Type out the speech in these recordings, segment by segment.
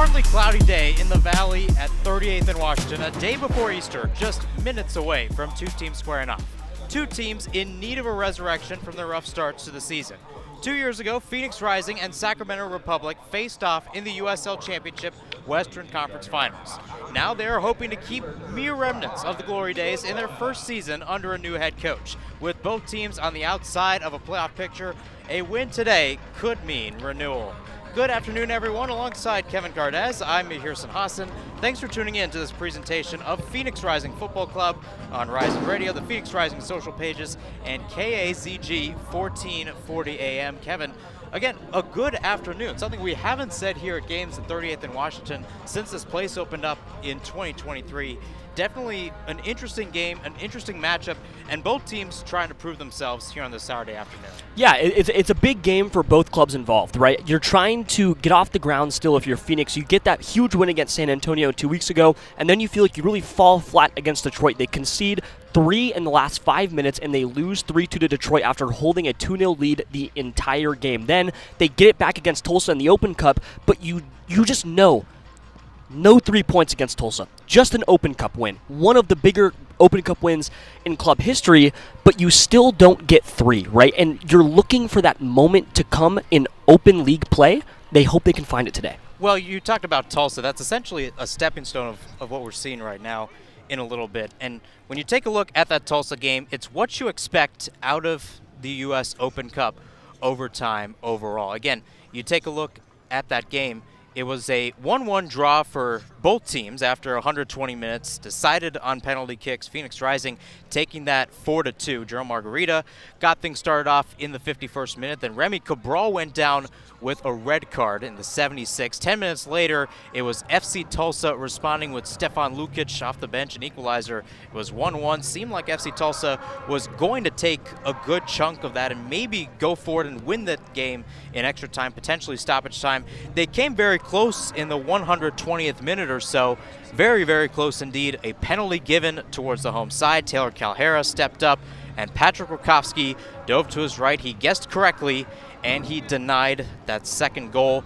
partly cloudy day in the Valley at 38th and Washington, a day before Easter, just minutes away from two teams squaring off. Two teams in need of a resurrection from their rough starts to the season. 2 years ago, Phoenix Rising and Sacramento Republic faced off in the USL Championship Western Conference Finals. Now they are hoping to keep mere remnants of the glory days in their first season under a new head coach. With both teams on the outside of a playoff picture, a win today could mean renewal. Good afternoon, everyone. Alongside Kevin Cardez, I'm Mihirson Hassan. Thanks for tuning in to this presentation of Phoenix Rising Football Club on Rising Radio, the Phoenix Rising social pages, and KAZG 1440 AM. Kevin, again, a good afternoon. Something we haven't said here at Games at 38th and Washington since this place opened up in 2023. Definitely an interesting game, an interesting matchup, and both teams trying to prove themselves here on this Saturday afternoon. Yeah, it's a big game for both clubs involved, right? You're trying to get off the ground still if you're Phoenix. You get that huge win against San Antonio 2 weeks ago, and then you feel like you really fall flat against Detroit. They concede 3 in the last 5 minutes, and they lose 3-2 to Detroit after holding a 2-0 lead the entire game. Then they get it back against Tulsa in the Open Cup, but you just know no 3 points against Tulsa. Just an Open Cup win. One of the bigger Open Cup wins in club history, but you still don't get 3, right? And you're looking for that moment to come in Open League play. They hope they can find it today. Well, you talked about Tulsa. That's essentially a stepping stone of what we're seeing right now in a little bit. And when you take a look at that Tulsa game, it's what you expect out of the U.S. Open Cup over time overall. Again, you take a look at that game. It was a 1-1 draw for both teams after 120 minutes, decided on penalty kicks. Phoenix Rising taking that 4-2. Jerome Margarita got things started off in the 51st minute. Then Remy Cabral went down with a red card in the 76th. 10 minutes later, it was FC Tulsa responding with Stefan Lukic off the bench, an equalizer. It was 1-1. Seemed like FC Tulsa was going to take a good chunk of that and maybe go for it and win that game in extra time, potentially stoppage time. They came very close in the 120th minute or so. Very, very close indeed. A penalty given towards the home side. Taylor Calhera stepped up, and Patrick Rakowski dove to his right. He guessed correctly, and he denied that second goal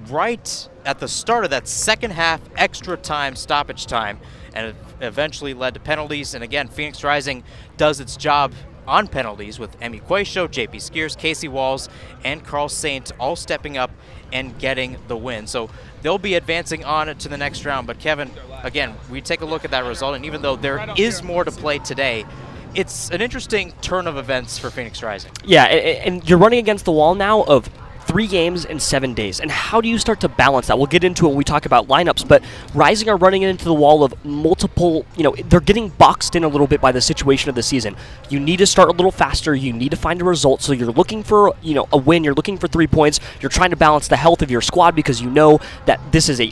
right at the start of that second half extra time, stoppage time, and it eventually led to penalties. And again, Phoenix Rising does its job on penalties with Emi Quaisho, JP Skiers, Casey Walls, and Carl Saint all stepping up and getting the win. So they'll be advancing on to the next round. But Kevin, again, we take a look at that result, and even though there is more to play today, it's an interesting turn of events for Phoenix Rising. Yeah, and you're running against the wall now of 3 games in 7 days. And how do you start to balance that? We'll get into it when we talk about lineups, but Rising are running into the wall of multiple, they're getting boxed in a little bit by the situation of the season. You need to start a little faster. You need to find a result. So you're looking for, a win. You're looking for 3 points. You're trying to balance the health of your squad because you know that this is a,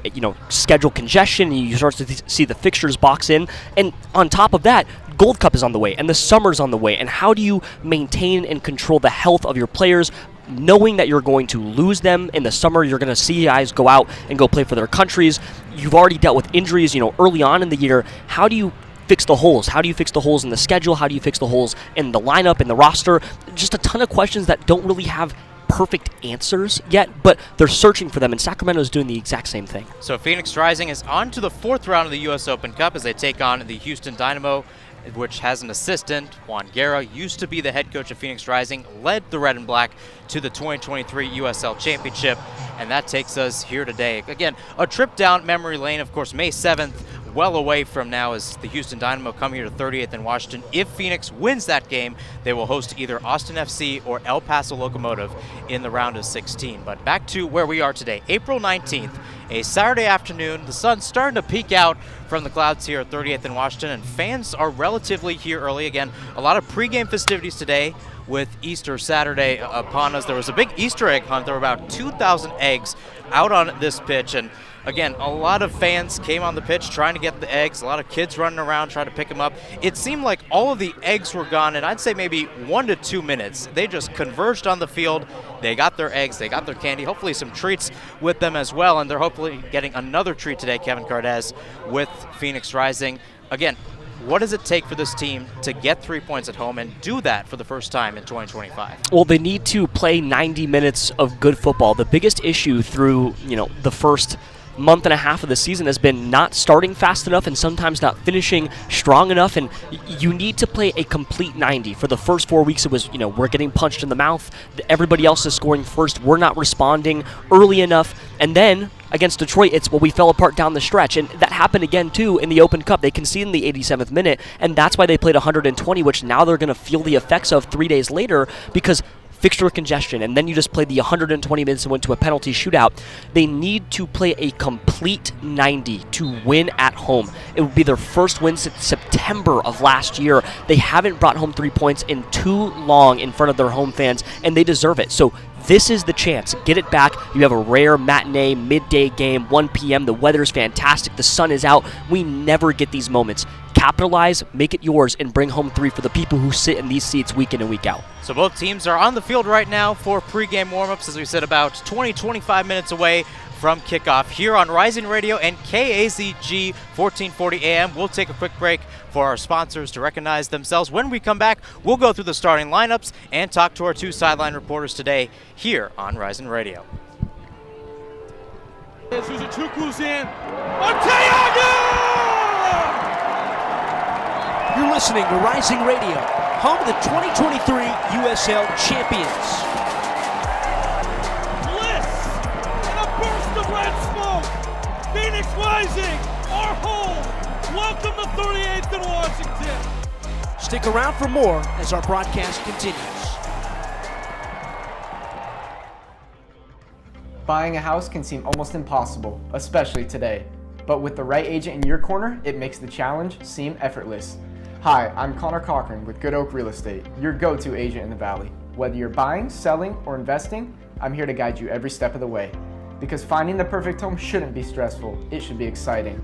schedule congestion, and you start to see the fixtures box in. And on top of that, Gold Cup is on the way, and the summer's on the way. And how do you maintain and control the health of your players, knowing that you're going to lose them in the summer? You're going to see guys go out and go play for their countries. You've already dealt with injuries, early on in the year. How do you fix the holes? How do you fix the holes in the schedule? How do you fix the holes in the lineup, in the roster? Just a ton of questions that don't really have perfect answers yet, but they're searching for them, and Sacramento is doing the exact same thing. So Phoenix Rising is on to the 4th round of the U.S. Open Cup as they take on the Houston Dynamo, which has an assistant. Juan Guerra used to be the head coach of Phoenix Rising, led the Red and Black to the 2023 USL Championship, and that takes us here today. Again, a trip down memory lane, of course, May 7th, well away from now as the Houston Dynamo come here to 30th and Washington. If Phoenix wins that game, they will host either Austin FC or El Paso Locomotive in the round of 16. But back to where we are today, April 19th, a Saturday afternoon. The sun's starting to peek out from the clouds here at 30th and Washington, and fans are relatively here early. Again, a lot of pregame festivities today with Easter Saturday upon us. There was a big Easter egg hunt. There were about 2,000 eggs out on this pitch, and again, a lot of fans came on the pitch trying to get the eggs. A lot of kids running around trying to pick them up. It seemed like all of the eggs were gone in, I'd say, maybe 1 to 2 minutes. They just converged on the field. They got their eggs. They got their candy. Hopefully some treats with them as well. And they're hopefully getting another treat today, Kevin Cardez, with Phoenix Rising. Again, what does it take for this team to get 3 points at home and do that for the first time in 2025? Well, they need to play 90 minutes of good football. The biggest issue through, the first month and a half of the season has been not starting fast enough and sometimes not finishing strong enough, and you need to play a complete 90. For the first 4 weeks, it was, we're getting punched in the mouth, everybody else is scoring first, we're not responding early enough, and then against Detroit, it's, we fell apart down the stretch, and that happened again, too, in the Open Cup. They conceded in the 87th minute, and that's why they played 120, which now they're going to feel the effects of 3 days later, because fixture congestion, and then you just played the 120 minutes and went to a penalty shootout. They need to play a complete 90 to win at home. It would be their first win since September of last year. They haven't brought home 3 points in too long in front of their home fans, and they deserve it. So this is the chance. Get it back. You have a rare matinee, midday game, 1 p.m. The weather is fantastic. The sun is out. We never get these moments. Capitalize, make it yours, and bring home 3 for the people who sit in these seats week in and week out. So both teams are on the field right now for pregame warmups, as we said, about 20-25 minutes away from kickoff here on Rising Radio and KAZG 1440 AM. We'll take a quick break for our sponsors to recognize themselves. When we come back, we'll go through the starting lineups and talk to our 2 sideline reporters today here on Rising Radio. Zuzuchukwu's in. Arteaga! You're listening to Rising Radio, home of the 2023 USL champions. Bliss and a burst of red smoke. Phoenix Rising, our home. Welcome to 38th and Washington. Stick around for more as our broadcast continues. Buying a house can seem almost impossible, especially today. But with the right agent in your corner, it makes the challenge seem effortless. Hi, I'm Connor Cochran with Good Oak Real Estate, your go-to agent in the Valley. Whether you're buying, selling, or investing, I'm here to guide you every step of the way. Because finding the perfect home shouldn't be stressful, it should be exciting.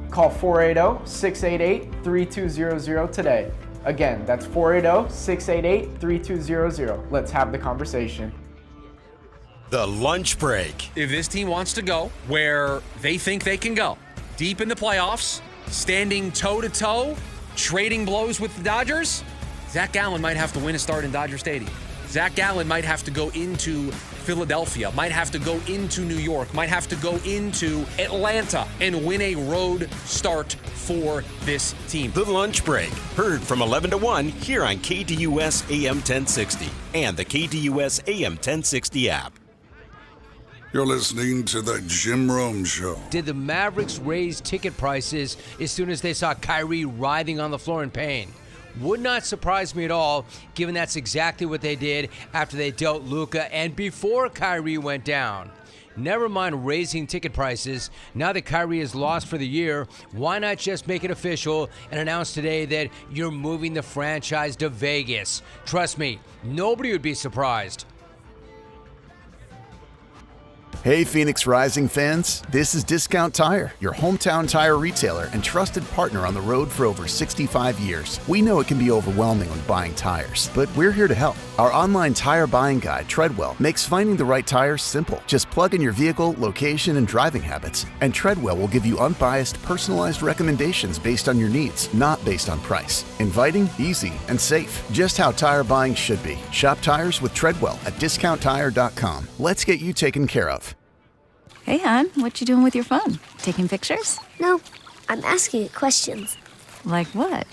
Call 480-688-3200 today. Again, that's 480-688-3200. Let's have the conversation. The lunch break. If this team wants to go where they think they can go, deep in the playoffs, standing toe-to-toe, trading blows with the Dodgers, Zach Gallen might have to win a start in Dodger Stadium. Zach Gallen might have to go into Philadelphia, might have to go into New York, might have to go into Atlanta and win a road start for this team. The lunch break. Heard from 11 to 1 here on KDUS AM 1060 and the KDUS AM 1060 app. You're listening to the Jim Rome Show. Did the Mavericks raise ticket prices as soon as they saw Kyrie writhing on the floor in pain? Would not surprise me at all, given that's exactly what they did after they dealt Luka and before Kyrie went down. Never mind raising ticket prices. Now that Kyrie is lost for the year, why not just make it official and announce today that you're moving the franchise to Vegas? Trust me, nobody would be surprised. Hey Phoenix Rising fans, this is Discount Tire, your hometown tire retailer and trusted partner on the road for over 65 years. We know it can be overwhelming when buying tires, but we're here to help. Our online tire buying guide, Treadwell, makes finding the right tire simple. Just plug in your vehicle, location, and driving habits, and Treadwell will give you unbiased, personalized recommendations based on your needs, not based on price. Inviting, easy, and safe. Just how tire buying should be. Shop tires with Treadwell at discounttire.com. Let's get you taken care of. Hey, hon, what you doing with your phone? Taking pictures? No, I'm asking it questions. Like what?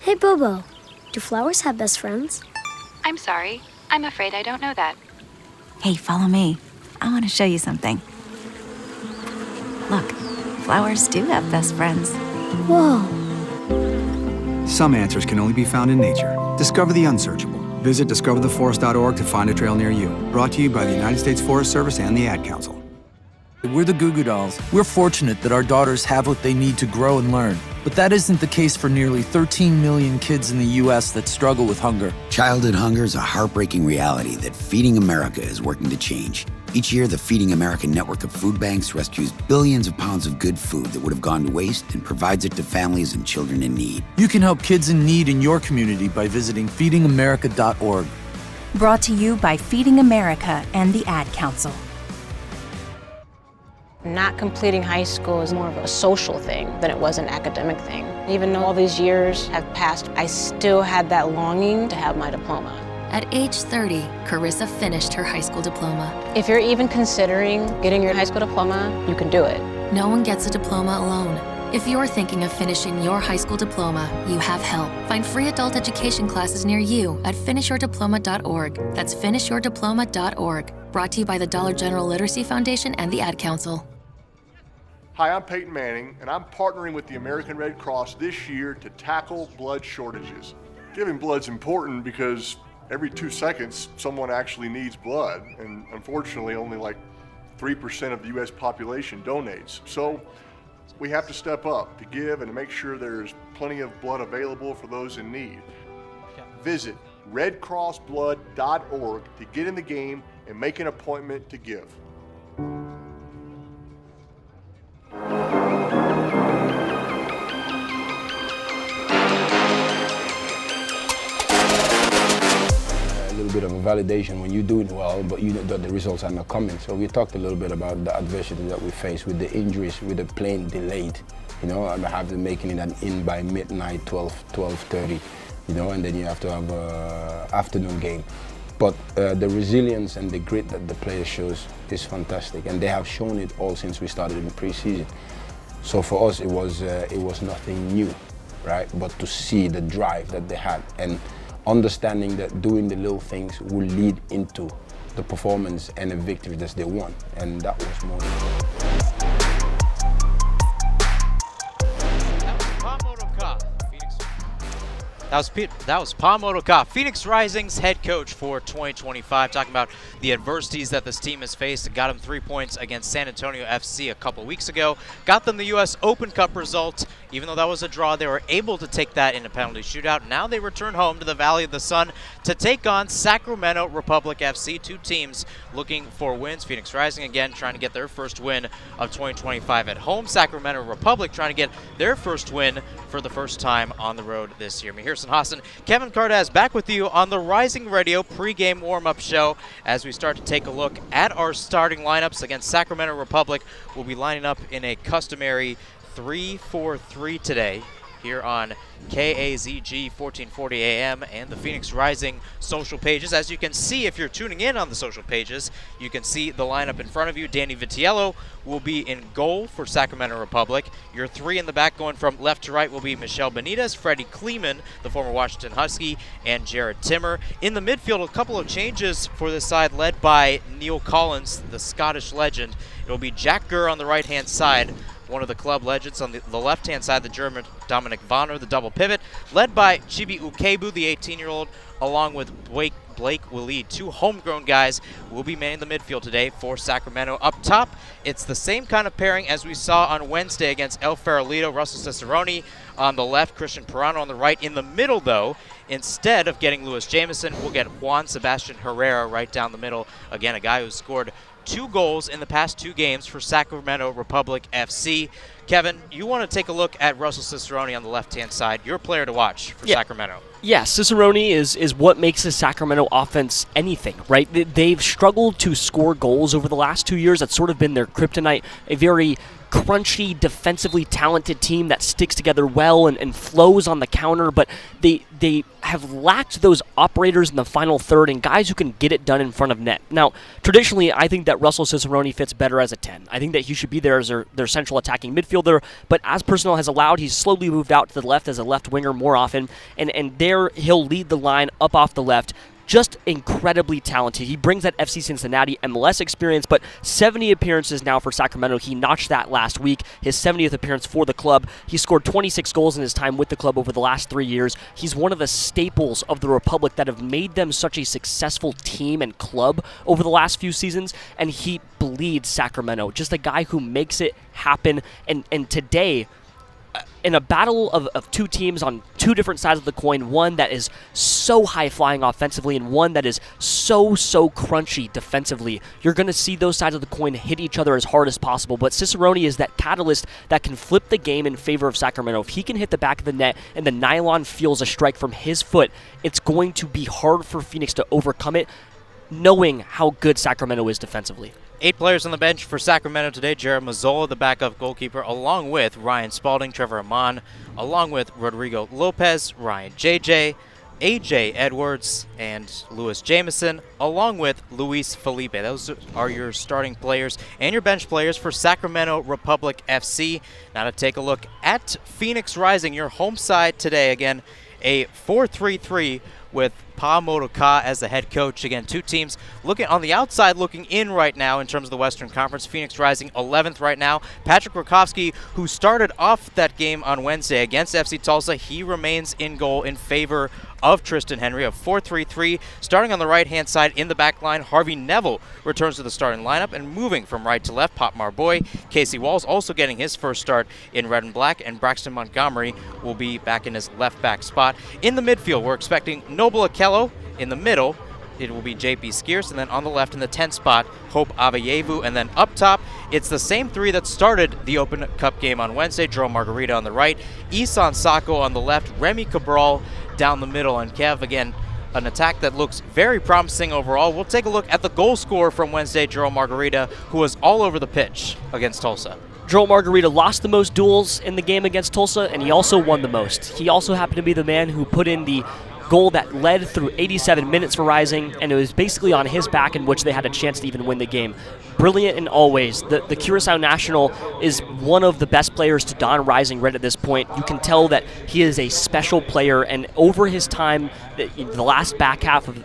Hey, Bobo, do flowers have best friends? I'm sorry. I'm afraid I don't know that. Hey, follow me. I want to show you something. Look, flowers do have best friends. Whoa. Some answers can only be found in nature. Discover the unsearchable. Visit discovertheforest.org to find a trail near you. Brought to you by the United States Forest Service and the Ad Council. We're the Goo Goo Dolls. We're fortunate that our daughters have what they need to grow and learn. But that isn't the case for nearly 13 million kids in the U.S. that struggle with hunger. Childhood hunger is a heartbreaking reality that Feeding America is working to change. Each year, the Feeding America network of food banks rescues billions of pounds of good food that would have gone to waste and provides it to families and children in need. You can help kids in need in your community by visiting feedingamerica.org. Brought to you by Feeding America and the Ad Council. Not completing high school is more of a social thing than it was an academic thing. Even though all these years have passed, I still had that longing to have my diploma. At age 30, Carissa finished her high school diploma. If you're even considering getting your high school diploma, you can do it. No one gets a diploma alone. If you're thinking of finishing your high school diploma, you have help. Find free adult education classes near you at finishyourdiploma.org. That's finishyourdiploma.org. Brought to you by the Dollar General Literacy Foundation and the Ad Council. Hi, I'm Peyton Manning, and I'm partnering with the American Red Cross this year to tackle blood shortages. Giving blood's important because every 2 seconds, someone actually needs blood, and unfortunately, only like 3% of the U.S. population donates. So we have to step up to give and to make sure there's plenty of blood available for those in need. Visit redcrossblood.org to get in the game and make an appointment to give. A little bit of a validation when you're doing well, but you know that the results are not coming. So we talked a little bit about the adversity that we face with the injuries, with the plane delayed, you know, and have them making it in by midnight, 12:30, you know, and then you have to have an afternoon game. But the resilience and the grit that the players shows is fantastic, and they have shown it all since we started in pre-season. So for us, it was nothing new, right? But to see the drive that they had and understanding that doing the little things will lead into the performance and the victory that they want, and that was more important. That was Pam Odoka, Phoenix Rising's head coach for 2025, talking about the adversities that this team has faced. It got them 3 points against San Antonio FC a couple weeks ago. Got them the U.S. Open Cup result. Even though that was a draw, they were able to take that in a penalty shootout. Now they return home to the Valley of the Sun to take on Sacramento Republic FC. Two teams looking for wins. Phoenix Rising, again, trying to get their first win of 2025 at home. Sacramento Republic trying to get their first win for the first time on the road this year. Mihirson Hassan, Kevin Cardaz back with you on the Rising Radio pregame warm-up show as we start to take a look at our starting lineups against Sacramento Republic. We'll be lining up in a customary 3-4-3 today here on KAZG 1440 AM and the Phoenix Rising social pages. As you can see, if you're tuning in on the social pages, you can see the lineup in front of you. Danny Vitiello will be in goal for Sacramento Republic. Your three in the back going from left to right will be Michelle Benitez, Freddie Kleeman, the former Washington Husky, and Jared Timmer. In the midfield, a couple of changes for this side led by Neil Collins, the Scottish legend. It'll be Jack Gurr on the right-hand side, one of the club legends. On the left-hand side, the German Dominic Vonner, the double pivot, led by Chibi Ukebu, the 18-year-old, along with Blake Willede. Two homegrown guys will be manning the midfield today for Sacramento. Up top, it's the same kind of pairing as we saw on Wednesday against El Farolito. Russell Cicerone on the left, Christian Pirano on the right. In the middle, though, instead of getting Louis Jamison, we'll get Juan Sebastian Herrera right down the middle. Again, a guy who scored 2 goals in the past 2 games for Sacramento Republic FC. Kevin, you want to take a look at Russell Cicerone on the left-hand side, your player to watch for Sacramento. Yeah, Cicerone is what makes the Sacramento offense anything, right? They've struggled to score goals over the last 2 years. That's sort of been their kryptonite, a very crunchy, defensively talented team that sticks together well and flows on the counter, but they have lacked those operators in the final third and guys who can get it done in front of net. Now, traditionally, I think that Russell Cicerone fits better as a 10. I think that he should be there as their central attacking midfielder, but as personnel has allowed, he's slowly moved out to the left as a left winger more often, and there he'll lead the line up off the left. Just incredibly talented. He brings that FC Cincinnati MLS experience, but 70 appearances now for Sacramento. He notched that last week, his 70th appearance for the club. He scored 26 goals in his time with the club over the last 3 years. He's one of the staples of the Republic that have made them such a successful team and club over the last few seasons, and he bleeds Sacramento. Just a guy who makes it happen, and today, in a battle of two teams on two different sides of the coin, one that is so high-flying offensively and one that is so crunchy defensively, you're going to see those sides of the coin hit each other as hard as possible. But Cicerone is that catalyst that can flip the game in favor of Sacramento. If he can hit the back of the net and the nylon feels a strike from his foot, it's going to be hard for Phoenix to overcome it, knowing how good Sacramento is defensively. 8 players on the bench for Sacramento today. Jared Mazzola, the backup goalkeeper, along with Ryan Spalding, Trevor Amon, along with Rodrigo Lopez, Ryan JJ, A.J. Edwards and Lewis Jamison, along with Luis Felipe. Those are your starting players and your bench players for Sacramento Republic FC. Now to take a look at Phoenix Rising, your home side today. Again, a 4-3-3 with Pa Motoka as the head coach. Again, two teams looking on the outside, looking in right now in terms of the Western Conference. Phoenix Rising 11th right now. Patrick Rakowski, who started off that game on Wednesday against FC Tulsa, he remains in goal in favor of Tristan Henry, of 4-3-3. Starting on the right-hand side in the back line, Harvey Neville returns to the starting lineup, and moving from right to left, Pop Marboy. Casey Walls also getting his first start in red and black, and Braxton Montgomery will be back in his left back spot. In the midfield, we're expecting Noble Akello. In the middle, it will be JP Skierce, and then on the left in the 10th spot, Hope Aveyevu, and then up top, it's the same three that started the Open Cup game on Wednesday. Jerome Margarita on the right, Isan Sako on the left, Remy Cabral down the middle, and Kev, again, an attack that looks very promising overall. We'll take a look at the goal scorer from Wednesday, Jerome Margarita, who was all over the pitch against Tulsa. Joel Margarita lost the most duels in the game against Tulsa, and he also won the most. He also happened to be the man who put in the goal that led through 87 minutes for Rising, and it was basically on his back in which they had a chance to even win the game. Brilliant in all ways. The Curacao National is one of the best players to don Rising Red at this point. You can tell that he is a special player, and over his time, the last back half of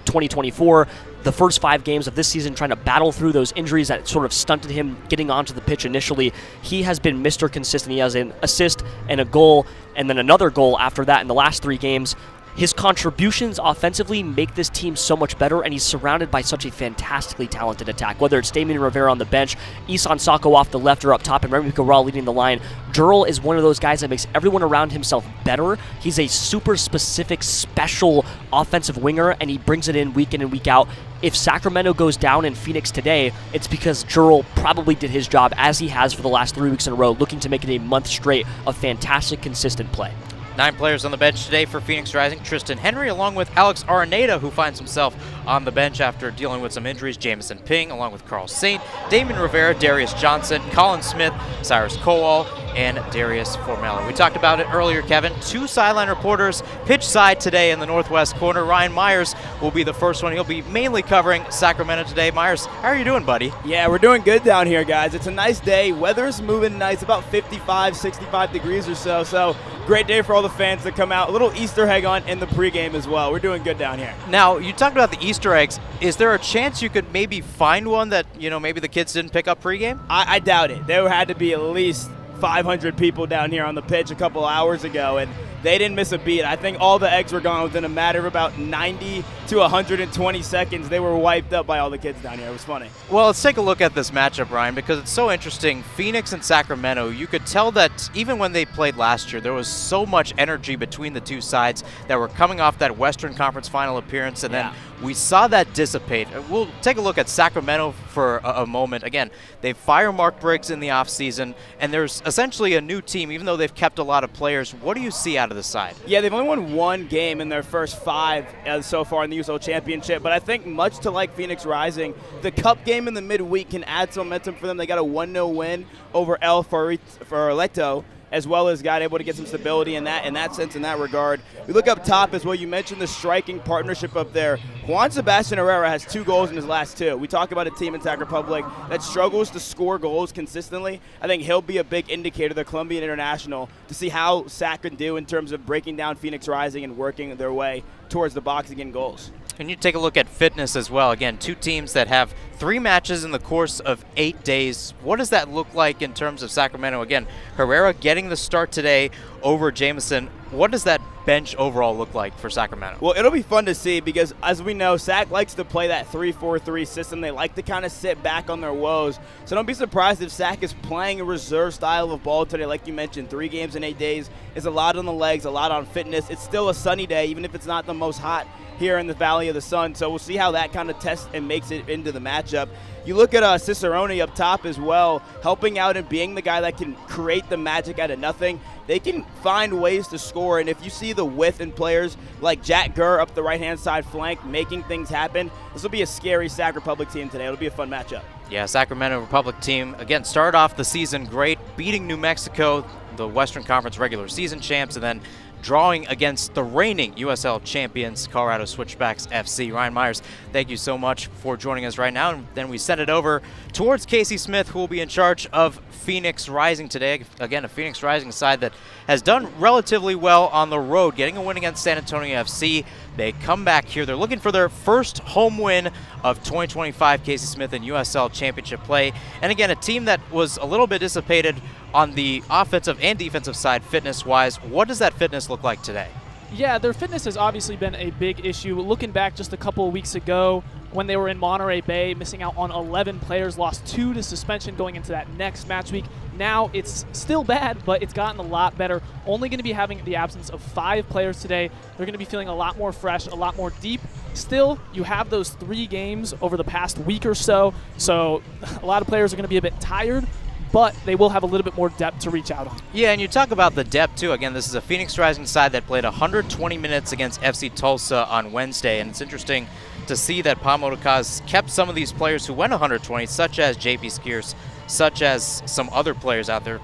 2024, the first 5 games of this season, trying to battle through those injuries that sort of stunted him getting onto the pitch initially, he has been Mr. Consistent. He has an assist and a goal, and then another goal after that in the last 3 games. His contributions offensively make this team so much better, and he's surrounded by such a fantastically talented attack. Whether it's Damian Rivera on the bench, Isan Sako off the left or up top, and Remy Cabral leading the line, Jurl is one of those guys that makes everyone around himself better. He's a super specific, special offensive winger, and he brings it in week week out. If Sacramento goes down in Phoenix today, it's because Jurl probably did his job, as he has for the last 3 weeks in a row, looking to make it a month straight of fantastic, consistent play. 9 players on the bench today for Phoenix Rising. Tristan Henry, along with Alex Araneda, who finds himself on the bench after dealing with some injuries. Jamison Ping, along with Carl Saint, Damon Rivera, Darius Johnson, Colin Smith, Cyrus Kowal, and Darius Formella. We talked about it earlier, Kevin. 2 sideline reporters pitch side today in the northwest corner. Ryan Myers will be the first one. He'll be mainly covering Sacramento today. Myers, how are you doing, buddy? Yeah, we're doing good down here, guys. It's a nice day. Weather's moving nice, about 55, 65 degrees or so. So great day for all the fans that come out. A little Easter egg on in the pregame as well. We're doing good down here. Now, you talked about the Easter eggs. Is there a chance you could maybe find one that, maybe the kids didn't pick up pregame? I doubt it. There had to be at least 500 people down here on the pitch a couple hours ago, and they didn't miss a beat. I think all the eggs were gone within a matter of about 90 to 120 seconds. They were wiped up by all the kids down here. It was funny. Well, let's take a look at this matchup, Ryan, because it's so interesting. Phoenix and Sacramento, you could tell that even when they played last year, there was so much energy between the two sides that were coming off that Western Conference final appearance, and then we saw that dissipate. We'll take a look at Sacramento for a moment. Again, they fire Mark Briggs in the offseason, and there's essentially a new team, even though they've kept a lot of players. What do you see out of the side? Yeah, they've only won 1 game in their first 5 so far in the USL Championship, but I think much to like Phoenix Rising, the Cup game in the midweek can add some momentum for them. They got a 1-0 win over El Farolito, as well as got able to get some stability in that sense, in that regard. We look up top as well. You mentioned the striking partnership up there. Juan Sebastian Herrera has 2 goals in his last 2. We talk about a team in Sac Republic that struggles to score goals consistently. I think he'll be a big indicator to the Colombian International to see how Sac can do in terms of breaking down Phoenix Rising and working their way towards the box and getting goals. And you take a look at fitness as well. Again, 2 teams that have 3 matches in the course of 8 days. What does that look like in terms of Sacramento? Again, Herrera getting the start today over Jamison. What does that bench overall look like for Sacramento? Well, it'll be fun to see because, as we know, Sac likes to play that 3-4-3 system. They like to kind of sit back on their woes. So don't be surprised if Sac is playing a reserve style of ball today. Like you mentioned, 3 games in 8 days is a lot on the legs, a lot on fitness. It's still a sunny day, even if it's not the most hot here in the Valley of the Sun. So we'll see how that kind of tests and makes it into the matchup. You look at Cicerone up top as well, helping out and being the guy that can create the magic out of nothing. They can find ways to score, and if you see the width in players like Jack Gurr up the right-hand side flank making things happen, this will be a scary Sac Republic team today. It'll be a fun matchup. Yeah, Sacramento Republic team, again, started off the season great, beating New Mexico, the Western Conference regular season champs, and then drawing against the reigning USL champions, Colorado Switchbacks FC. Ryan Myers, thank you so much for joining us right now. And then we send it over towards Casey Smith, who will be in charge of Phoenix Rising today. Again, a Phoenix Rising side that has done relatively well on the road, getting a win against San Antonio FC. They come back here. They're looking for their first home win of 2025 Casey Smith in USL Championship play. And again, a team that was a little bit dissipated on the offensive and defensive side fitness-wise. What does that fitness look like today? Yeah, their fitness has obviously been a big issue. Looking back just a couple of weeks ago when they were in Monterey Bay, missing out on 11 players, lost 2 to suspension going into that next match week. Now it's still bad, but it's gotten a lot better. Only going to be having the absence of 5 players today. They're going to be feeling a lot more fresh, a lot more deep. Still, you have those 3 games over the past week or so a lot of players are going to be a bit tired, but they will have a little bit more depth to reach out on. Yeah, and you talk about the depth, too. Again, this is a Phoenix Rising side that played 120 minutes against FC Tulsa on Wednesday, and it's interesting to see that Pamodokaz kept some of these players who went 120, such as JP Skiers, such as some other players out there.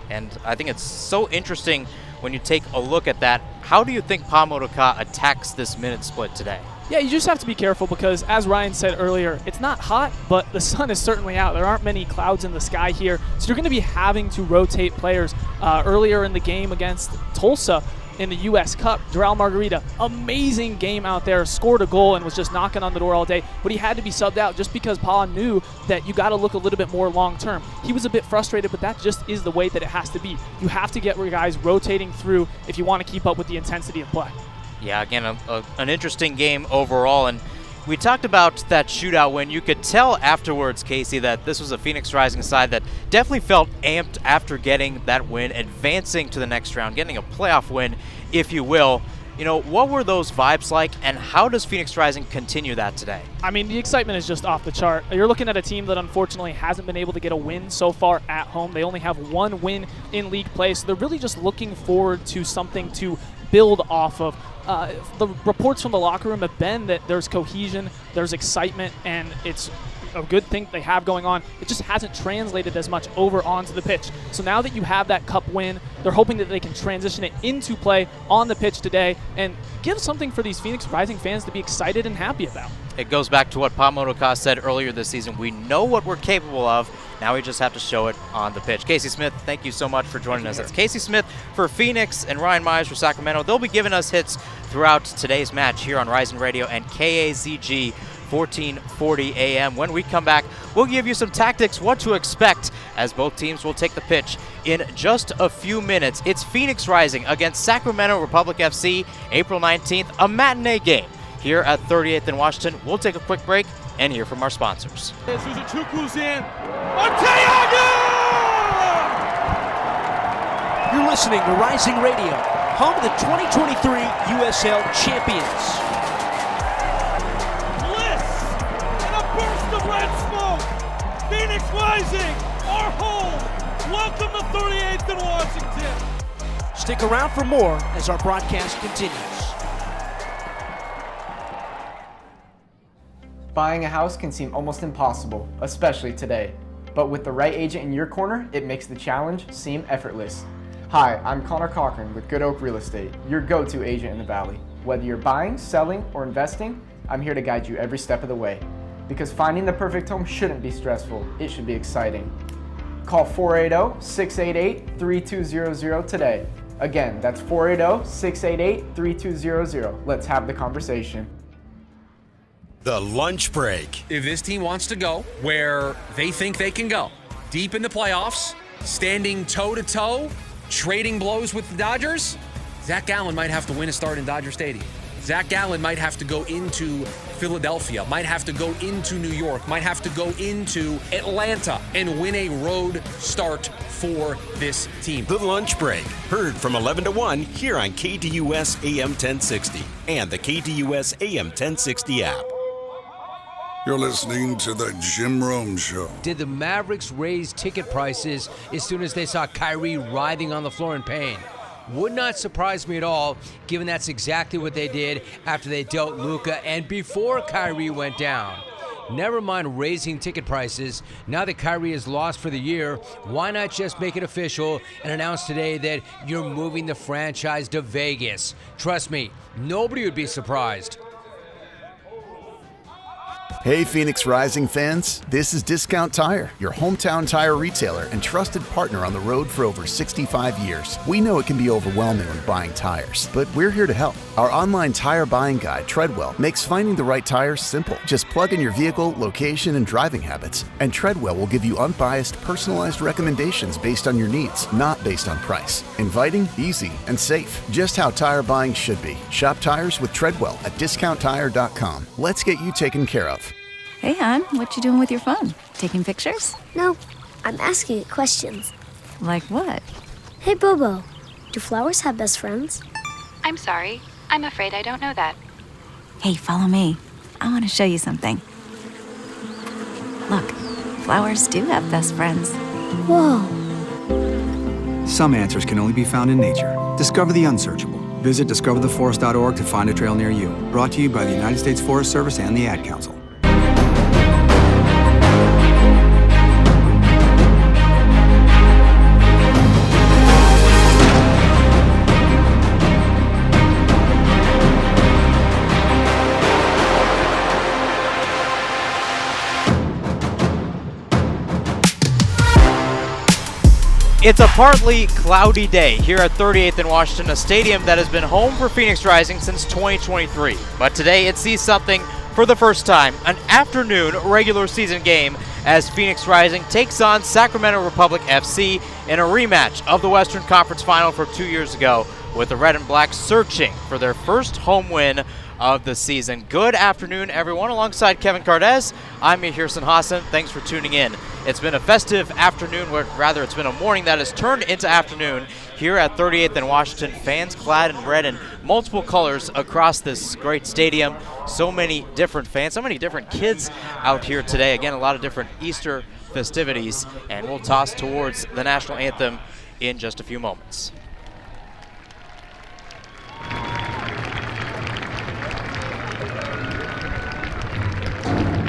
And I think it's so interesting when you take a look at that. How do you think Pamodokaz attacks this minute split today? Yeah, you just have to be careful because, as Ryan said earlier, it's not hot, but the sun is certainly out. There aren't many clouds in the sky here, so you're going to be having to rotate players. Earlier in the game against Tulsa in the U.S. Cup, Doral Margarita, amazing game out there, scored a goal and was just knocking on the door all day, but he had to be subbed out just because Pa knew that you got to look a little bit more long-term. He was a bit frustrated, but that just is the way that it has to be. You have to get your guys rotating through if you want to keep up with the intensity of play. Yeah, again, an interesting game overall. And we talked about that shootout win. You could tell afterwards, Casey, that this was a Phoenix Rising side that definitely felt amped after getting that win, advancing to the next round, getting a playoff win, if you will. You know, what were those vibes like, and how does Phoenix Rising continue that today? I mean, the excitement is just off the chart. You're looking at a team that unfortunately hasn't been able to get a win so far at home. They only have 1 win in league play, so they're really just looking forward to something to build off of. The reports from the locker room have been that there's cohesion, there's excitement, and it's a good thing they have going on. It just hasn't translated as much over onto the pitch. So now that you have that cup win, they're hoping that they can transition it into play on the pitch today and give something for these Phoenix Rising fans to be excited and happy about. It goes back to what Pamodokaz said earlier this season. We know what we're capable of. Now we just have to show it on the pitch. Casey Smith, thank you so much for joining us. That's Casey Smith for Phoenix and Ryan Myers for Sacramento. They'll be giving us hits throughout today's match here on Rising Radio and KAZG 1440 AM. When we come back, we'll give you some tactics, what to expect, as both teams will take the pitch in just a few minutes. It's Phoenix Rising against Sacramento Republic FC, April 19th, a matinee game here at 38th and Washington. We'll take a quick break and hear from our sponsors. Suzuchukwu's in. Arteaga! You're listening to Rising Radio, home of the 2023 USL champions. Bliss and a burst of red smoke. Phoenix Rising, our home. Welcome to 38th and Washington. Stick around for more as our broadcast continues. Buying a house can seem almost impossible, especially today. But with the right agent in your corner, it makes the challenge seem effortless. Hi, I'm Connor Cochran with Good Oak Real Estate, your go-to agent in the Valley. Whether you're buying, selling, or investing, I'm here to guide you every step of the way. Because finding the perfect home shouldn't be stressful, it should be exciting. Call 480-688-3200 today. Again, that's 480-688-3200. Let's have the conversation. The lunch break. If this team wants to go where they think they can go, deep in the playoffs, standing toe-to-toe, trading blows with the Dodgers, Zach Gallen might have to win a start in Dodger Stadium. Zach Gallen might have to go into Philadelphia, might have to go into New York, might have to go into Atlanta and win a road start for this team. The lunch break, heard from 11 to 1 here on KDUS AM 1060 and the KDUS AM 1060 app. You're listening to The Jim Rome Show. Did the Mavericks raise ticket prices as soon as they saw Kyrie writhing on the floor in pain? Would not surprise me at all, given that's exactly what they did after they dealt Luka and before Kyrie went down. Never mind raising ticket prices. Now that Kyrie is lost for the year, why not just make it official and announce today that you're moving the franchise to Vegas? Trust me, nobody would be surprised. Hey Phoenix Rising fans, this is Discount Tire, your hometown tire retailer and trusted partner on the road for over 65 years. We know it can be overwhelming when buying tires, but we're here to help. Our online tire buying guide, Treadwell, makes finding the right tires simple. Just plug in your vehicle, location, and driving habits, and Treadwell will give you unbiased, personalized recommendations based on your needs, not based on price. Inviting, easy, and safe. Just how tire buying should be. Shop tires with Treadwell at discounttire.com. Let's get you taken care of. Hey, hon, what you doing with your phone? Taking pictures? No, I'm asking it questions. Like what? Hey, Bobo, do flowers have best friends? I'm sorry. I'm afraid I don't know that. Hey, follow me. I want to show you something. Look, flowers do have best friends. Whoa. Some answers can only be found in nature. Discover the unsearchable. Visit discovertheforest.org to find a trail near you. Brought to you by the United States Forest Service and the Ad Council. It's a partly cloudy day here at 38th and Washington, a stadium that has been home for Phoenix Rising since 2023. But today it sees something for the first time, an afternoon regular season game as Phoenix Rising takes on Sacramento Republic FC in a rematch of the Western Conference Final from 2 years ago, with the Red and Black searching for their first home win of the season. Good afternoon, everyone. Alongside Kevin Cardez, I'm Hirson Hassan. Thanks for tuning in. It's been a festive afternoon, or rather it's been a morning that has turned into afternoon here at 38th and Washington. Fans clad in red in multiple colors across this great stadium. So many different fans, so many different kids out here today. Again, a lot of different Easter festivities, and we'll toss towards the national anthem in just a few moments.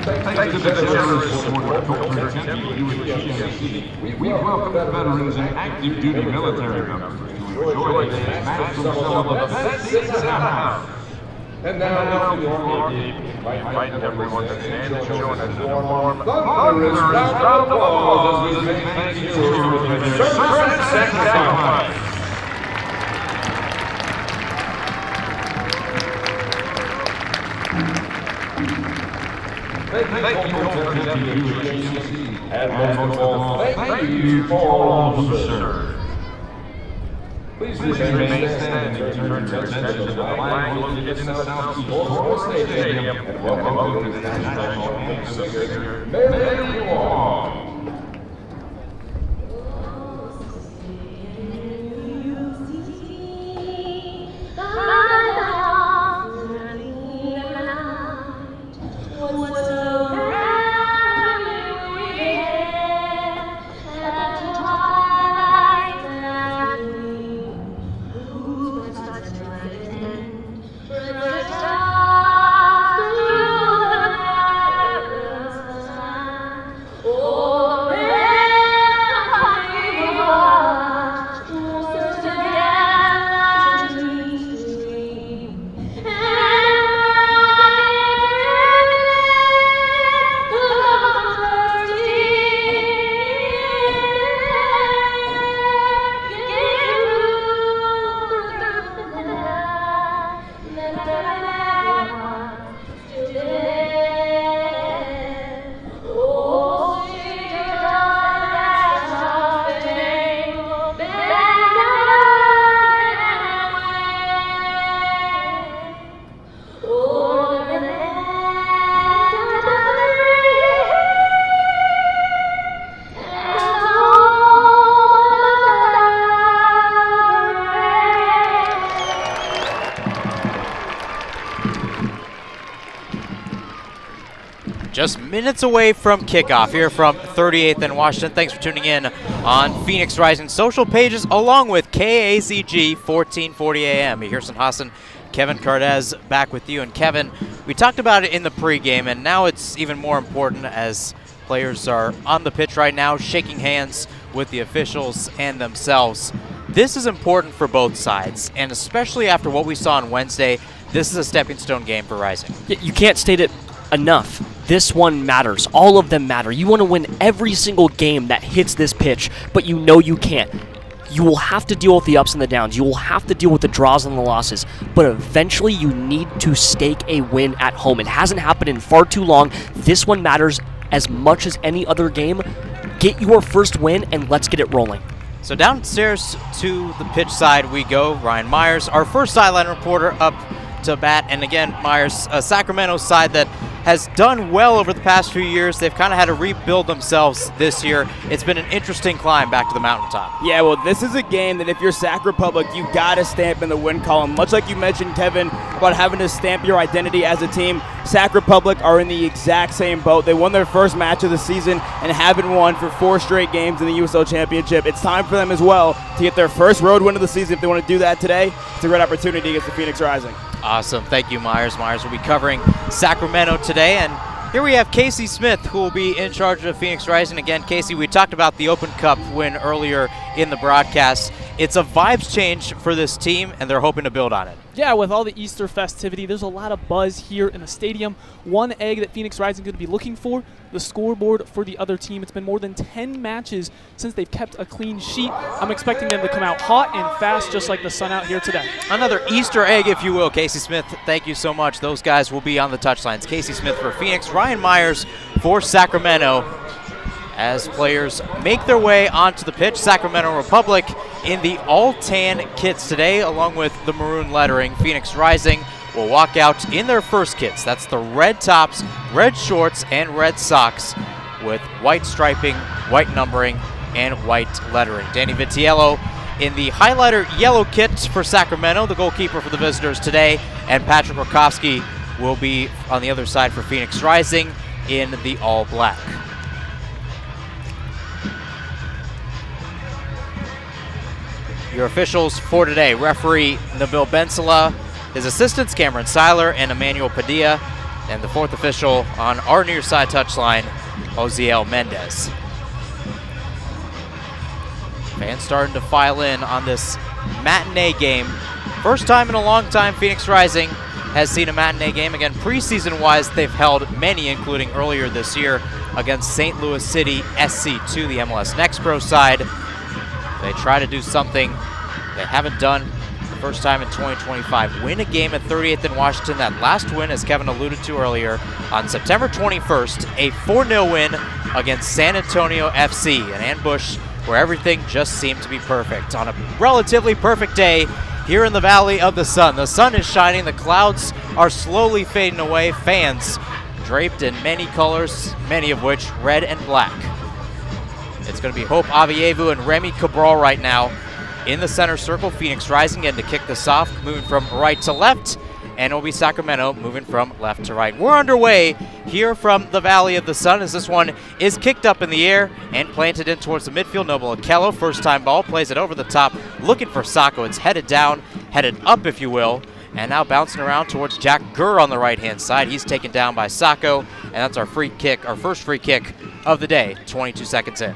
Thanks to the generous support of October 10th, USGMC, we welcome veterans and active duty military members to enjoy today's match from some of the best seats in the house. And now, before we invite everyone to stand and join us in a warm, thunderous round of applause as we say thank you for their service and sacrifice. Thank you for USGMC, and most of all, thank you for all who serve. Please remain standing to turn your attention to the flag located in the southeast corner of the stadium, and welcome to the national anthem singer, Mary Wong. Just minutes away from kickoff here from 38th and Washington. Thanks for tuning in on Phoenix Rising social pages along with KACG 1440 AM. Hirson Hassan, Kevin Cardez back with you. And Kevin, We talked about it in the pregame, and now it's even more important as players are on the pitch right now, shaking hands with the officials and themselves. This is important for both sides, and especially after what we saw on Wednesday, this is a stepping stone game for Rising. You can't state it enough. This one matters. All of them matter. You want to win every single game that hits this pitch, but you know you can't. You will have to deal with the ups and the downs. You will have to deal with the draws and the losses, but eventually you need to stake a win at home. It hasn't happened in far too long. This one matters as much as any other game. Get your first win and let's get it rolling. So downstairs to the pitch side we go. Ryan Myers, our first sideline reporter, up to bat. And again, Myers, a Sacramento side that has done well over the past few years. They've kind of had to rebuild themselves this year. It's been an interesting climb back to the mountaintop. Yeah, well, this is a game that if you're Sac Republic, you got to stamp in the win column. Much like you mentioned, Kevin, about having to stamp your identity as a team, Sac Republic are in the exact same boat. They won their first match of the season and haven't won for 4 straight games in the USL Championship. It's time for them as well to get their first road win of the season. If they want to do that today, it's a great opportunity against the Phoenix Rising. Awesome. Thank you, Myers. Myers will be covering Sacramento today. And here we have Casey Smith, who will be in charge of Phoenix Rising. Again, Casey, we talked about the Open Cup win earlier in the broadcast. It's a vibes change for this team, and they're hoping to build on it. Yeah, with all the Easter festivity, there's a lot of buzz here in the stadium. One egg that Phoenix Rising is going to be looking for, the scoreboard for the other team. It's been more than 10 matches since they've kept a clean sheet. I'm expecting them to come out hot and fast, just like the sun out here today. Another Easter egg, if you will. Casey Smith, thank you so much. Those guys will be on the touchlines. Casey Smith for Phoenix, Ryan Myers for Sacramento. As players make their way onto the pitch, Sacramento Republic in the all-tan kits today, along with the maroon lettering. Phoenix Rising will walk out in their first kits. That's the red tops, red shorts, and red socks with white striping, white numbering, and white lettering. Danny Vitiello in the highlighter yellow kit for Sacramento, the goalkeeper for the visitors today, and Patrick Rakowski will be on the other side for Phoenix Rising in the all-black. Your officials for today: referee Nabil Bensala, his assistants Cameron Seiler and Emmanuel Padilla, and the fourth official on our near side touchline, Oziel Mendez. Fans starting to file in on this matinee game. First time in a long time Phoenix Rising has seen a matinee game. Again, preseason-wise, they've held many, including earlier this year against St. Louis City SC2, the MLS Next Pro side. They try to do something they haven't done the first time in 2025. Win a game at 38th in Washington. That last win, as Kevin alluded to earlier, on September 21st, a 4-0 win against San Antonio FC, an ambush where everything just seemed to be perfect. On a relatively perfect day here in the Valley of the Sun. The sun is shining, the clouds are slowly fading away, fans draped in many colors, many of which red and black. It's going to be Hope Avievu and Remy Cabral right now in the center circle. Phoenix Rising in to kick this off, moving from right to left, and it'll be Sacramento moving from left to right. We're underway here from the Valley of the Sun as this one is kicked up in the air and planted in towards the midfield. Noble Okello, first time ball, plays it over the top, looking for Sacco. It's headed down, headed up if you will, and now bouncing around towards Jack Gurr on the right-hand side. He's taken down by Sacco, and that's our free kick, our first free kick of the day, 22 seconds in.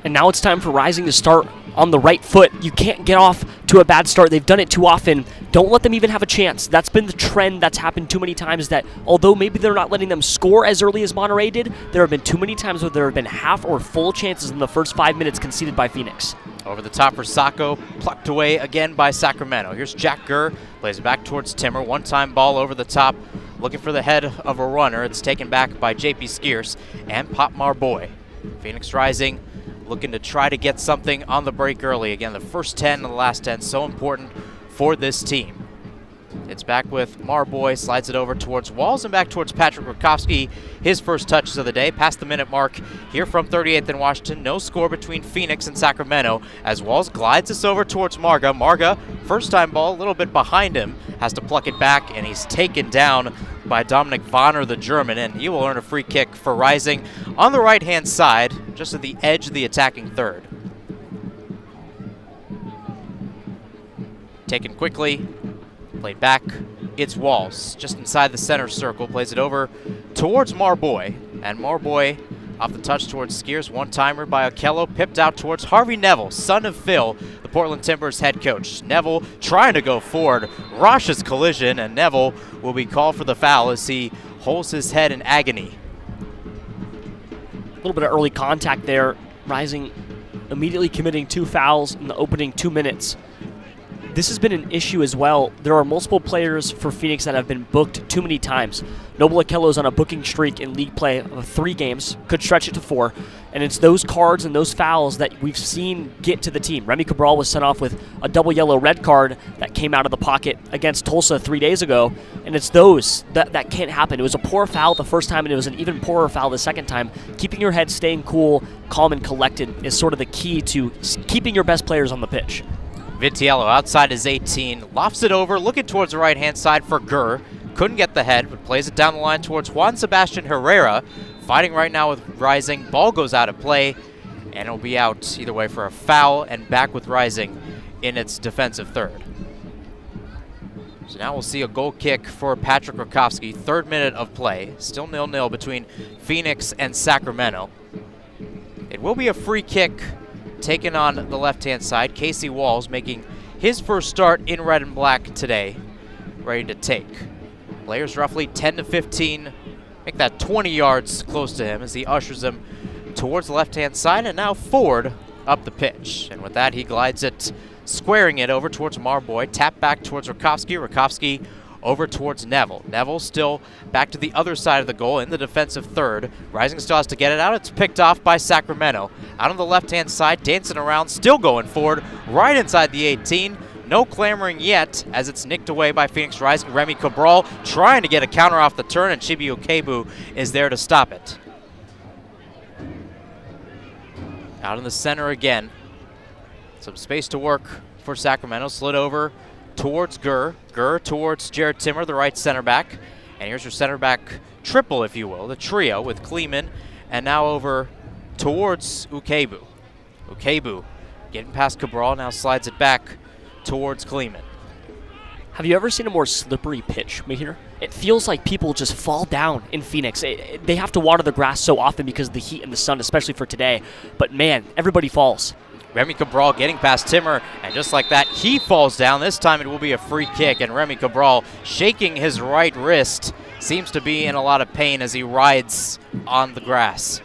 And now it's time for Rising to start on the right foot. You can't get off to a bad start. They've done it too often. Don't let them even have a chance. That's been the trend that's happened too many times, that although maybe they're not letting them score as early as Monterey did, there have been too many times where there have been half or full chances in the first 5 minutes conceded by Phoenix. Over the top for Sacco, plucked away again by Sacramento. Here's Jack Gurr, plays it back towards Timmer. One-time ball over the top, looking for the head of a runner. It's taken back by JP Skiers and Pop Marboy. Phoenix Rising looking to try to get something on the break early. Again, the first 10 and the last 10, so important for this team. It's back with Marboy, slides it over towards Walls and back towards Patrick Rakowski. His first touches of the day, past the minute mark here from 38th in Washington. No score between Phoenix and Sacramento as Walls glides this over towards Marga. Marga, first time ball, a little bit behind him, has to pluck it back, and he's taken down by Dominic Vonner, the German, and he will earn a free kick for Rising on the right-hand side, just at the edge of the attacking third. Taken quickly, played back it's Walls, just inside the center circle, plays it over towards Marboy, and Marboy off the touch towards Skiers, one-timer by Okello, pipped out towards Harvey Neville, son of Phil, the Portland Timbers head coach. Neville trying to go forward, Rosh's collision, and Neville will be called for the foul as he holds his head in agony. A little bit of early contact there, Rising immediately committing 2 fouls in the opening 2 minutes. This has been an issue as well. There are multiple players for Phoenix that have been booked too many times. Noble Okello's on a booking streak in league play of 3 games, could stretch it to 4, and it's those cards and those fouls that we've seen get to the team. Remy Cabral was sent off with a double yellow red card that came out of the pocket against Tulsa 3 days ago, and it's those that can't happen. It was a poor foul the first time, and it was an even poorer foul the second time. Keeping your head, staying cool, calm, and collected is sort of the key to keeping your best players on the pitch. Vitiello outside his 18, lofts it over, looking towards the right-hand side for Gurr. Couldn't get the head, but plays it down the line towards Juan Sebastian Herrera. Fighting right now with Rising. Ball goes out of play, and it'll be out either way for a foul, and back with Rising in its defensive third. So now we'll see a goal kick for Patrick Rakowski. 3rd minute of play. Still 0-0 between Phoenix and Sacramento. It will be a free kick taken on the left-hand side. Casey Walls making his first start in red and black today, ready to take. Players roughly 10 to 15, make that 20 yards close to him as he ushers them towards the left-hand side and now forward up the pitch. And with that, he glides it, squaring it over towards Marboy, tap back towards Rakowski. Rakowski over towards Neville. Neville still back to the other side of the goal in the defensive third. Rising still has to get it out. It's picked off by Sacramento. Out on the left-hand side, dancing around, still going forward, right inside the 18. No clamoring yet as it's nicked away by Phoenix Rising. Remy Cabral trying to get a counter off the turn, and Chibi Okebu is there to stop it. Out in the center again. Some space to work for Sacramento. Slid over towards Gurr. Gurr towards Jared Timmer, the right center back. And here's your center back triple, if you will, the trio with Kleeman. And now over towards Okebu. Okebu getting past Cabral, now slides it back towards Kleeman. Have you ever seen a more slippery pitch, Mahir? It feels like people just fall down in Phoenix. They have to water the grass so often because of the heat and the sun, especially for today. But man, everybody falls. Remy Cabral getting past Timmer, and just like that, he falls down. This time it will be a free kick, and Remy Cabral shaking his right wrist. Seems to be in a lot of pain as he rides on the grass.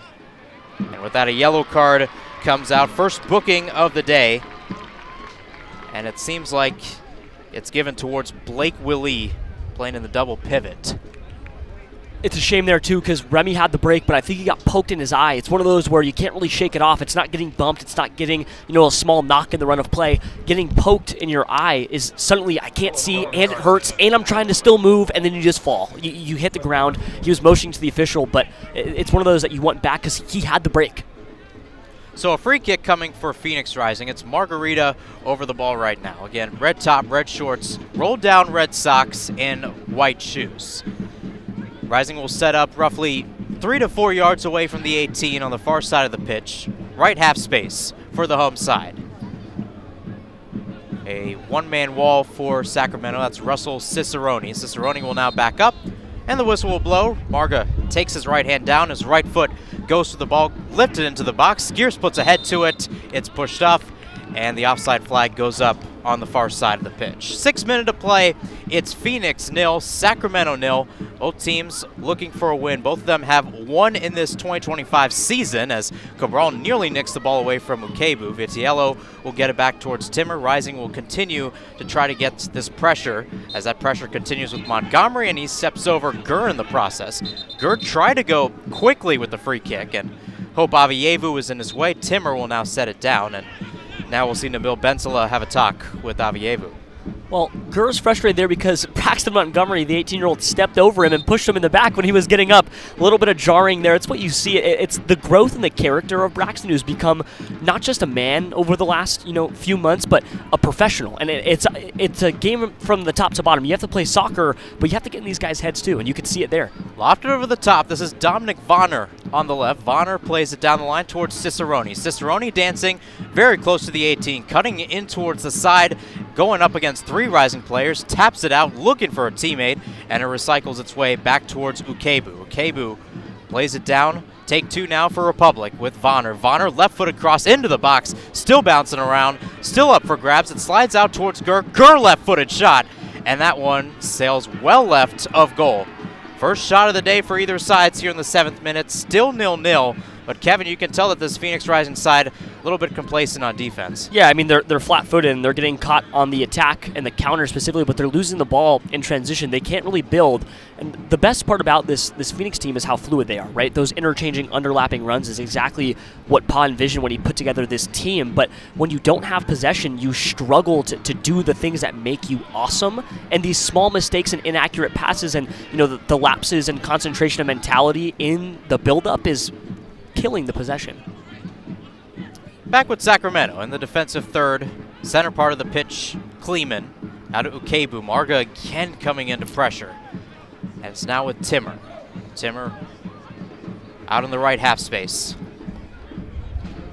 And with that, a yellow card comes out. First booking of the day. And it seems like it's given towards Blake Willie, playing in the double pivot. It's a shame there, too, because Remy had the break, but I think he got poked in his eye. It's one of those where you can't really shake it off. It's not getting bumped. It's not getting, a small knock in the run of play. Getting poked in your eye is suddenly I can't see, and it hurts, and I'm trying to still move, and then you just fall. You hit the ground. He was motioning to the official, but it's one of those that you want back because he had the break. So a free kick coming for Phoenix Rising. It's Margarita over the ball right now. Again, red top, red shorts, rolled down red socks, and white shoes. Rising will set up roughly 3 to 4 yards away from the 18 on the far side of the pitch. Right half space for the home side. A one-man wall for Sacramento. That's Russell Cicerone. Cicerone will now back up, and the whistle will blow. Marga takes his right hand down. His right foot goes to the ball, lifted into the box. Skiers puts a head to it. It's pushed off, and the offside flag goes up on the far side of the pitch. 6 minutes to play. It's Phoenix 0, Sacramento 0. Both teams looking for a win. Both of them have won in this 2025 season as Cabral nearly nicks the ball away from Okebu. Vitiello will get it back towards Timmer. Rising will continue to try to get this pressure as that pressure continues with Montgomery, and he steps over Gurr in the process. Gurr tried to go quickly with the free kick, and Hope Avievu was in his way. Timmer will now set it down, and now we'll see Nabil Bensala have a talk with Avievu. Well, Gurr's frustrated there because Braxton Montgomery, the 18-year-old, stepped over him and pushed him in the back when he was getting up. A little bit of jarring there. It's what you see. It's the growth in the character of Braxton, who's become not just a man over the last few months, but a professional. And it's a game from the top to bottom. You have to play soccer, but you have to get in these guys' heads too, and you can see it there. Lofted over the top. This is Dominic Vonner on the left. Vonner plays it down the line towards Cicerone. Cicerone dancing very close to the 18, cutting in towards the side, going up against 3 Rising players, taps it out, looking for a teammate, and it recycles its way back towards Ukebu. Ukebu plays it down. Take 2 now for Republic with Vonner. Vonner left-footed cross into the box, still bouncing around, still up for grabs. It slides out towards Gur. Gur left-footed shot, and that one sails well left of goal. First shot of the day for either sides here in the 7th minute. Still 0-0. But Kevin, you can tell that this Phoenix Rising side a little bit complacent on defense. Yeah, I mean, they're flat-footed and they're getting caught on the attack and the counter specifically, but they're losing the ball in transition. They can't really build. And the best part about this Phoenix team is how fluid they are, right? Those interchanging, underlapping runs is exactly what Pa envisioned when he put together this team. But when you don't have possession, you struggle to do the things that make you awesome. And these small mistakes and inaccurate passes and, you know, the lapses and concentration and mentality in the build-up is killing the possession. Back with Sacramento in the defensive third, center part of the pitch, Kleeman out of Ukebu. Marga again coming into pressure. And it's now with Timmer. Timmer out in the right half space.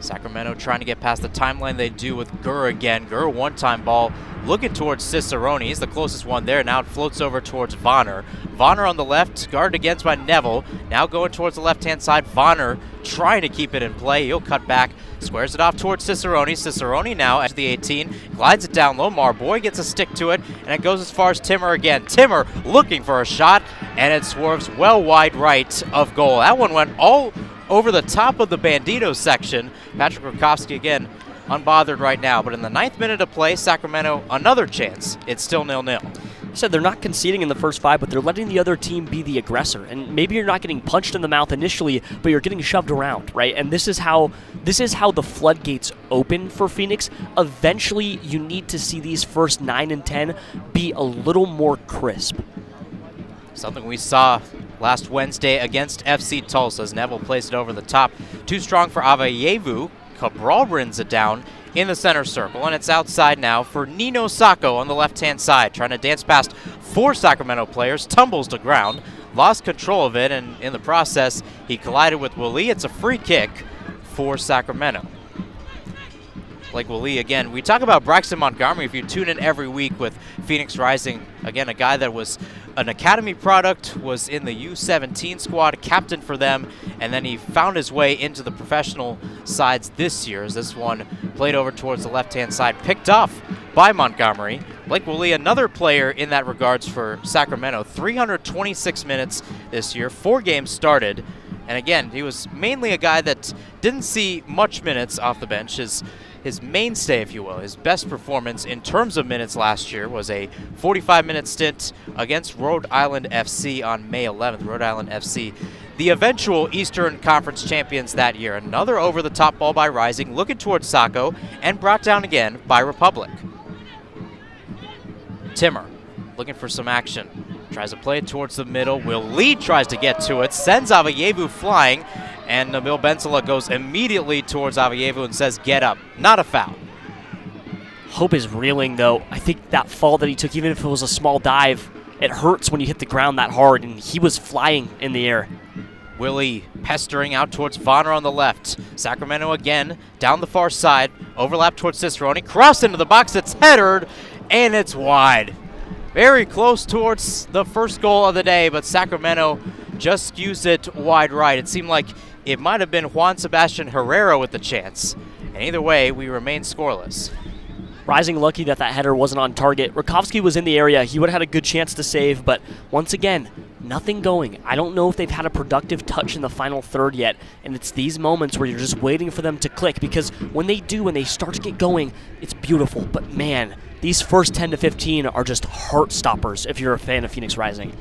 Sacramento trying to get past the timeline. They do with Gur again. Gur one-time ball looking towards Cicerone. He's the closest one there. Now it floats over towards Vonner. Vonner on the left, guarded against by Neville. Now going towards the left-hand side. Vonner trying to keep it in play. He'll cut back, squares it off towards Cicerone. Cicerone now at the 18, glides it down low. Marboy gets a stick to it, and it goes as far as Timmer again. Timmer looking for a shot, and it swerves well wide right of goal. That one went all over the top of the Bandito section. Patrick Rakowski again unbothered right now, but in the 9th minute of play, Sacramento another chance. It's still 0-0. Said they're not conceding in the first 5, but they're letting the other team be the aggressor. And maybe you're not getting punched in the mouth initially, but you're getting shoved around, right? And this is how the floodgates open for Phoenix. Eventually, you need to see these first 9 and 10 be a little more crisp. Something we saw last Wednesday against FC Tulsa as Neville plays it over the top. Too strong for Avayevu. Cabral brings it down in the center circle, and it's outside now for Nino Sacco on the left-hand side, trying to dance past 4 Sacramento players, tumbles to ground, lost control of it, and in the process, he collided with Willie. It's a free kick for Sacramento. Blake Willie again. We talk about Braxton Montgomery if you tune in every week with Phoenix Rising. Again, a guy that was an academy product, was in the U17 squad, captain for them, and then he found his way into the professional sides this year as this one played over towards the left-hand side, picked off by Montgomery. Blake Willie, another player in that regards for Sacramento. 326 minutes this year, 4 games started. And again, he was mainly a guy that didn't see much minutes off the bench. His mainstay, if you will, his best performance in terms of minutes last year was a 45-minute stint against Rhode Island FC on May 11th. Rhode Island FC, the eventual Eastern Conference champions that year. Another over-the-top ball by Rising, looking towards Sacco, and brought down again by Republic. Timmer looking for some action. Tries to play it towards the middle. Will Lee tries to get to it, sends Avayevu flying, and Nabil Benzela goes immediately towards Avayevu and says, get up. Not a foul. Hope is reeling, though. I think that fall that he took, even if it was a small dive, it hurts when you hit the ground that hard, and he was flying in the air. Willie pestering out towards Vonner on the left. Sacramento again, down the far side, overlap towards Cicerone, cross into the box, it's headed, and it's wide. Very close towards the first goal of the day, but Sacramento just skews it wide right. It seemed like it might have been Juan Sebastian Herrera with the chance. And either way, we remain scoreless. Rising lucky that header wasn't on target. Rakowski was in the area. He would have had a good chance to save, but once again, nothing going. I don't know if they've had a productive touch in the final third yet, and it's these moments where you're just waiting for them to click, because when they do, when they start to get going, it's beautiful. But man, these first 10 to 15 are just heart stoppers if you're a fan of Phoenix Rising.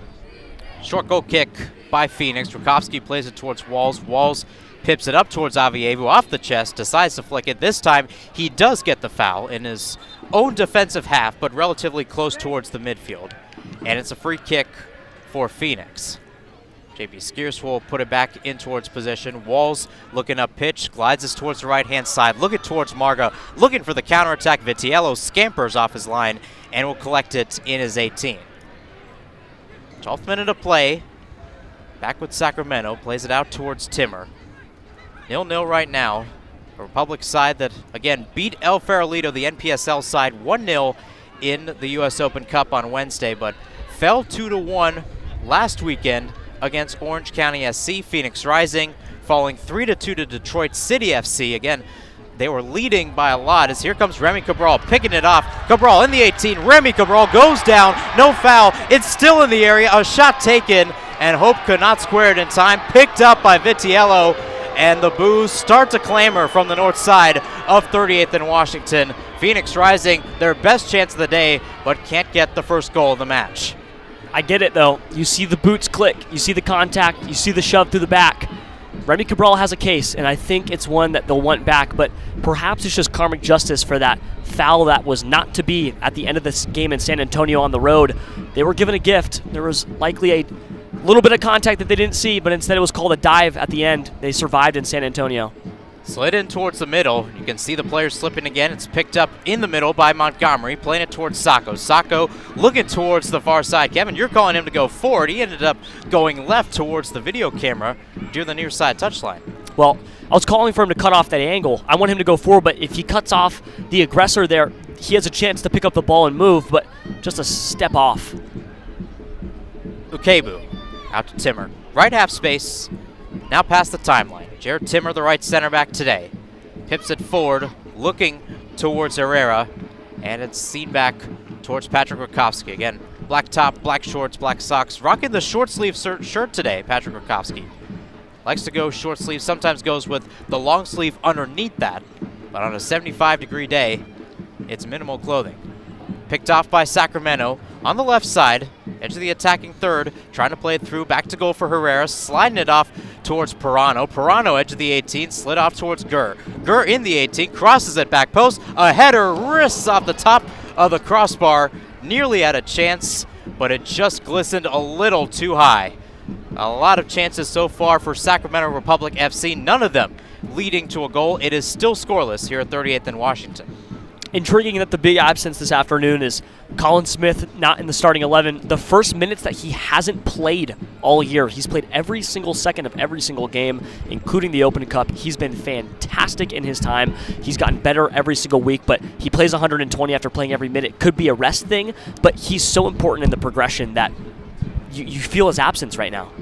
Short goal kick by Phoenix. Rakowski plays it towards Walls. Walls pips it up towards Avayevu off the chest, decides to flick it. This time, he does get the foul in his own defensive half, but relatively close towards the midfield. And it's a free kick for Phoenix. JP Skeers will put it back in towards position. Walls looking up pitch, glides us towards the right-hand side, looking towards Marga, looking for the counterattack. Vitiello scampers off his line and will collect it in his 18. 12th minute of play. Back with Sacramento, plays it out towards Timmer. 0-0 right now. A Republic side that, again, beat El Farolito, the NPSL side, 1-0 in the U.S. Open Cup on Wednesday, but fell 2-1 last weekend against Orange County SC. Phoenix Rising falling 3-2 to Detroit City FC. Again, they were leading by a lot as here comes Remy Cabral picking it off. Cabral in the 18. Remy Cabral goes down. No foul. It's still in the area. A shot taken, and Hope could not square it in time. Picked up by Vitiello, and the boos start to clamor from the north side of 38th and Washington. Phoenix Rising, their best chance of the day, but can't get the first goal of the match. I get it, though. You see the boots click. You see the contact. You see the shove through the back. Remy Cabral has a case, and I think it's one that they'll want back, but perhaps it's just karmic justice for that foul that was not to be at the end of this game in San Antonio on the road. They were given a gift. There was likely a little bit of contact that they didn't see, but instead it was called a dive at the end. They survived in San Antonio. Slid in towards the middle. You can see the player slipping again. It's picked up in the middle by Montgomery, playing it towards Sacco. Sacco looking towards the far side. Kevin, you're calling him to go forward. He ended up going left towards the video camera near the near side touchline. Well, I was calling for him to cut off that angle. I want him to go forward, but if he cuts off the aggressor there, he has a chance to pick up the ball and move, but just a step off. Ukebu out to Timmer. Right half space. Now past the timeline. Jared Timmer, the right center back today. Pips it forward, looking towards Herrera, and it's seen back towards Patrick Rakowski. Again, black top, black shorts, black socks. Rocking the short sleeve shirt today, Patrick Rakowski. Likes to go short sleeve, sometimes goes with the long sleeve underneath that, but on a 75-degree day, it's minimal clothing. Picked off by Sacramento on the left side, edge of the attacking third, trying to play it through, back to goal for Herrera, sliding it off towards Pirano. Pirano, edge of the 18, slid off towards Gurr. Gurr in the 18, crosses it back post, a header wrists off the top of the crossbar, nearly had a chance, but it just glistened a little too high. A lot of chances so far for Sacramento Republic FC, none of them leading to a goal. It is still scoreless here at 38th and Washington. Intriguing that the big absence this afternoon is Colin Smith not in the starting 11. The first minutes that he hasn't played all year. He's played every single second of every single game, including the Open Cup. He's been fantastic in his time. He's gotten better every single week, but he plays 120 after playing every minute. Could be a rest thing, but he's so important in the progression that you feel his absence right now.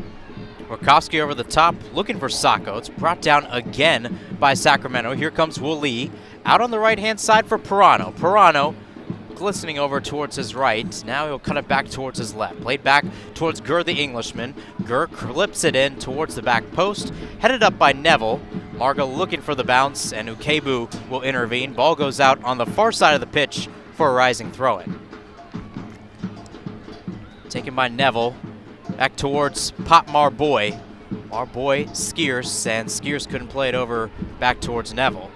Rakowski over the top, looking for Sacco. It's brought down again by Sacramento. Here comes Woolley. Out on the right-hand side for Pirano. Pirano glistening over towards his right. Now he'll cut it back towards his left. Played back towards Gurr, the Englishman. Gurr clips it in towards the back post. Headed up by Neville. Marga looking for the bounce, and Ukebu will intervene. Ball goes out on the far side of the pitch for a Rising throw-in. Taken by Neville. Back towards Pop Marboy. Marboy Skiers, and Skiers couldn't play it over back towards Neville.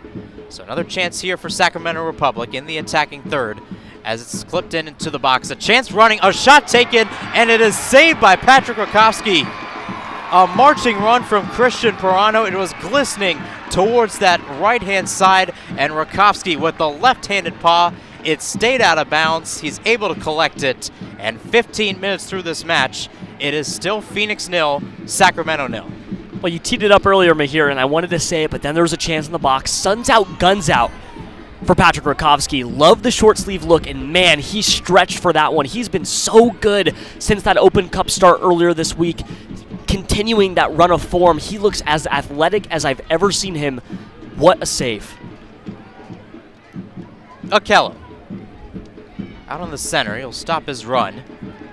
So another chance here for Sacramento Republic in the attacking third as it's clipped into the box. A chance running, a shot taken, and it is saved by Patrick Rakowski. A marching run from Christian Pirano. It was glistening towards that right-hand side, and Rakowski with the left-handed paw. It stayed out of bounds. He's able to collect it, and 15 minutes through this match, it is still Phoenix 0, Sacramento 0. Well, you teed it up earlier, Mahir, and I wanted to say it, but then there was a chance in the box. Sun's out, guns out for Patrick Rakowski. Love the short sleeve look, and man, he stretched for that one. He's been so good since that Open Cup start earlier this week. Continuing that run of form, he looks as athletic as I've ever seen him. What a save. Okello. Out on the center, he'll stop his run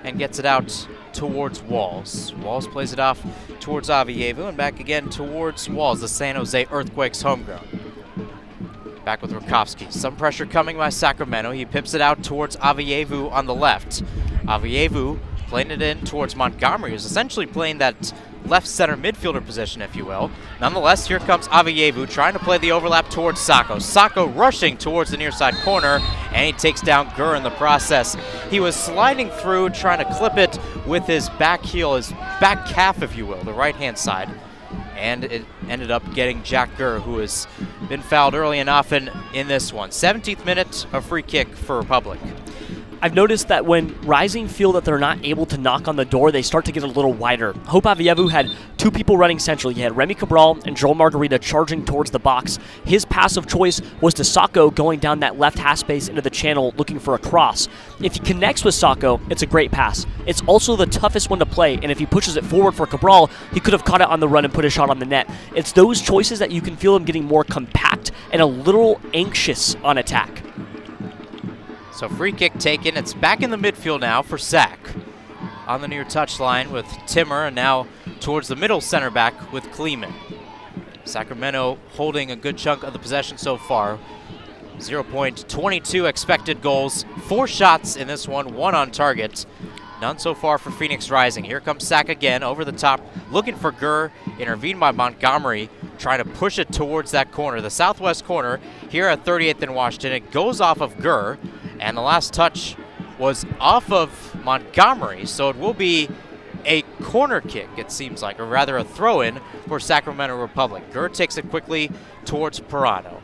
and gets it out towards Walls. Walls plays it off towards Avievu and back again towards Walls, the San Jose Earthquakes homegrown. Back with Rakowski. Some pressure coming by Sacramento. He pips it out towards Avievu on the left. Avievu playing it in towards Montgomery, who's essentially playing that left center midfielder position, if you will. Nonetheless, here comes Avievu trying to play the overlap towards Sacco. Sacco rushing towards the near side corner, and he takes down Gurr in the process. He was sliding through, trying to clip it with his back heel, his back calf, if you will, the right-hand side. And it ended up getting Jack Gurr, who has been fouled early and often in this one. 17th minute, a free kick for Republic. I've noticed that when Rising feel that they're not able to knock on the door, they start to get a little wider. Hope Avievu had two people running central. You had Remy Cabral and Joel Margarita charging towards the box. His pass of choice was to Sacco going down that left half space into the channel looking for a cross. If he connects with Sacco, it's a great pass. It's also the toughest one to play, and if he pushes it forward for Cabral, he could have caught it on the run and put a shot on the net. It's those choices that you can feel him getting more compact and a little anxious on attack. So free kick taken. It's back in the midfield now for Sac. On the near touchline with Timmer, and now towards the middle center back with Kleeman. Sacramento holding a good chunk of the possession so far. 0.22 expected goals. 4 shots in this one, 1 on target. None so far for Phoenix Rising. Here comes Sac again, over the top, looking for Gurr, intervened by Montgomery, trying to push it towards that corner, the southwest corner, here at 38th and Washington. It goes off of Gurr, and the last touch was off of Montgomery, so it will be a corner kick, it seems like, or rather a throw-in for Sacramento Republic. Gurr takes it quickly towards Pirano.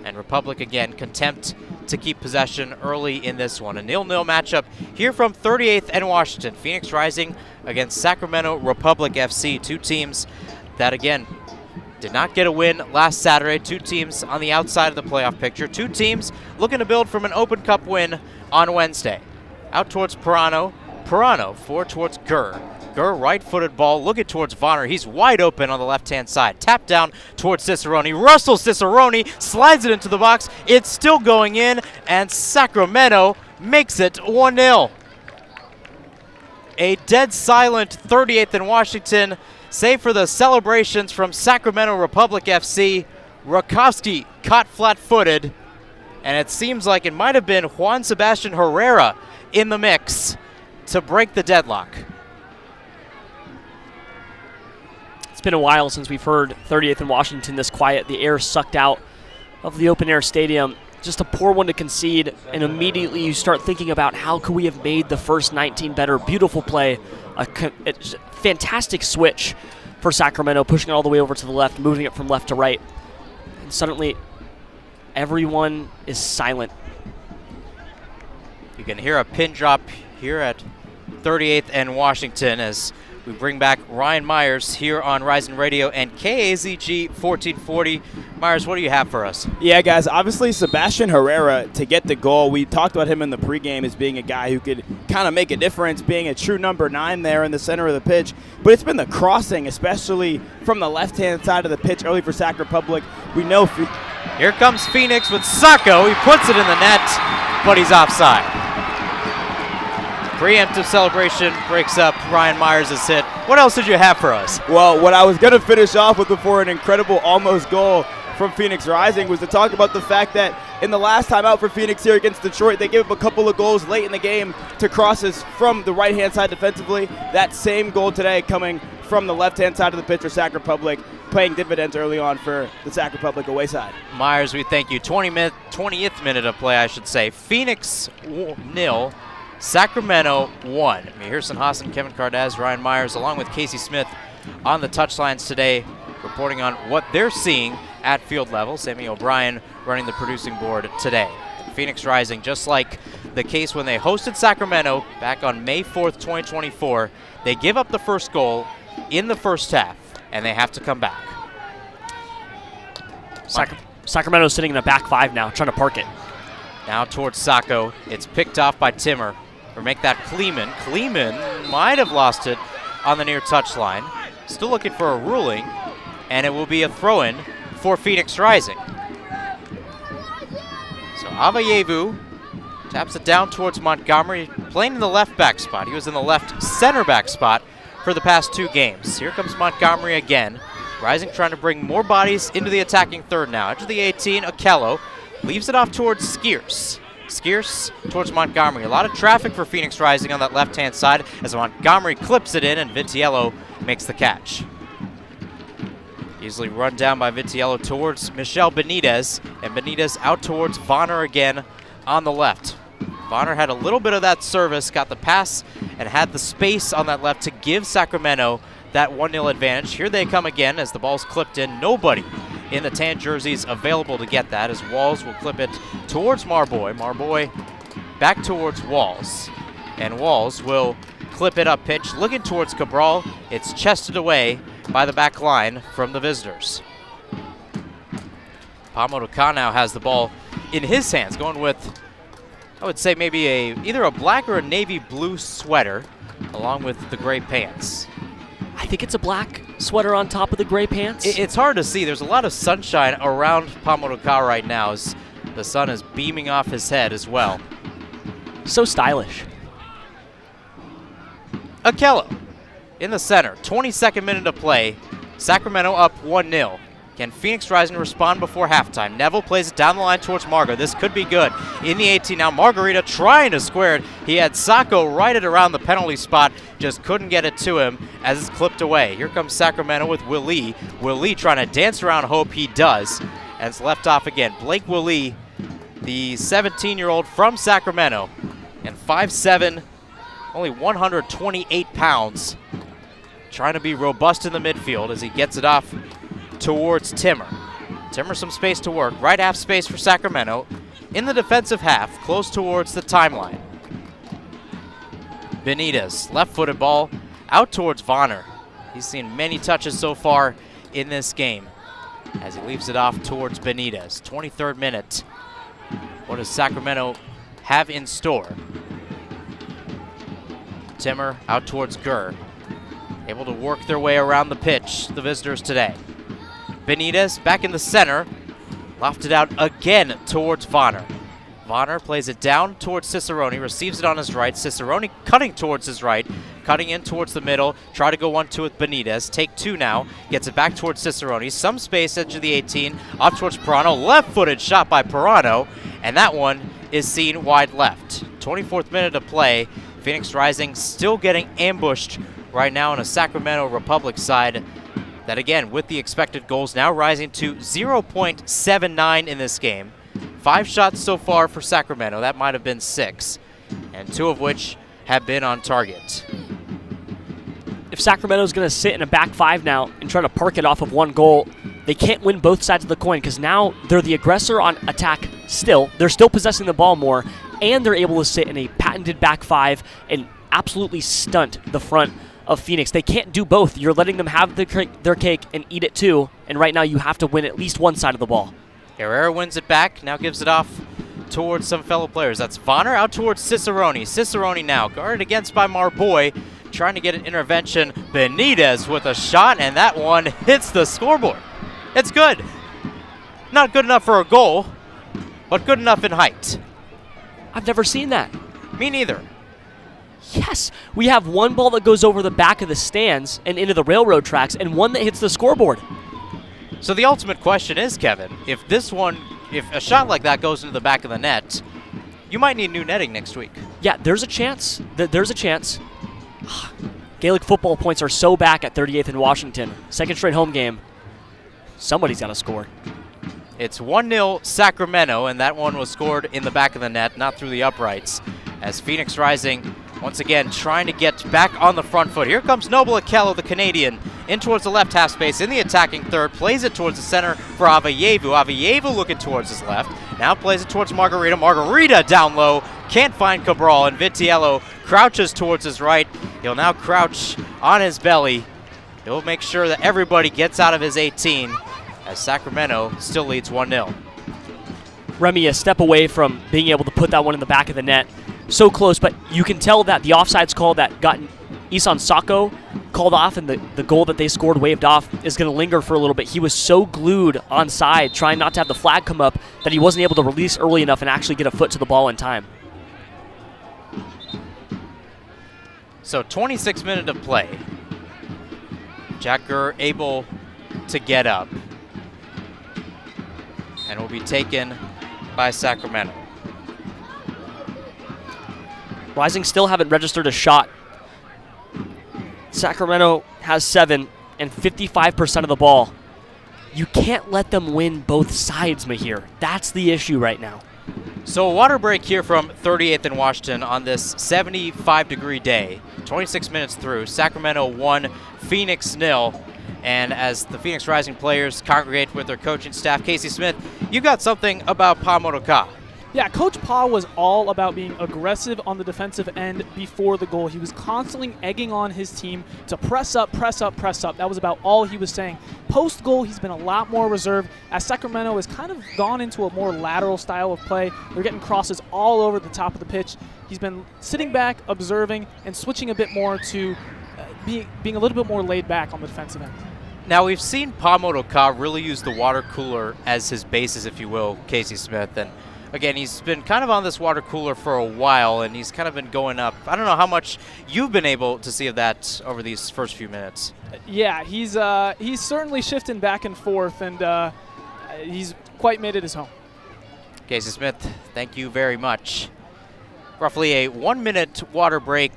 And Republic again, contempt to keep possession early in this one. A 0-0 matchup here from 38th and Washington. Phoenix Rising against Sacramento Republic FC. Two teams that, again, did not get a win last Saturday. Two teams on the outside of the playoff picture. Two teams looking to build from an Open Cup win on Wednesday. Out towards Pirano. Pirano forward towards Gurr. Gurr, right-footed ball, looking towards Vonner. He's wide open on the left-hand side. Tap down towards Cicerone. Russell Cicerone slides it into the box. It's still going in, and Sacramento makes it 1-0. A dead silent 38th and Washington, save for the celebrations from Sacramento Republic FC. Rakowski caught flat-footed, and it seems like it might have been Juan Sebastian Herrera in the mix to break the deadlock. It's been a while since we've heard 38th and Washington this quiet. The air sucked out of the open-air stadium. Just a poor one to concede, and immediately you start thinking about how could we have made the first 19 better. Beautiful play, a fantastic switch for Sacramento, pushing it all the way over to the left, moving it from left to right. And suddenly, everyone is silent. You can hear a pin drop here at 38th and Washington as we bring back Ryan Myers here on Rising Radio and KAZG 1440. Myers, what do you have for us? Yeah, guys, obviously Sebastian Herrera to get the goal. We talked about him in the pregame as being a guy who could kind of make a difference, being a true number 9 there in the center of the pitch. But it's been the crossing, especially from the left-hand side of the pitch early for Sac Republic. We know. Here comes Phoenix with Sacco. He puts it in the net, but he's offside. Preemptive celebration breaks up Ryan Myers' hit. What else did you have for us? Well, what I was going to finish off with before an incredible almost goal from Phoenix Rising was to talk about the fact that in the last time out for Phoenix here against Detroit, they gave up a couple of goals late in the game to crosses from the right-hand side defensively. That same goal today coming from the left-hand side of the pitch for Sac Republic, paying dividends early on for the Sac Republic away side. Myers, we thank you. 20th minute of play, I should say. Phoenix 0, Sacramento 1. Mihirson Hassan, Kevin Cardaz, Ryan Myers, along with Casey Smith on the touchlines today, reporting on what they're seeing at field level. Sammy O'Brien running the producing board today. Phoenix Rising, just like the case when they hosted Sacramento back on May 4th, 2024, they give up the first goal in the first half, and they have to come back. Sacramento's sitting in a back 5 now, trying to park it. Now towards Sacco. It's picked off by Timmer. Or make that Kleeman. Kleeman might have lost it on the near touchline. Still looking for a ruling, and it will be a throw-in for Phoenix Rising. So Avievu taps it down towards Montgomery, playing in the left back spot. He was in the left center back spot for the past 2 games. Here comes Montgomery again. Rising trying to bring more bodies into the attacking third now. After the 18, Okello leaves it off towards Skierce. Skierce towards Montgomery. A lot of traffic for Phoenix Rising on that left-hand side as Montgomery clips it in and Vitiello makes the catch. Easily run down by Vitiello towards Michel Benitez, and Benitez out towards Vonner again on the left. Vonner had a little bit of that service, got the pass, and had the space on that left to give Sacramento that 1-0 advantage. Here they come again as the ball's clipped in. Nobody in the tan jerseys available to get that as Walls will clip it towards Marboy. Marboy back towards Walls. And Walls will clip it up pitch, looking towards Cabral. It's chested away by the back line from the visitors. Pamodoka now has the ball in his hands, going with, I would say, maybe either a black or a navy blue sweater, along with the gray pants. I think it's a black sweater on top of the gray pants. It's hard to see. There's a lot of sunshine around Pamodoka right now as the sun is beaming off his head as well. So stylish. Akello in the center, 22nd minute of play. Sacramento up 1-0. Can Phoenix Rising respond before halftime? Neville plays it down the line towards Margo. This could be good. In the 18 now, Margarita trying to square it. He had Sacco right at around the penalty spot, just couldn't get it to him as it's clipped away. Here comes Sacramento with Willie. Willie trying to dance around hope. He does, and it's left off again. Blake Willie, the 17-year-old from Sacramento, and 5'7", only 128 pounds, trying to be robust in the midfield as he gets it off towards Timmer. Timmer some space to work. Right half space for Sacramento. In the defensive half, close towards the timeline. Benitez, left-footed ball, out towards Vonner. He's seen many touches so far in this game as he leaves it off towards Benitez. 23rd minute. What does Sacramento have in store? Timmer out towards Gurr. Able to work their way around the pitch, the visitors today. Benitez back in the center, lofted out again towards Vonner. Vonner plays it down towards Cicerone, receives it on his right. Cicerone cutting towards his right, cutting in towards the middle, try to go 1-2 with Benitez. Take two now, gets it back towards Cicerone. Some space edge of the 18, off towards Pirano. Left-footed shot by Pirano, and that one is seen wide left. 24th minute of play. Phoenix Rising still getting ambushed right now on a Sacramento Republic side that, again, with the expected goals now rising to 0.79 in this game. 5 shots so far for Sacramento. That might have been 6, and 2 of which have been on target. If Sacramento's going to sit in a back 5 now and try to park it off of 1 goal, they can't win both sides of the coin because now they're the aggressor on attack still. They're still possessing the ball more, and they're able to sit in a patented back 5 and absolutely stunt the front of Phoenix. They can't do both. You're letting them have their cake and eat it too, and right now you have to win at least one side of the ball. Herrera wins it back, now gives it off towards some fellow players. That's Vonner out towards Cicerone. Cicerone now guarded against by Marboy, trying to get an intervention. Benitez with a shot, and that one hits the scoreboard. It's good. Not good enough for a goal, but good enough in height. I've never seen that. Me neither. Yes, we have one ball that goes over the back of the stands and into the railroad tracks, and one that hits the scoreboard. So the ultimate question is, Kevin, if a shot like that goes into the back of the net, you might need new netting next week. Yeah, there's a chance. There's a chance. Gaelic football points are so back at 38th and Washington. Second straight home game. Somebody's got to score. It's 1-0 Sacramento, and that one was scored in the back of the net, not through the uprights, as Phoenix Rising once again trying to get back on the front foot. Here comes Noble Akello, the Canadian, in towards the left half space in the attacking third, plays it towards the center for Avayevu. Avayevu looking towards his left, now plays it towards Margarita. Margarita down low, can't find Cabral, and Vitiello crouches towards his right. He'll now crouch on his belly. He'll make sure that everybody gets out of his 18 as Sacramento still leads 1-0. Remy a step away from being able to put that one in the back of the net. So close, but you can tell that the offsides call that got Isan Sacco called off and the goal that they scored waved off is going to linger for a little bit. He was so glued on side, trying not to have the flag come up, that he wasn't able to release early enough and actually get a foot to the ball in time. So 26 minutes of play. Jack Gurr able to get up and will be taken by Sacramento. Rising still haven't registered a shot. Sacramento has 7 and 55% of the ball. You can't let them win both sides, Mahir. That's the issue right now. So a water break here from 38th and Washington on this 75-degree day. 26 minutes through. Sacramento 1, Phoenix 0. And as the Phoenix Rising players congregate with their coaching staff, Casey Smith, you got something about Pamodoka. Yeah, Coach Pa was all about being aggressive on the defensive end before the goal. He was constantly egging on his team to press up, press up, press up. That was about all he was saying. Post-goal, he's been a lot more reserved as Sacramento has kind of gone into a more lateral style of play. They're getting crosses all over the top of the pitch. He's been sitting back, observing, and switching a bit more to being a little bit more laid back on the defensive end. Now, we've seen Pa Motoka really use the water cooler as his basis, if you will, Casey Smith. And again, he's been kind of on this water cooler for a while, and he's kind of been going up. I don't know how much you've been able to see of that over these first few minutes. Yeah, he's certainly shifting back and forth, and he's quite made it his home. Casey Smith, thank you very much. Roughly a 1-minute water break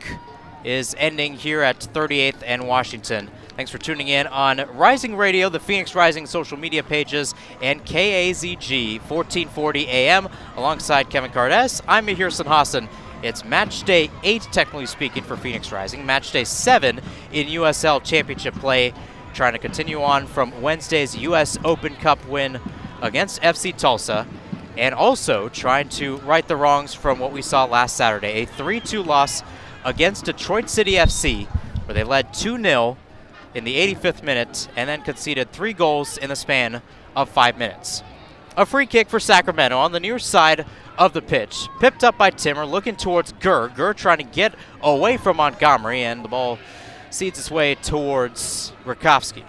is ending here at 38th and Washington. Thanks for tuning in on Rising Radio, the Phoenix Rising social media pages, and KAZG 1440 AM. Alongside Kevin Cardes, I'm Mahir Sanhasan. It's match day 8, technically speaking, for Phoenix Rising. Match day 7 in USL Championship play. Trying to continue on from Wednesday's US Open Cup win against FC Tulsa. And also trying to right the wrongs from what we saw last Saturday. A 3-2 loss against Detroit City FC, where they led 2-0 in the 85th minute and then conceded 3 goals in the span of 5 minutes. A free kick for Sacramento on the near side of the pitch. Pipped up by Timmer, looking towards Gurr. Gurr trying to get away from Montgomery, and the ball seeds its way towards Rakowski.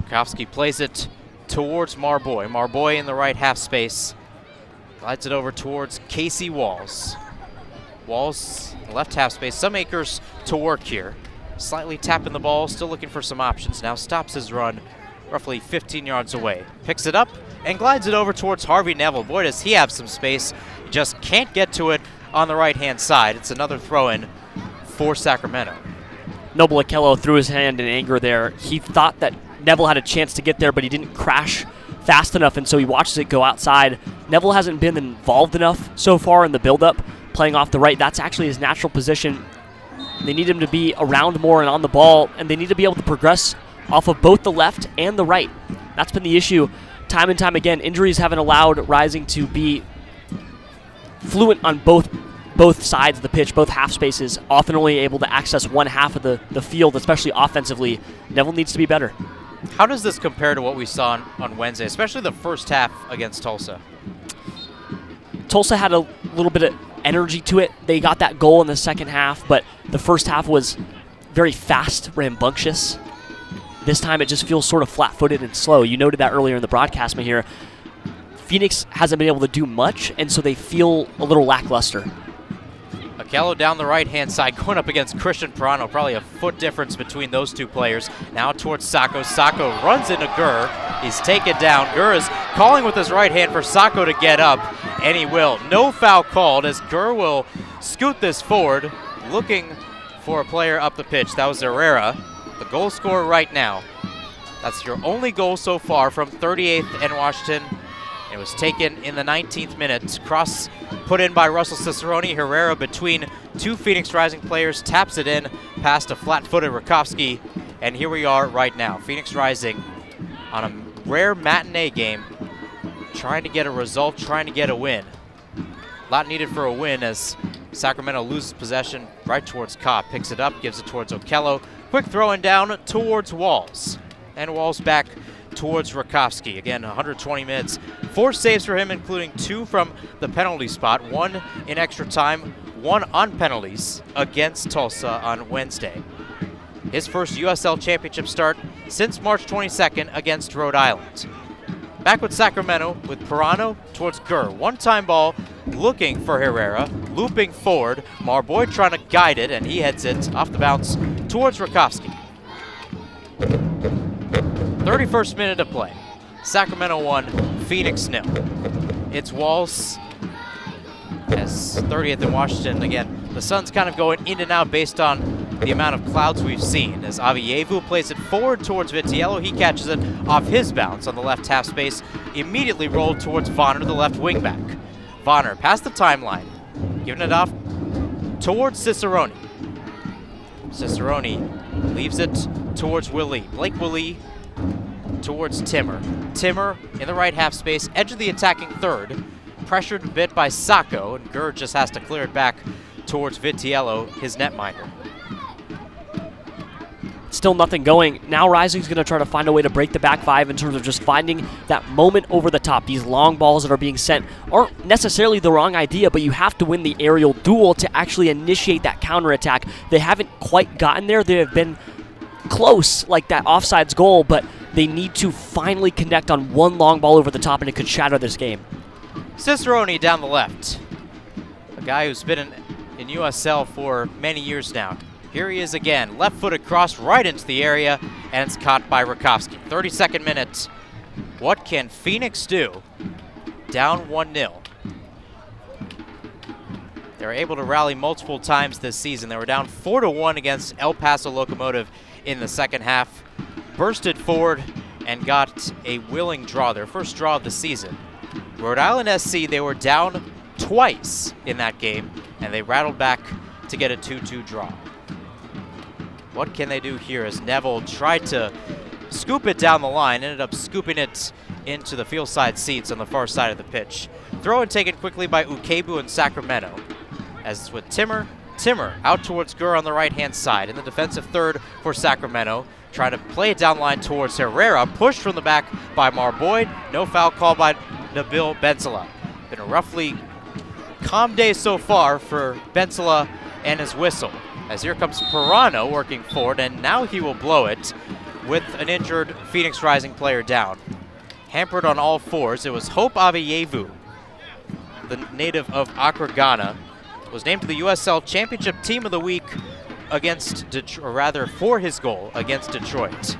Rakowski plays it towards Marboy. Marboy in the right half space. Glides it over towards Casey Walls. Walls, left half space. Some acres to work here. Slightly tapping the ball, still looking for some options. Now stops his run roughly 15 yards away. Picks it up and glides it over towards Harvey Neville. Boy, does he have some space. He just can't get to it on the right-hand side. It's another throw-in for Sacramento. Noble Okello threw his hand in anger there. He thought that Neville had a chance to get there, but he didn't crash fast enough, and so he watches it go outside. Neville hasn't been involved enough so far in the build-up, playing off the right. That's actually his natural position. They need him to be around more and on the ball, and they need to be able to progress off of both the left and the right. That's been the issue time and time again. Injuries haven't allowed Rising to be fluent on both sides of the pitch, both half spaces, often only able to access one half of the field, especially offensively. Neville needs to be better. How does this compare to what we saw on Wednesday, especially the first half against Tulsa? Tulsa had a little bit of energy to it. They got that goal in the second half, but the first half was very fast, rambunctious. This time it just feels sort of flat-footed and slow. You noted that earlier in the broadcast, Mahir. Phoenix hasn't been able to do much, and so they feel a little lackluster. Okello down the right-hand side, going up against Christian Pirano. Probably a foot difference between those two players. Now towards Sacco. Sacco runs into Gurr. He's taken down. Gurr is calling with his right hand for Sacco to get up, and he will. No foul called as Gurr will scoot this forward, looking for a player up the pitch. That was Herrera, the goal scorer right now. That's your only goal so far from 38th and Washington. It was taken in the 19th minute. Cross put in by Russell Cicerone. Herrera between two Phoenix Rising players taps it in past a flat-footed Rakowski. And here we are right now. Phoenix Rising on a rare matinee game, trying to get a result, trying to get a win. A lot needed for a win as Sacramento loses possession right towards Kopp. Picks it up, gives it towards Okello. Quick throwing down towards Walls. And Walls back towards Rakowski. Again, 120 minutes. 4 saves for him, including 2 from the penalty spot, 1 in extra time, 1 on penalties against Tulsa on Wednesday. His first USL Championship start since March 22nd against Rhode Island. Back with Sacramento with Pirano towards Gurr. One-time ball looking for Herrera, looping forward. Marboy trying to guide it, and he heads it off the bounce towards Rakowski. 31st minute of play. Sacramento 1, Phoenix 0. It's Walls as 30th in Washington. Again, the sun's kind of going in and out based on the amount of clouds we've seen. As Avievu plays it forward towards Vitiello, he catches it off his bounce on the left half space. Immediately rolled towards Vonner, the left wing back. Vonner past the timeline, giving it off towards Cicerone. Cicerone leaves it towards Willie. Blake Willie towards Timmer. Timmer in the right half space, edge of the attacking third. Pressured a bit by Sacco, and Gurr just has to clear it back towards Vitiello, his netminder. Still nothing going. Now Rising's going to try to find a way to break the back five in terms of just finding that moment over the top. These long balls that are being sent aren't necessarily the wrong idea, but you have to win the aerial duel to actually initiate that counterattack. They haven't quite gotten there. They have been close, like that offsides goal, but they need to finally connect on one long ball over the top, and it could shatter this game. Cicerone down the left. A guy who's been in USL for many years now. Here he is again, left-footed cross right into the area, and it's caught by Rakowski. 32nd minute. What can Phoenix do? Down 1-0. They were able to rally multiple times this season. They were down 4-1 against El Paso Locomotive in the second half. Bursted forward and got a willing draw, their first draw of the season. Rhode Island SC, they were down twice in that game, and they rattled back to get a 2-2 draw. What can they do here as Neville tried to scoop it down the line, ended up scooping it into the field side seats on the far side of the pitch. Throw in taken quickly by Ukebu and Sacramento. As it's with Timmer. Timmer out towards Gurr on the right-hand side in the defensive third for Sacramento. Trying to play it down line towards Herrera. Pushed from the back by Marboyd. No foul called by Nabil Benzela. Been a roughly calm day so far for Benzela and his whistle. As here comes Pirano working forward, and now he will blow it with an injured Phoenix Rising player down. Hampered on all fours, it was Hope Aveyevu, the native of Accra, Ghana, was named to the USL Championship Team of the Week against, or rather for his goal against Detroit.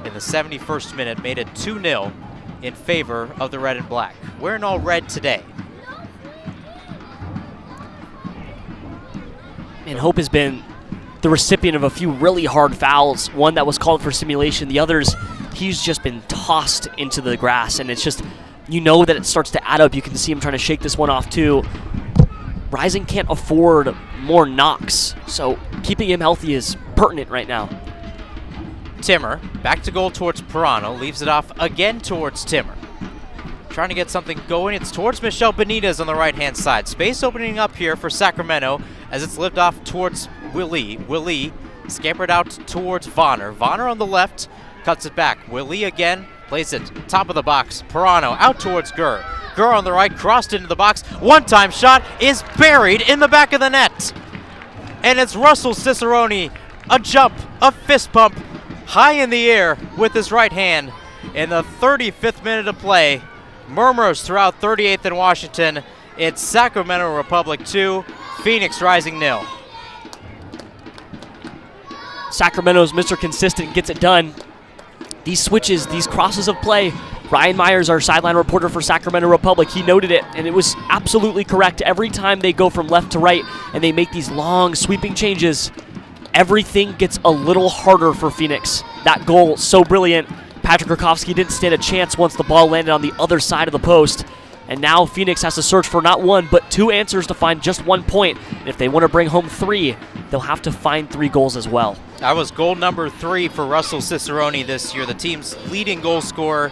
In the 71st minute, made it 2-0 in favor of the red and black. Wearing all red today. And Hope has been the recipient of a few really hard fouls. One that was called for simulation. The others, he's just been tossed into the grass. And it's just, you know that it starts to add up. You can see him trying to shake this one off too. Rising can't afford more knocks. So keeping him healthy is pertinent right now. Timmer, back to goal towards Pirano. Leaves it off again towards Timmer. Trying to get something going. It's towards Michel Benitez on the right-hand side. Space opening up here for Sacramento as it's lived off towards Willie. Willie scampered out towards Vonner. Vonner on the left, cuts it back. Willie again, plays it top of the box. Pirano out towards Gurr. Gurr on the right, crossed into the box. One-time shot is buried in the back of the net. And it's Russell Cicerone, a jump, a fist pump, high in the air with his right hand in the 35th minute of play. Murmurs throughout 38th and Washington. It's Sacramento Republic 2, Phoenix Rising 0. Sacramento's Mr. Consistent gets it done. These switches, these crosses of play. Ryan Myers, our sideline reporter for Sacramento Republic, he noted it, and it was absolutely correct. Every time they go from left to right and they make these long sweeping changes, everything gets a little harder for Phoenix. That goal, so brilliant. Patrick Rakowski didn't stand a chance once the ball landed on the other side of the post. And now Phoenix has to search for not one, but two answers to find just 1 point. And if they want to bring home 3, they'll have to find 3 goals as well. That was goal number 3 for Russell Cicerone this year, the team's leading goal scorer.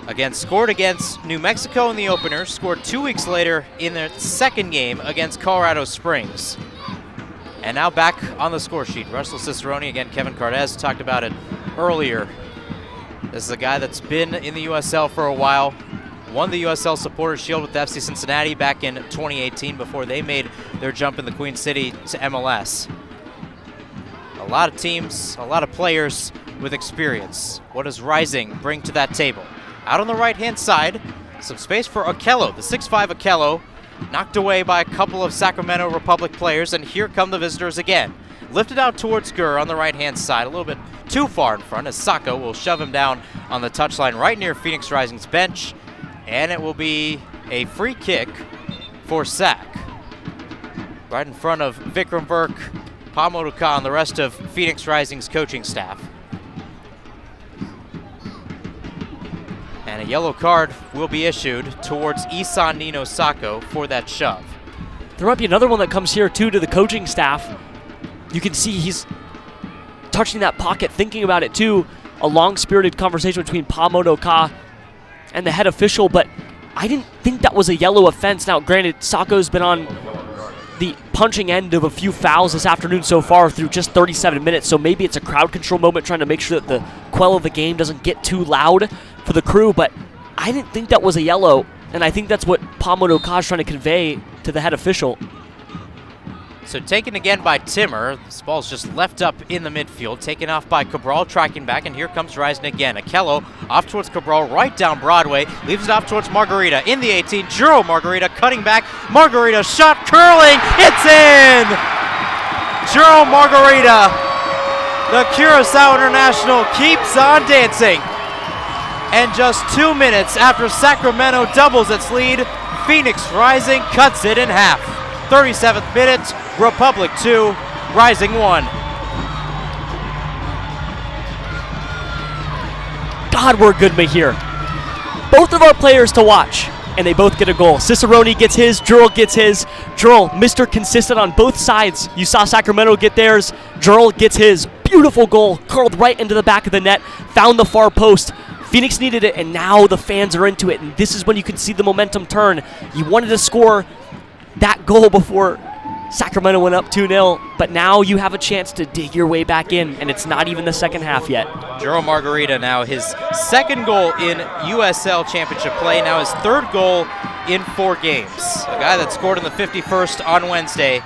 Again, scored against New Mexico in the opener, scored 2 weeks later in their second game against Colorado Springs. And now back on the score sheet. Russell Cicerone, again, Kevin Cardez talked about it earlier. This is a guy that's been in the USL for a while. Won the USL Supporters Shield with FC Cincinnati back in 2018 before they made their jump in the Queen City to MLS. A lot of teams, a lot of players with experience. What does Rising bring to that table? Out on the right-hand side, some space for Okello, the 6'5" Okello, knocked away by a couple of Sacramento Republic players, and here come the visitors again. Lifted out towards Gurr on the right-hand side, a little bit too far in front, as Sacco will shove him down on the touchline right near Phoenix Rising's bench, and it will be a free kick for Sac. Right in front of Vikram Burke, Pamodu Khan, the rest of Phoenix Rising's coaching staff. And a yellow card will be issued towards Isan Nino Sacco for that shove. There might be another one that comes here too to the coaching staff. You can see he's touching that pocket, thinking about it too. a long-spirited conversation between Pa Modoka and the head official, but I didn't think that was a yellow offense. Now, granted, Sako's been on the punching end of a few fouls this afternoon so far through just 37 minutes, so maybe it's a crowd control moment trying to make sure that the quell of the game doesn't get too loud for the crew, but I didn't think that was a yellow, and I think that's what Pa Modoka is trying to convey to the head official. So taken again by Timmer. This ball's just left up in the midfield. Taken off by Cabral, tracking back, and here comes Rising again. Akello off towards Cabral, right down Broadway. Leaves it off towards Margarita in the 18. Juro Margarita cutting back. Margarita shot curling. It's in! Juro Margarita. The Curacao International keeps on dancing. And just 2 minutes after Sacramento doubles its lead, Phoenix Rising cuts it in half. 37th minute, Republic 2, Rising 1. God, we're good here. Both of our players to watch, and they both get a goal. Cicerone gets his, Jurl gets his. Jurl, Mr. Consistent on both sides. You saw Sacramento get theirs. Jurl gets his. Beautiful goal, curled right into the back of the net, found the far post. Phoenix needed it, and now the fans are into it, and this is when you can see the momentum turn. You wanted to score that goal before Sacramento went up 2-0, but now you have a chance to dig your way back in, and it's not even the second half yet. Juro Margarita now his second goal in USL Championship play, now his third goal in 4 games. A guy that scored in the 51st on Wednesday,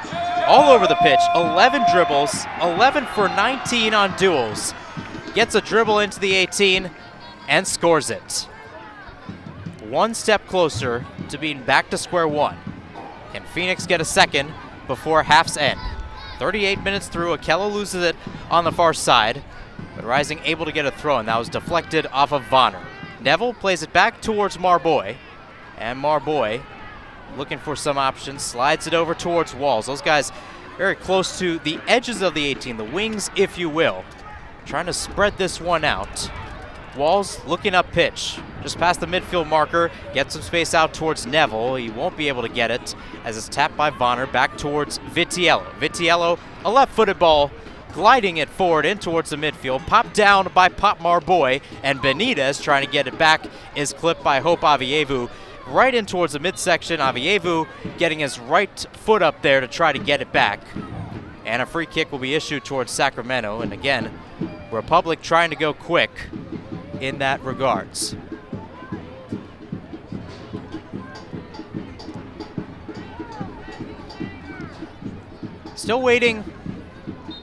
all over the pitch, 11 dribbles, 11 for 19 on duels. Gets a dribble into the 18 and scores it. One step closer to being back to square one. Can Phoenix get a second before half's end? 38 minutes through, Akello loses it on the far side, but Rising able to get a throw, and that was deflected off of Vonner. Neville plays it back towards Marboy, and Marboy, looking for some options, slides it over towards Walls. Those guys very close to the edges of the 18, the wings, if you will. Trying to spread this one out. Walls looking up pitch, just past the midfield marker, gets some space out towards Neville. He won't be able to get it as it's tapped by Vonner back towards Vitiello. Vitiello, a left-footed ball, gliding it forward in towards the midfield, popped down by Pop Marboy, and Benitez trying to get it back is clipped by Hope Avievu right in towards the midsection. Avievu getting his right foot up there to try to get it back. And a free kick will be issued towards Sacramento, and again, Republic trying to go quick in that regards. Still waiting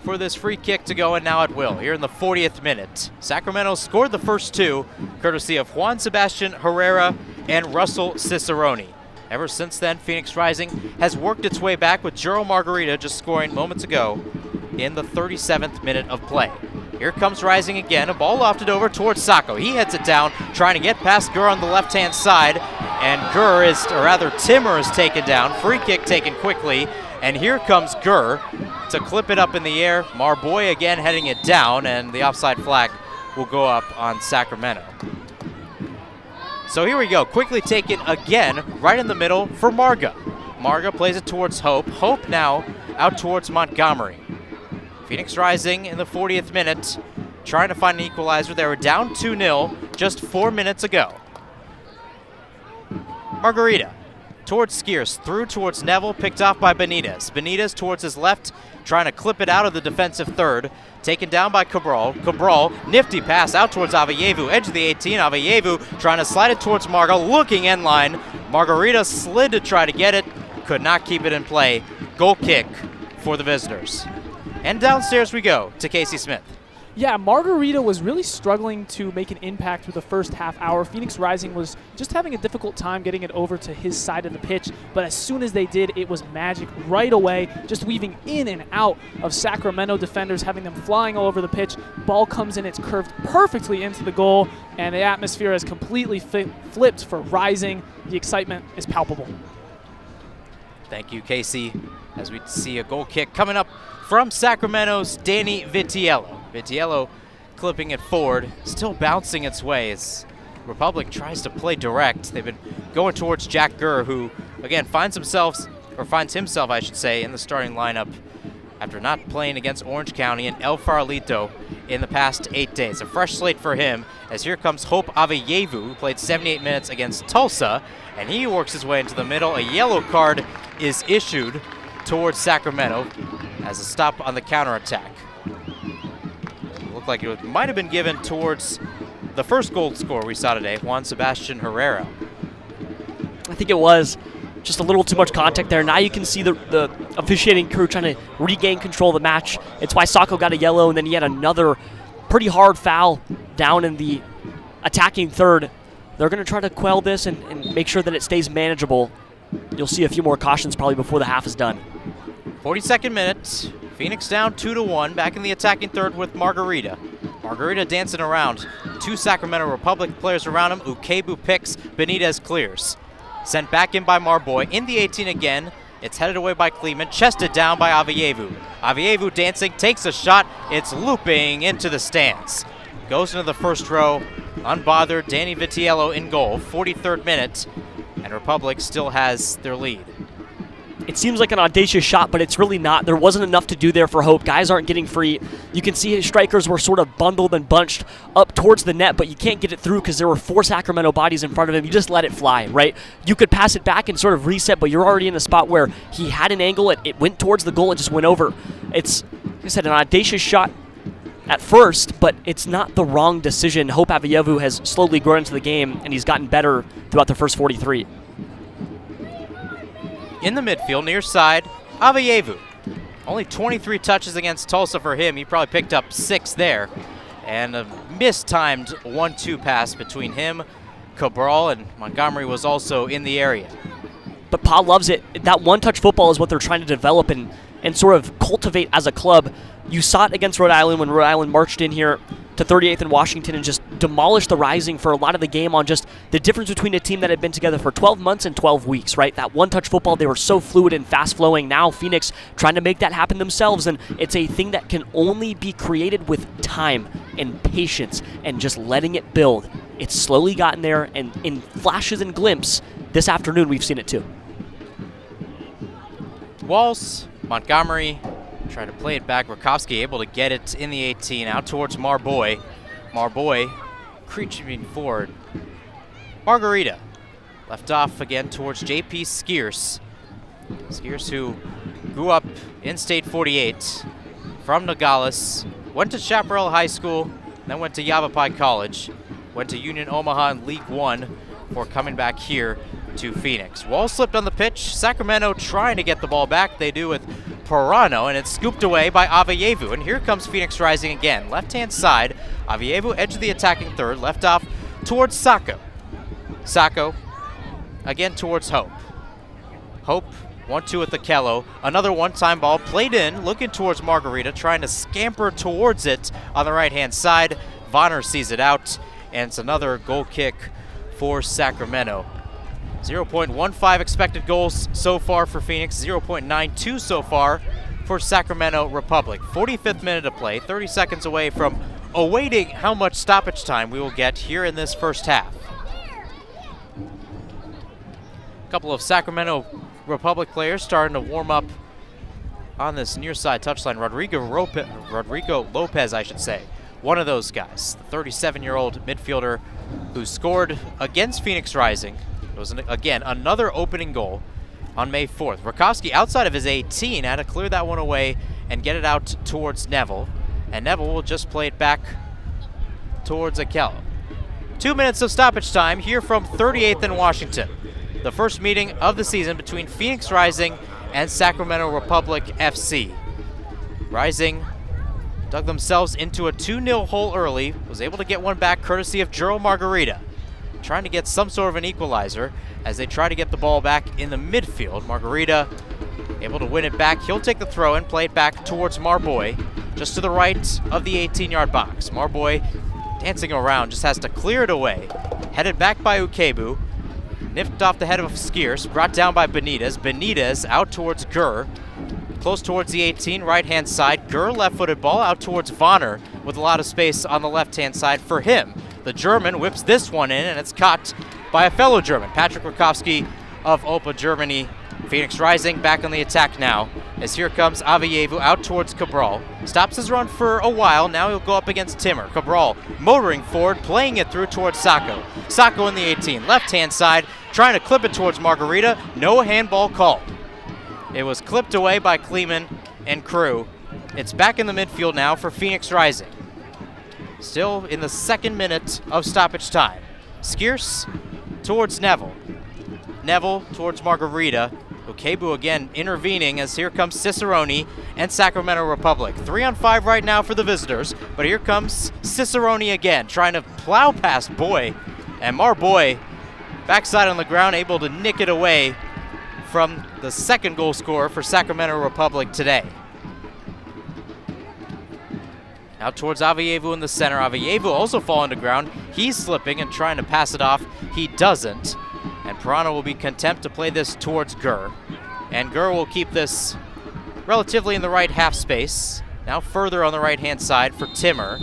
for this free kick to go in now at will here in the 40th minute. Sacramento scored the first 2 courtesy of Juan Sebastian Herrera and Russell Cicerone. Ever since then, Phoenix Rising has worked its way back with Juro Margarita just scoring moments ago in the 37th minute of play. Here comes Rising again, a ball lofted over towards Sako. He heads it down, trying to get past Gurr on the left-hand side, and Timmer is taken down. Free kick taken quickly, and here comes Gurr to clip it up in the air. Marboy again heading it down, and the offside flag will go up on Sacramento. So here we go, quickly taken again, right in the middle for Marga. Marga plays it towards Hope. Hope now out towards Montgomery. Phoenix Rising in the 40th minute, trying to find an equalizer. They were down 2-0 just 4 minutes ago. Margarita towards Skiers, through towards Neville, picked off by Benitez. Benitez towards his left, trying to clip it out of the defensive third. Taken down by Cabral. Cabral, nifty pass out towards Avievu, edge of the 18. Avievu trying to slide it towards Marga, looking end line. Margarita slid to try to get it, could not keep it in play. Goal kick for the visitors. And downstairs we go to Casey Smith. Yeah, Margarita was really struggling to make an impact through the first half hour. Phoenix Rising was just having a difficult time getting it over to his side of the pitch, but as soon as they did, it was magic right away, just weaving in and out of Sacramento defenders, having them flying all over the pitch. Ball comes in, it's curved perfectly into the goal, and the atmosphere has completely flipped for Rising. The excitement is palpable. Thank you, Casey, as we see a goal kick coming up from Sacramento's Danny Vitiello. Vitiello clipping it forward, still bouncing its way as Republic tries to play direct. They've been going towards Jack Gurr, who, again, finds himself, I should say, in the starting lineup after not playing against Orange County and El Farolito in the past 8 days. A fresh slate for him, as here comes Hope Aveyevu, who played 78 minutes against Tulsa, and he works his way into the middle. A yellow card is issued towards Sacramento as a stop on the counterattack. It looked like it might have been given towards the first goal scorer we saw today, Juan Sebastian Herrera. I think it was just a little too much contact there. Now you can see the officiating crew trying to regain control of the match. It's why Sacco got a yellow, and then he had another pretty hard foul down in the attacking third. They're going to try to quell this and make sure that it stays manageable. You'll see a few more cautions probably before the half is done. 42nd minute. Phoenix down 2-1. Back in the attacking third with Margarita. Margarita dancing around. 2 Sacramento Republic players around him. Ukebu picks. Benitez clears. Sent back in by Marboy. In the 18 again. It's headed away by Kleeman. Chested down by Aveyevu. Aveyevu dancing. Takes a shot. It's looping into the stands. Goes into the first row. Unbothered. Danny Vitiello in goal. 43rd minute. And Republic still has their lead. It seems like an audacious shot, but it's really not. There wasn't enough to do there for Hope. Guys aren't getting free. You can see his strikers were sort of bundled and bunched up towards the net, but you can't get it through because there were 4 Sacramento bodies in front of him. You just let it fly, right? You could pass it back and sort of reset, but you're already in a spot where he had an angle. It went towards the goal. It just went over. It's, like I said, an audacious shot at first, but it's not the wrong decision. Hope Aveyevu has slowly grown into the game, and he's gotten better throughout the first 43. In the midfield, near side, Aveyevu. Only 23 touches against Tulsa for him. He probably picked up 6 there. And a mistimed 1-2 pass between him, Cabral, and Montgomery was also in the area. But Pa loves it. That one-touch football is what they're trying to develop and sort of cultivate as a club. You saw it against Rhode Island when Rhode Island marched in here to 38th and Washington and just demolished the Rising for a lot of the game on just the difference between a team that had been together for 12 months and 12 weeks, right? That one-touch football, they were so fluid and fast-flowing. Now Phoenix trying to make that happen themselves, and it's a thing that can only be created with time and patience and just letting it build. It's slowly gotten there, and in flashes and glimpses, this afternoon we've seen it too. Walls, Montgomery, trying to play it back. Rakowski able to get it in the 18 out towards Marboy. Marboy creeping forward. Margarita left off again towards JP Skeers. Skeers, who grew up in State 48 from Nogales, went to Chaparral High School, then went to Yavapai College, went to Union Omaha in League One before coming back here to Phoenix. Wall slipped on the pitch. Sacramento trying to get the ball back. They do with Perano, and it's scooped away by Aveyevu. And here comes Phoenix Rising again. Left-hand side. Aveyevu, edge of the attacking third. Left off towards Sacco. Sacco again towards Hope. Hope 1-2 with the Kello. Another one-time ball played in, looking towards Margarita, trying to scamper towards it on the right-hand side. Vonner sees it out, and it's another goal kick for Sacramento. 0.15 expected goals so far for Phoenix, 0.92 so far for Sacramento Republic. 45th minute of play, 30 seconds away from awaiting how much stoppage time we will get here in this first half. A couple of Sacramento Republic players starting to warm up on this near side touchline. Rodrigo Lopez, I should say. One of those guys, the 37-year-old midfielder who scored against Phoenix Rising. It was, again, another opening goal on May 4th. Rakowski, outside of his 18, had to clear that one away and get it out towards Neville. And Neville will just play it back towards Akello. 2 minutes of stoppage time here from 38th and Washington. The first meeting of the season between Phoenix Rising and Sacramento Republic FC. Rising dug themselves into a 2-0 hole early, was able to get one back courtesy of Juro Margarita. Trying to get some sort of an equalizer as they try to get the ball back in the midfield. Margarita able to win it back. He'll take the throw and play it back towards Marboy, just to the right of the 18-yard box. Marboy dancing around, just has to clear it away. Headed back by Ukebu. Nipped off the head of Skeers, brought down by Benitez. Benitez out towards Gurr. Close towards the 18, right-hand side. Gurr, left-footed ball out towards Vonner with a lot of space on the left-hand side for him. The German whips this one in, and it's caught by a fellow German, Patrick Rakowski of Opa, Germany. Phoenix Rising back on the attack now as here comes Avievu out towards Cabral. Stops his run for a while, now he'll go up against Timmer. Cabral motoring forward, playing it through towards Sacco. Sacco in the 18, left-hand side, trying to clip it towards Margarita. No handball called. It was clipped away by Kleeman and crew. It's back in the midfield now for Phoenix Rising. Still in the 2nd minute of stoppage time. Skierce towards Neville. Neville towards Margarita. Okebu again intervening as here comes Cicerone and Sacramento Republic. 3-on-5 right now for the visitors, but here comes Cicerone again, trying to plow past Boy. And Marboy, backside on the ground, able to nick it away from the 2nd goal scorer for Sacramento Republic today. Out towards Avievu in the center. Avievu also falling to ground. He's slipping and trying to pass it off. He doesn't. And Pirano will be content to play this towards Gurr. And Gurr will keep this relatively in the right half space. Now further on the right-hand side for Timmer.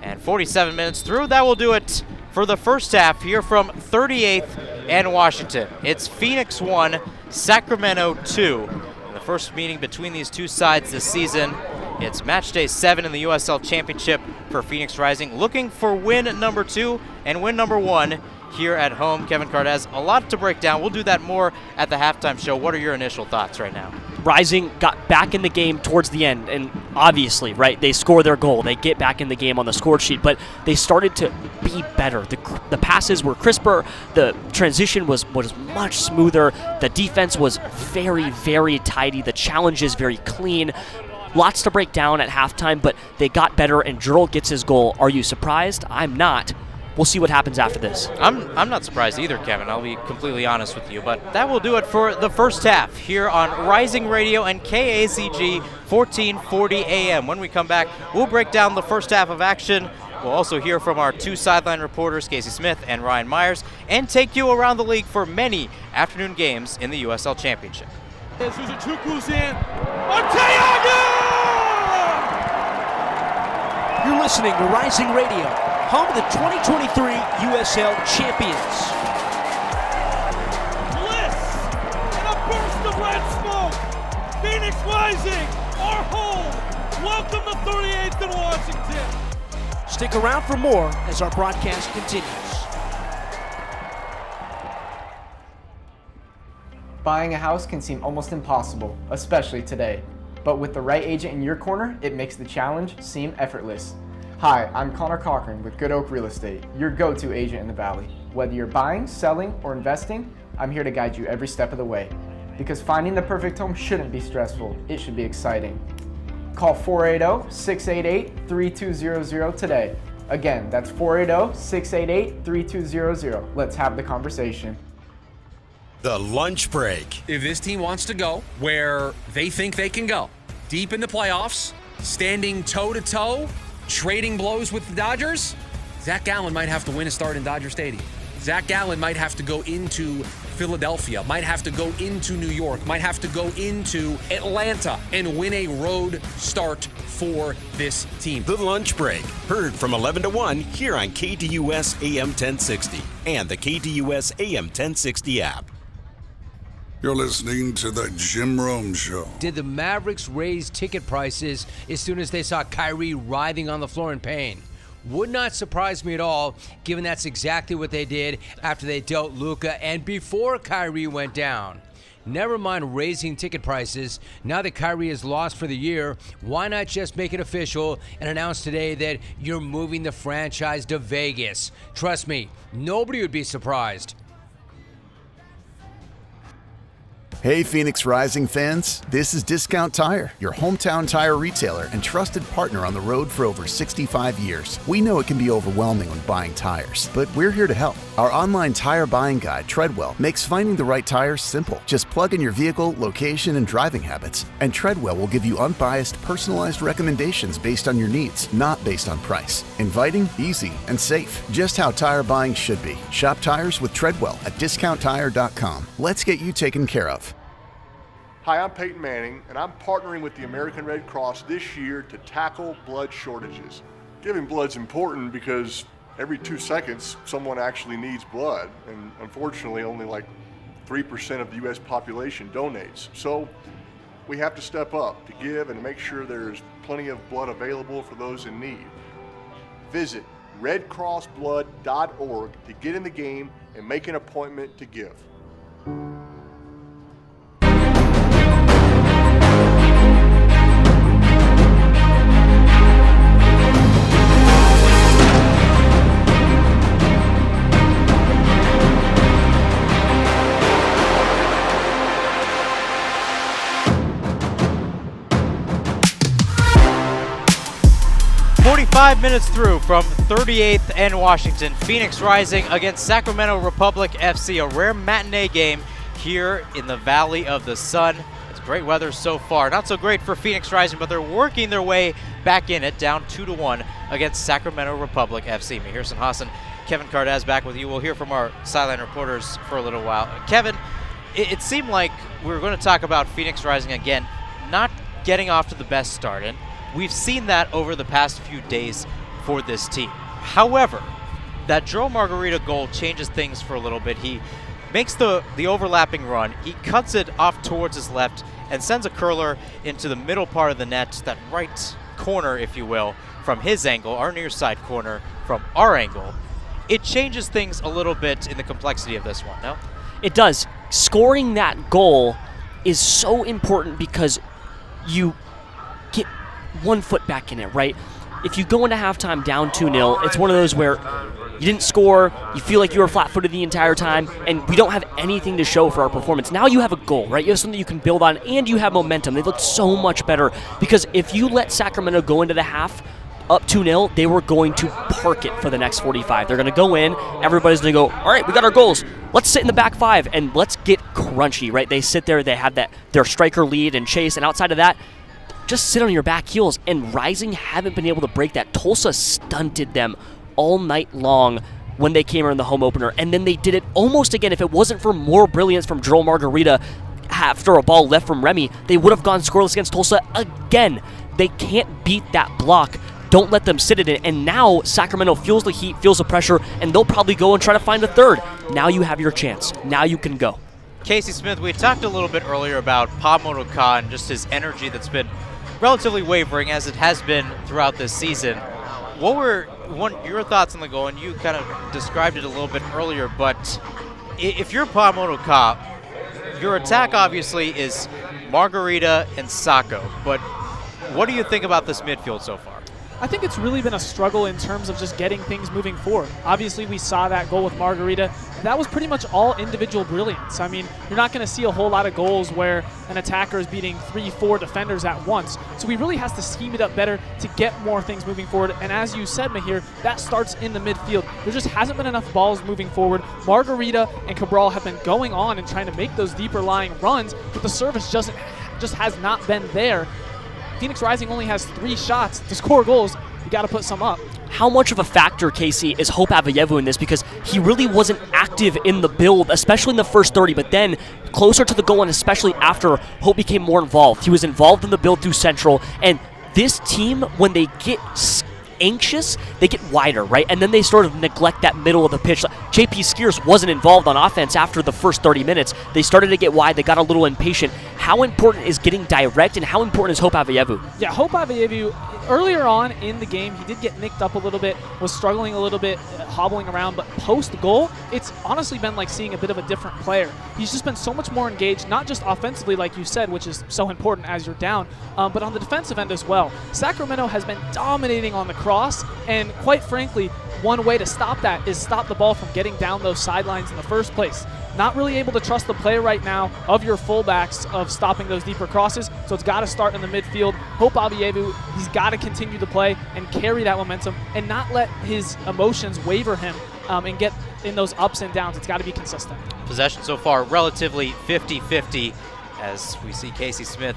And 47 minutes through, that will do it for the first half here from 38th and Washington. It's Phoenix 1, Sacramento 2. In the first meeting between these two sides this season. It's match day 7 in the USL Championship for Phoenix Rising, looking for win number 2 and win number 1 here at home. Kevin Cardez, a lot to break down. We'll do that more at the halftime show. What are your initial thoughts right now? Rising got back in the game towards the end, and obviously, right, they score their goal. They get back in the game on the score sheet, but they started to be better. The passes were crisper. The transition was much smoother. The defense was very, very tidy. The challenges very clean. Lots to break down at halftime, but they got better, and Jurl gets his goal. Are you surprised? I'm not. We'll see what happens after this. I'm not surprised either, Kevin. I'll be completely honest with you. But that will do it for the first half here on Rising Radio and KACG 1440 AM. When we come back, we'll break down the first half of action. We'll also hear from our 2 sideline reporters, Casey Smith and Ryan Myers, and take you around the league for many afternoon games in the USL Championship. Suzuchuku's in. Arteaga! You're listening to Rising Radio, home of the 2023 USL champions. Bliss and a burst of red smoke. Phoenix Rising, our home. Welcome to 38th and Washington. Stick around for more as our broadcast continues. Buying a house can seem almost impossible, especially today. But with the right agent in your corner, it makes the challenge seem effortless. Hi, I'm Connor Cochran with Good Oak Real Estate, your go-to agent in the Valley. Whether you're buying, selling, or investing, I'm here to guide you every step of the way. Because finding the perfect home shouldn't be stressful, it should be exciting. Call 480-688-3200 today. Again, that's 480-688-3200. Let's have the conversation. The lunch break. If this team wants to go where they think they can go, deep in the playoffs, standing toe-to-toe, trading blows with the Dodgers, Zach Gallen might have to win a start in Dodger Stadium. Zach Gallen might have to go into Philadelphia, might have to go into New York, might have to go into Atlanta and win a road start for this team. The lunch break, heard from 11 to 1 here on KDUS AM 1060 and the KDUS AM 1060 app. You're listening to The Jim Rome Show. Did the Mavericks raise ticket prices as soon as they saw Kyrie writhing on the floor in pain? Would not surprise me at all, given that's exactly what they did after they dealt Luka and before Kyrie went down. Never mind raising ticket prices. Now that Kyrie is lost for the year, why not just make it official and announce today that you're moving the franchise to Vegas? Trust me, nobody would be surprised. Hey Phoenix Rising fans, this is Discount Tire, your hometown tire retailer and trusted partner on the road for over 65 years. We know it can be overwhelming when buying tires, but we're here to help. Our online tire buying guide, Treadwell, makes finding the right tires simple. Just plug in your vehicle, location, and driving habits, and Treadwell will give you unbiased, personalized recommendations based on your needs, not based on price. Inviting, easy, and safe. Just how tire buying should be. Shop tires with Treadwell at discounttire.com. Let's get you taken care of. Hi, I'm Peyton Manning, and I'm partnering with the American Red Cross this year to tackle blood shortages. Giving blood's important because every 2 seconds, someone actually needs blood, and unfortunately, only like 3% of the U.S. population donates. So we have to step up to give and make sure there's plenty of blood available for those in need. Visit redcrossblood.org to get in the game and make an appointment to give. Five minutes through from 38th and Washington. Phoenix Rising against Sacramento Republic FC, a rare matinee game here in the Valley of the Sun. It's great weather so far. Not so great for Phoenix Rising, but they're working their way back in it, down 2-1 against Sacramento Republic FC. Mihir Hassan, Kevin Cardaz back with you. We'll hear from our sideline reporters for a little while. Kevin, it seemed like we were going to talk about Phoenix Rising again, not getting off to the best start. And we've seen that over the past few days for this team. However, that Joe Margarita goal changes things for a little bit. He makes the overlapping run. He cuts it off towards his left and sends a curler into the middle part of the net, that right corner, if you will, from his angle, our near side corner from our angle. It changes things a little bit in the complexity of this one, no? It does. Scoring that goal is so important because you get 1 foot back in it, right? If you go into halftime down 2-0, it's one of those where you didn't score, you feel like you were flat-footed the entire time, and we don't have anything to show for our performance. Now you have a goal, right? You have something you can build on, and you have momentum. They look so much better because if you let Sacramento go into the half up 2-0, they were going to park it for the next 45. They're going to go in, everybody's going to go, all right, we got our goals. Let's sit in the back five, and let's get crunchy, right? They sit there, they have their striker lead and chase, and outside of that, just sit on your back heels, and Rising haven't been able to break that. Tulsa stunted them all night long when they came in the home opener, and then they did it almost again. If it wasn't for more brilliance from Joel Margarita after a ball left from Remy, they would have gone scoreless against Tulsa again. They can't beat that block. Don't let them sit in it, and now Sacramento feels the heat, feels the pressure, and they'll probably go and try to find a third. Now you have your chance. Now you can go. Casey Smith, we talked a little bit earlier about Pa Motoka and just his energy that's been relatively wavering as it has been throughout this season. What were your thoughts on the goal? And you kind of described it a little bit earlier, but if you're Pa Motoka, your attack obviously is Margarita and Sacco, but what do you think about this midfield so far? I think it's really been a struggle in terms of just getting things moving forward. Obviously, we saw that goal with Margarita. That was pretty much all individual brilliance. I mean, you're not going to see a whole lot of goals where an attacker is beating 3-4 defenders at once. So he really has to scheme it up better to get more things moving forward. And as you said, Mihir, that starts in the midfield. There just hasn't been enough balls moving forward. Margarita and Cabral have been going on and trying to make those deeper lying runs, but the service just has not been there. Phoenix Rising only has 3 shots to score goals. You got to put some up. How much of a factor, Casey, is Hope Avayevu in this? Because he really wasn't active in the build, especially in the first 30, but then closer to the goal and especially after, Hope became more involved. He was involved in the build through Central, and this team, when they get anxious, they get wider, right? And then they sort of neglect that middle of the pitch. JP Skiers wasn't involved on offense after the first 30 minutes. They started to get wide. They got a little impatient. How important is getting direct, and how important is Hope Avayevu? Yeah, Hope Avayevu, earlier on in the game, he did get nicked up a little bit, was struggling a little bit, hobbling around, but post-goal, it's honestly been like seeing a bit of a different player. He's just been so much more engaged, not just offensively, like you said, which is so important as you're down, but on the defensive end as well. Sacramento has been dominating on the cross, and quite frankly, one way to stop that is stop the ball from getting down those sidelines in the first place. Not really able to trust the play right now of your fullbacks of stopping those deeper crosses, so it's got to start in the midfield. Hope Avayevu, he's got to continue to play and carry that momentum and not let his emotions waver him and get in those ups and downs. It's got to be consistent. Possession so far relatively 50-50 as we see Casey Smith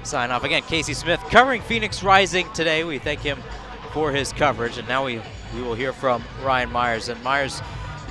sign off. Again, Casey Smith covering Phoenix Rising today. We thank him for his coverage, and now we will hear from Ryan Myers. And Myers,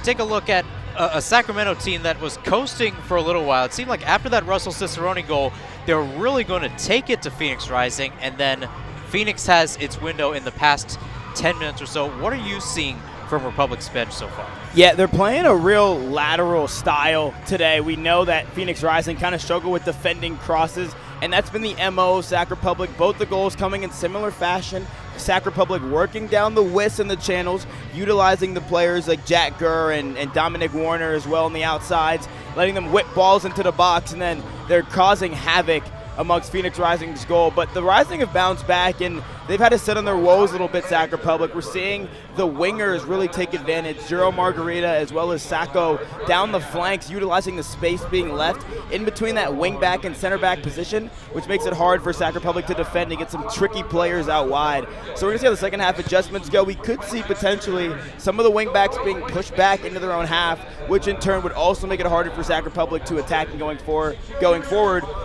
take a look at a Sacramento team that was coasting for a little while. It seemed like after that Russell Cicerone goal, they were really going to take it to Phoenix Rising, and then Phoenix has its window in the past 10 minutes or so. What are you seeing from Republic's bench so far? Yeah, they're playing a real lateral style today. We know that Phoenix Rising kind of struggle with defending crosses And that's been the MO of Sac Republic. Both the goals coming in similar fashion. Sac Republic working down the widths and the channels, utilizing the players like Jack Gurr and Dominic Warner as well on the outsides, letting them whip balls into the box, and then they're causing havoc amongst Phoenix Rising's goal. But the Rising have bounced back, and they've had to sit on their woes a little bit, Sac Republic. We're seeing the wingers really take advantage. Jero Margarita as well as Sacco down the flanks, utilizing the space being left in between that wing back and center back position, which makes it hard for Sac Republic to defend and get some tricky players out wide. So we're going to see how the second half adjustments go. We could see potentially some of the wing backs being pushed back into their own half, which in turn would also make it harder for Sac Republic to attack and going forward.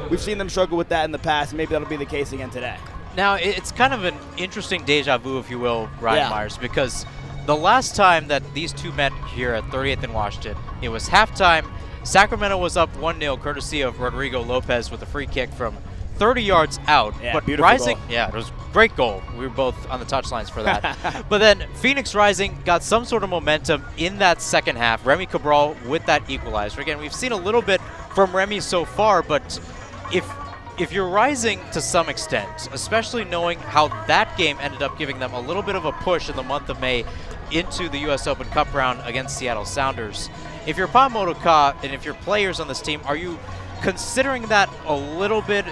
We've seen them struggle with that in the past, and maybe that'll be the case again today. Now, it's kind of an interesting deja vu, if you will, Ryan Myers, because the last time that these two met here at 38th and Washington, it was halftime. Sacramento was up 1-0, courtesy of Rodrigo Lopez with a free kick from 30 yards out. Yeah, but beautiful Rising, goal. yeah, it was a great goal. We were both on the touchlines for that. But then Phoenix Rising got some sort of momentum in that second half. Remy Cabral with that equalizer. Again, we've seen a little bit from Remy so far, but if you're Rising to some extent, especially knowing how that game ended up giving them a little bit of a push in the month of May into the U.S. Open Cup round against Seattle Sounders, if you're Pa Motoka and if you're players on this team, are you considering that a little bit?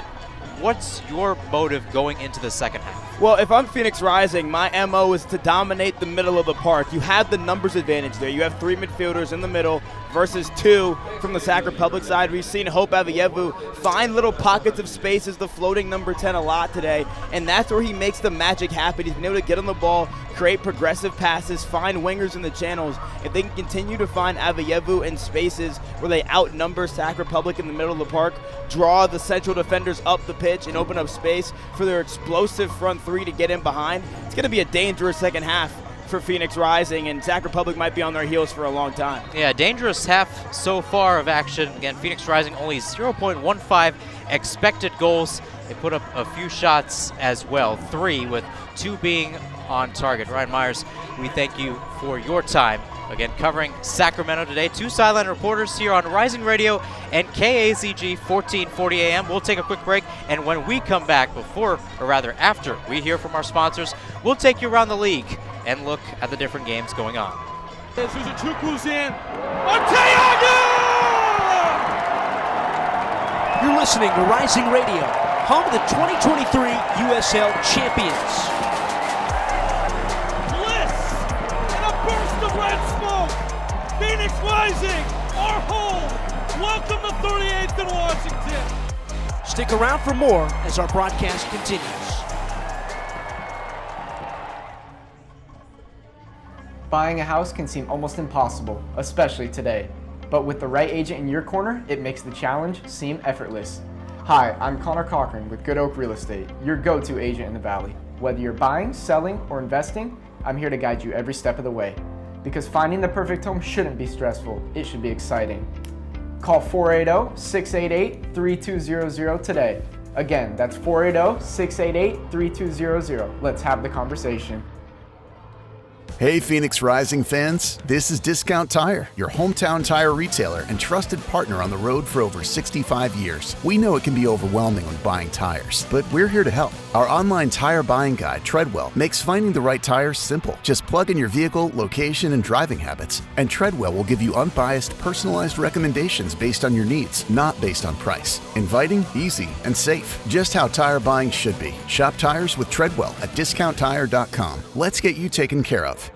What's your motive going into the second half? Well, if I'm Phoenix Rising, my MO is to dominate the middle of the park. You have the numbers advantage there. You have 3 midfielders in the middle versus 2 from the Sac Republic side. We've seen Hope Avayevu find little pockets of space as the floating number 10 a lot today, and that's where he makes the magic happen. He's been able to get on the ball, create progressive passes, find wingers in the channels. If they can continue to find Avayevu in spaces where they outnumber Sac Republic in the middle of the park, draw the central defenders up the pitch and open up space for their explosive front 3 to get in behind, it's going to be a dangerous second half for Phoenix Rising, and Sac Republic might be on their heels for a long time. Yeah, dangerous half so far of action. Again, Phoenix Rising only 0.15 expected goals. They put up a few shots as well, 3 with 2 being on target. Ryan Myers, we thank you for your time. Again, covering Sacramento today. 2 sideline reporters here on Rising Radio and KAZG 1440 AM. We'll take a quick break, and when we come back, after we hear from our sponsors, we'll take you around the league and look at the different games going on. Suzuchuku's in. Arteaga! You're listening to Rising Radio, home of the 2023 USL champions. Red smoke! Phoenix Rising, our home! Welcome to 38th and Washington! Stick around for more as our broadcast continues. Buying a house can seem almost impossible, especially today. But with the right agent in your corner, it makes the challenge seem effortless. Hi, I'm Connor Cochran with Good Oak Real Estate, your go-to agent in the Valley. Whether you're buying, selling, or investing, I'm here to guide you every step of the way. Because finding the perfect home shouldn't be stressful, it should be exciting. Call 480-688-3200 today. Again, that's 480-688-3200. Let's have the conversation. Hey Phoenix Rising fans, this is Discount Tire, your hometown tire retailer and trusted partner on the road for over 65 years. We know it can be overwhelming when buying tires, but we're here to help. Our online tire buying guide, Treadwell, makes finding the right tires simple. Just plug in your vehicle, location, and driving habits, and Treadwell will give you unbiased, personalized recommendations based on your needs, not based on price. Inviting, easy, and safe. Just how tire buying should be. Shop tires with Treadwell at discounttire.com. Let's get you taken care of.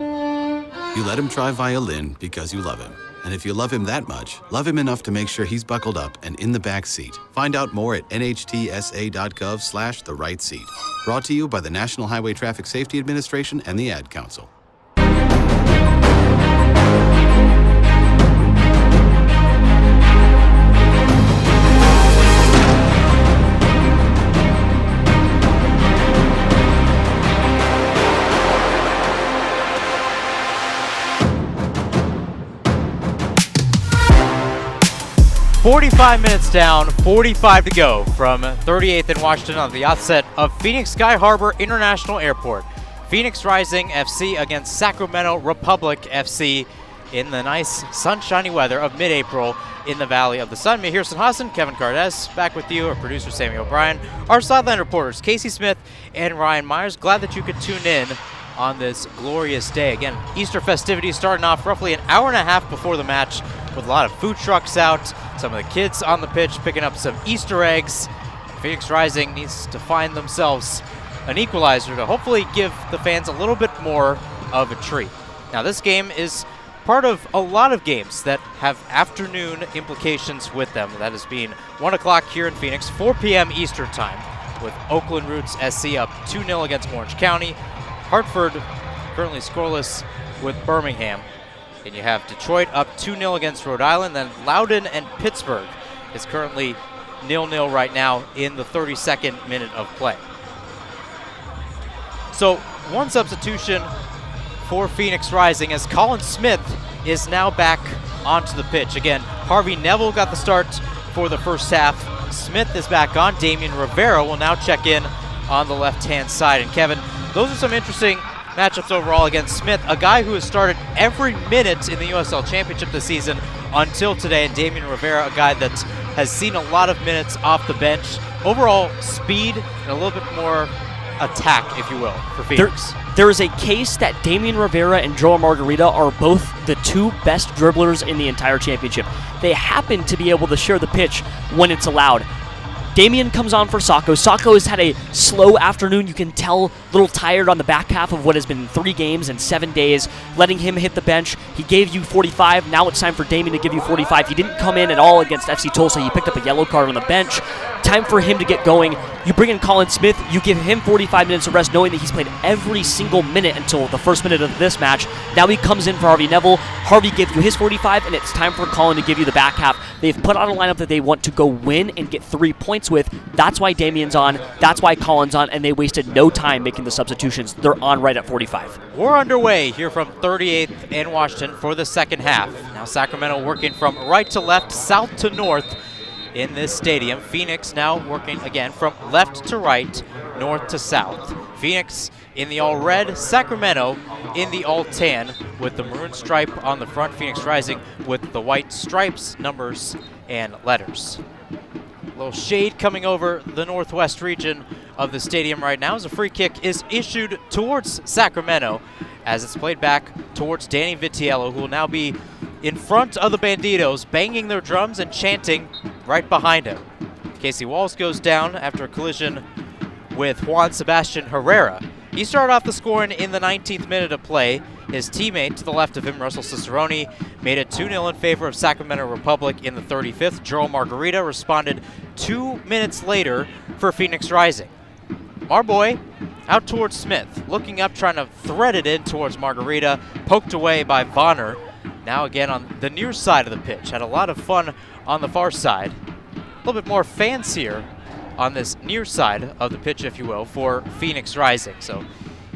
You let him try violin because you love him. And if you love him that much, love him enough to make sure he's buckled up and in the back seat. Find out more at nhtsa.gov/the-right-seat. Brought to you by the National Highway Traffic Safety Administration and the Ad Council. .45 minutes down, 45 to go from 38th and Washington on the outset of Phoenix Sky Harbor International Airport. Phoenix Rising FC against Sacramento Republic FC. in the nice sunshiny weather of mid-April in the Valley of the Sun. Mihir Hassan, Kevin Cardes, back with you, our producer Sammy O'Brien, our sideline reporters Casey Smith and Ryan Myers. Glad that you could tune in on this glorious day. Again, Easter festivities starting off roughly an hour and a half before the match with a lot of food trucks out, some of the kids on the pitch picking up some Easter eggs. Phoenix Rising needs to find themselves an equalizer to hopefully give the fans a little bit more of a treat. Now, this game is part of a lot of games that have afternoon implications with them. That is being 1 o'clock here in Phoenix, 4 p.m. Eastern time, with Oakland Roots SC up 2-0 against Orange County. Hartford currently scoreless with Birmingham. And you have Detroit up 2-0 against Rhode Island. Then Loudoun and Pittsburgh is currently 0-0 right now in the 32nd minute of play. So one substitution for Phoenix Rising as Colin Smith is now back onto the pitch. Again, Harvey Neville got the start for the first half. Smith is back on. Damian Rivera will now check in on the left-hand side. And Kevin, those are some interesting matchups overall against Smith, a guy who has started every minute in the USL Championship this season until today, and Damian Rivera, a guy that has seen a lot of minutes off the bench. Overall speed and a little bit more attack, if you will, for Phoenix. There is a case that Damian Rivera and Joel Margarita are both the two best dribblers in the entire championship. They happen to be able to share the pitch when it's allowed. Damian comes on for Sacco. Sacco has had a slow afternoon. You can tell a little tired on the back half of what has been 3 games and 7 days. Letting him hit the bench. He gave you 45. Now it's time for Damian to give you 45. He didn't come in at all against FC Tulsa. He picked up a yellow card on the bench. Time for him to get going. You bring in Colin Smith. You give him 45 minutes of rest, knowing that he's played every single minute until the first minute of this match. Now he comes in for Harvey Neville. Harvey gave you his 45, and it's time for Colin to give you the back half. They've put on a lineup that they want to go win and get 3 points with. That's why Damian's on. That's why Colin's on, and they wasted no time making the substitutions. They're on right at 45. We're underway here from 38th and Washington for the second half. Now Sacramento working from right to left, south to north in this stadium. Phoenix now working again from left to right, north to south. Phoenix in the all-red, Sacramento in the all-tan with the maroon stripe on the front. Phoenix Rising with the white stripes, numbers, and letters. A little shade coming over the northwest region of the stadium right now as a free kick is issued towards Sacramento as it's played back towards Danny Vitiello, who will now be in front of the Banditos, banging their drums and chanting right behind him. Casey Walls goes down after a collision with Juan Sebastian Herrera. He started off the scoring in the 19th minute of play. His teammate to the left of him, Russell Cicerone, made it 2-0 in favor of Sacramento Republic in the 35th. Joel Margarita responded 2 minutes later for Phoenix Rising. Marboy out towards Smith, looking up, trying to thread it in towards Margarita, poked away by Vonner. Now again on the near side of the pitch. Had a lot of fun on the far side. A little bit more fans here on this near side of the pitch, if you will, for Phoenix Rising. So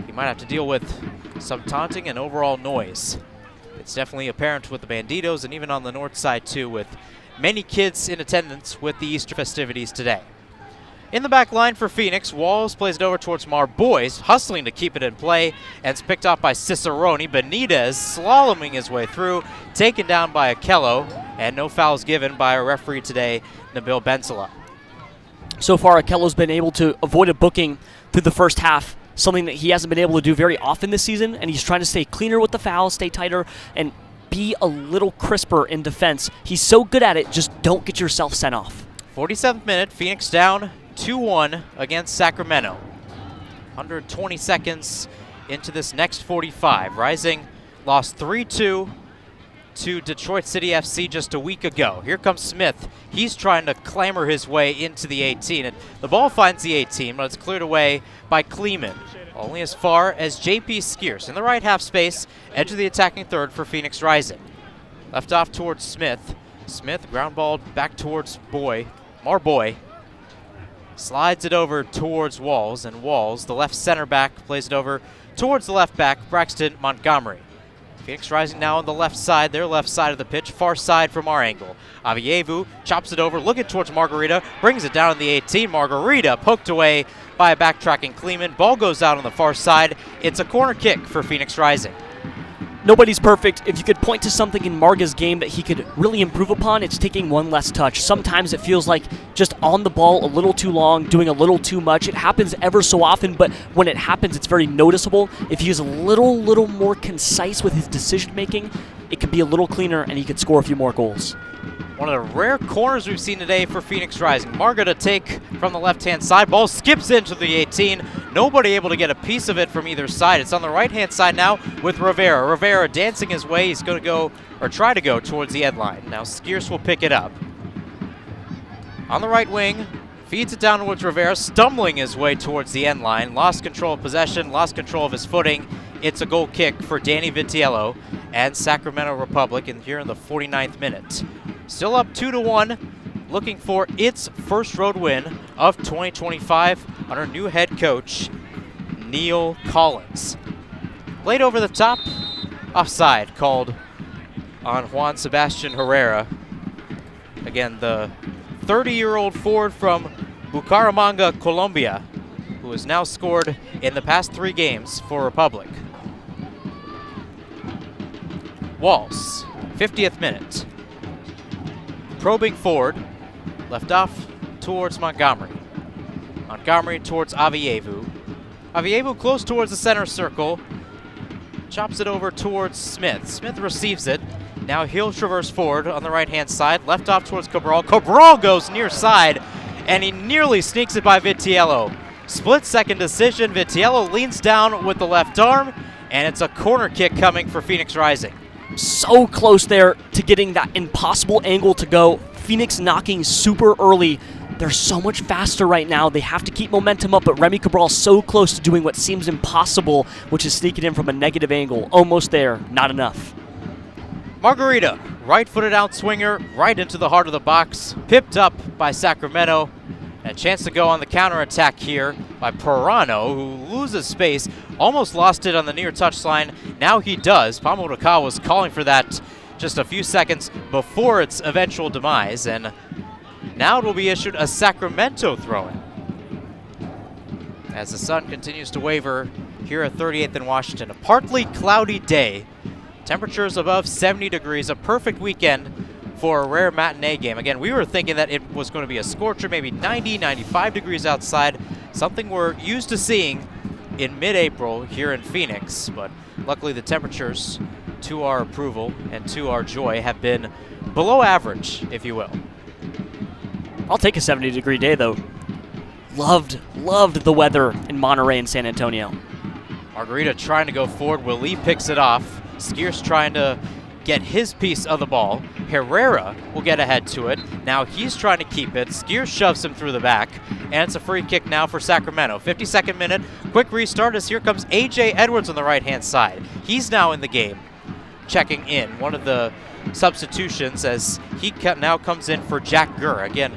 you might have to deal with some taunting and overall noise. It's definitely apparent with the Banditos and even on the north side too, with many kids in attendance with the Easter festivities today. In the back line for Phoenix, Walls plays it over towards Marboy, hustling to keep it in play, and it's picked off by Cicerone. Benitez slaloming his way through, taken down by Akello, and no fouls given by our referee today, Nabil Benzela. So far, Akello's been able to avoid a booking through the first half, something that he hasn't been able to do very often this season, and he's trying to stay cleaner with the fouls, stay tighter, and be a little crisper in defense. He's so good at it, just don't get yourself sent off. 47th minute, Phoenix down 2-1 against Sacramento. 120 seconds into this next 45. Rising lost 3-2 to Detroit City FC just a week ago. Here comes Smith. He's trying to clamber his way into the 18, and the ball finds the 18, but it's cleared away by Kleeman. Only as far as J.P. Skierce in the right half space, edge of the attacking third for Phoenix Rising. Left off towards Smith. Smith ground ball back towards Marboy. Slides it over towards Walls, and Walls, the left center back, plays it over towards the left back, Braxton Montgomery. Phoenix Rising now on the left side, their left side of the pitch, far side from our angle. Avievu chops it over, looking towards Margarita, brings it down in the 18. Margarita poked away by a backtracking Kleeman. Ball goes out on the far side. It's a corner kick for Phoenix Rising. Nobody's perfect. If you could point to something in Marga's game that he could really improve upon, it's taking one less touch. Sometimes it feels like just on the ball a little too long, doing a little too much. It happens ever so often, but when it happens, it's very noticeable. If he is a little more concise with his decision making, it could be a little cleaner and he could score a few more goals. One of the rare corners we've seen today for Phoenix Rising. Marga to take from the left-hand side. Ball skips into the 18. Nobody able to get a piece of it from either side. It's on the right-hand side now with Rivera. Rivera dancing his way. He's going to go, or try to go, towards the end line. Now Skierce will pick it up. On the right wing, feeds it down towards Rivera, stumbling his way towards the end line. Lost control of possession, lost control of his footing. It's a goal kick for Danny Vitiello and Sacramento Republic here in the 49th minute. Still up 2-1, looking for its first road win of 2025 under new head coach Neil Collins. Played over the top, offside called on Juan Sebastian Herrera. Again, the 30-year-old forward from Bucaramanga, Colombia, who has now scored in the past 3 games for Republic. Walls, 50th minute. Probing forward, left off towards Montgomery. Montgomery towards Avievu. Avievu close towards the center circle. Chops it over towards Smith. Smith receives it. Now he'll traverse forward on the right-hand side. Left off towards Cabral. Cabral goes near side, and he nearly sneaks it by Vitiello. Split-second decision. Vitiello leans down with the left arm, and it's a corner kick coming for Phoenix Rising. So close there to getting that impossible angle to go. Phoenix knocking super early. They're so much faster right now. They have to keep momentum up, but Remy Cabral so close to doing what seems impossible, which is sneaking in from a negative angle. Almost there, not enough. Margarita, right-footed outswinger, right into the heart of the box, pipped up by Sacramento. A chance to go on the counterattack here by Perano, who loses space, almost lost it on the near touchline. Now he does. Pamodaka was calling for that just a few seconds before its eventual demise, and now it will be issued a Sacramento throw-in. As the sun continues to waver here at 38th and Washington. A partly cloudy day. Temperatures above 70 degrees, a perfect weekend for a rare matinee game. Again, we were thinking that it was going to be a scorcher, maybe 90, 95 degrees outside, something we're used to seeing in mid-April here in Phoenix, but luckily the temperatures, to our approval and to our joy, have been below average, if you will. I'll take a 70-degree day, though. Loved the weather in Monterey and San Antonio. Margarita trying to go forward. Willie picks it off. Skierce trying to get his piece of the ball. Herrera will get ahead to it. Now he's trying to keep it. Skierce shoves him through the back, and it's a free kick now for Sacramento. 52nd minute, quick restart as here comes A.J. Edwards on the right-hand side. He's now in the game, checking in. One of the substitutions as he now comes in for Jack Gurr. Again,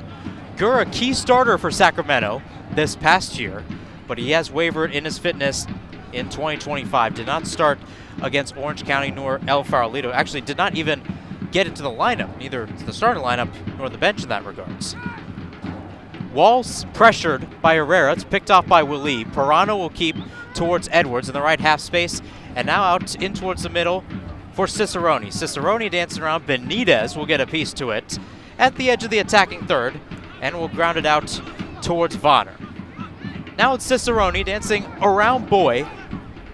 Gurr, a key starter for Sacramento this past year, but he has wavered in his fitness in 2025. Did not start against Orange County nor El Farolito. Actually did not even get into the lineup, neither the starting lineup nor the bench in that regards. Walls pressured by Herrera. It's picked off by Willie. Perano will keep towards Edwards in the right half space, and now out in towards the middle for Cicerone. Cicerone dancing around. Benitez will get a piece to it at the edge of the attacking third, and will ground it out towards Vonner. Now it's Cicerone dancing around Boy,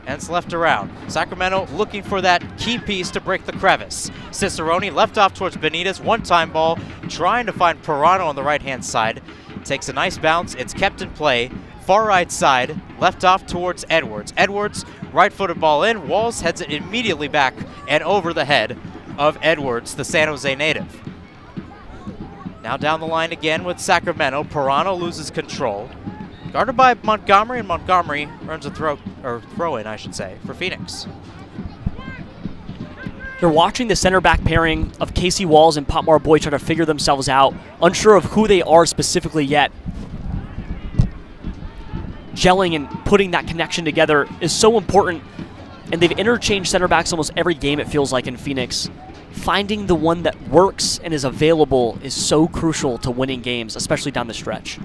and it's left around. Sacramento looking for that key piece to break the crevice. Cicerone left off towards Benitez, one-time ball, trying to find Perano on the right-hand side. Takes a nice bounce, it's kept in play. Far right side, left off towards Edwards. Edwards, right-footed ball in. Walls heads it immediately back and over the head of Edwards, the San Jose native. Now down the line again with Sacramento. Perano loses control. Guarded by Montgomery, and Montgomery earns a throw-in, I should say, for Phoenix. You're watching the center back pairing of Casey Walls and Potmar Boy try to figure themselves out, unsure of who they are specifically yet. Gelling and putting that connection together is so important, and they've interchanged center backs almost every game, it feels like, in Phoenix. Finding the one that works and is available is so crucial to winning games, especially down the stretch.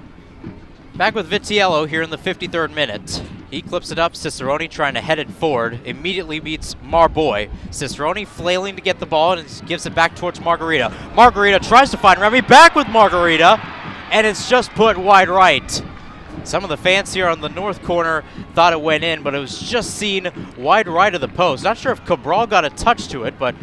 Back with Vitiello here in the 53rd minute. He clips it up. Cicerone trying to head it forward. Immediately beats Marboy. Cicerone flailing to get the ball and gives it back towards Margarita. Margarita tries to find Remy. Back with Margarita. And it's just put wide right. Some of the fans here on the north corner thought it went in, but it was just seen wide right of the post. Not sure if Cabral got a touch to it, but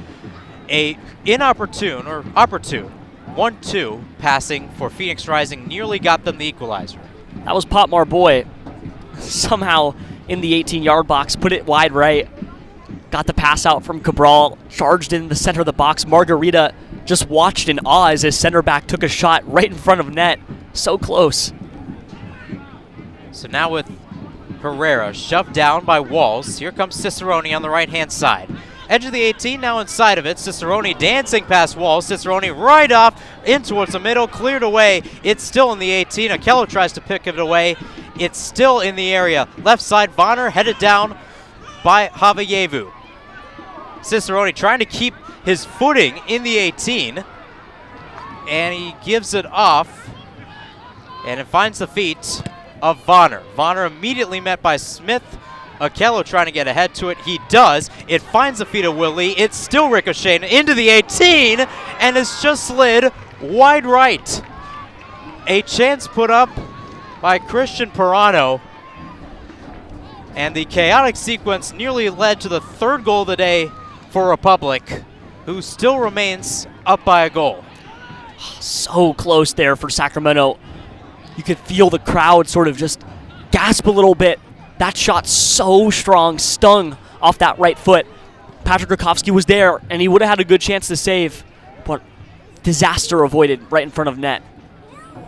a inopportune or opportune 1-2 passing for Phoenix Rising nearly got them the equalizer. That was Pop Marboy. Somehow in the 18-yard box, put it wide right. Got the pass out from Cabral, charged in the center of the box. Margarita just watched in awe as his center back took a shot right in front of net. So close. So now with Herrera shoved down by Walls, here comes Cicerone on the right-hand side. Edge of the 18, now inside of it. Cicerone dancing past Walls. Cicerone right off in towards the middle, cleared away. It's still in the 18. Okello tries to pick it away. It's still in the area. Left side, Vonner headed down by Havayevu. Cicerone trying to keep his footing in the 18. And he gives it off. And it finds the feet of Vonner. Vonner immediately met by Smith. Okello trying to get ahead to it. He does. It finds the feet of Willie. It's still ricocheting into the 18. And it's just slid wide right. A chance put up by Christian Pirano. And the chaotic sequence nearly led to the third goal of the day for Republic, who still remains up by a goal. So close there for Sacramento. You could feel the crowd sort of just gasp a little bit. That shot so strong, stung off that right foot. Patrick Rakowski was there, and he would have had a good chance to save, but disaster avoided right in front of net.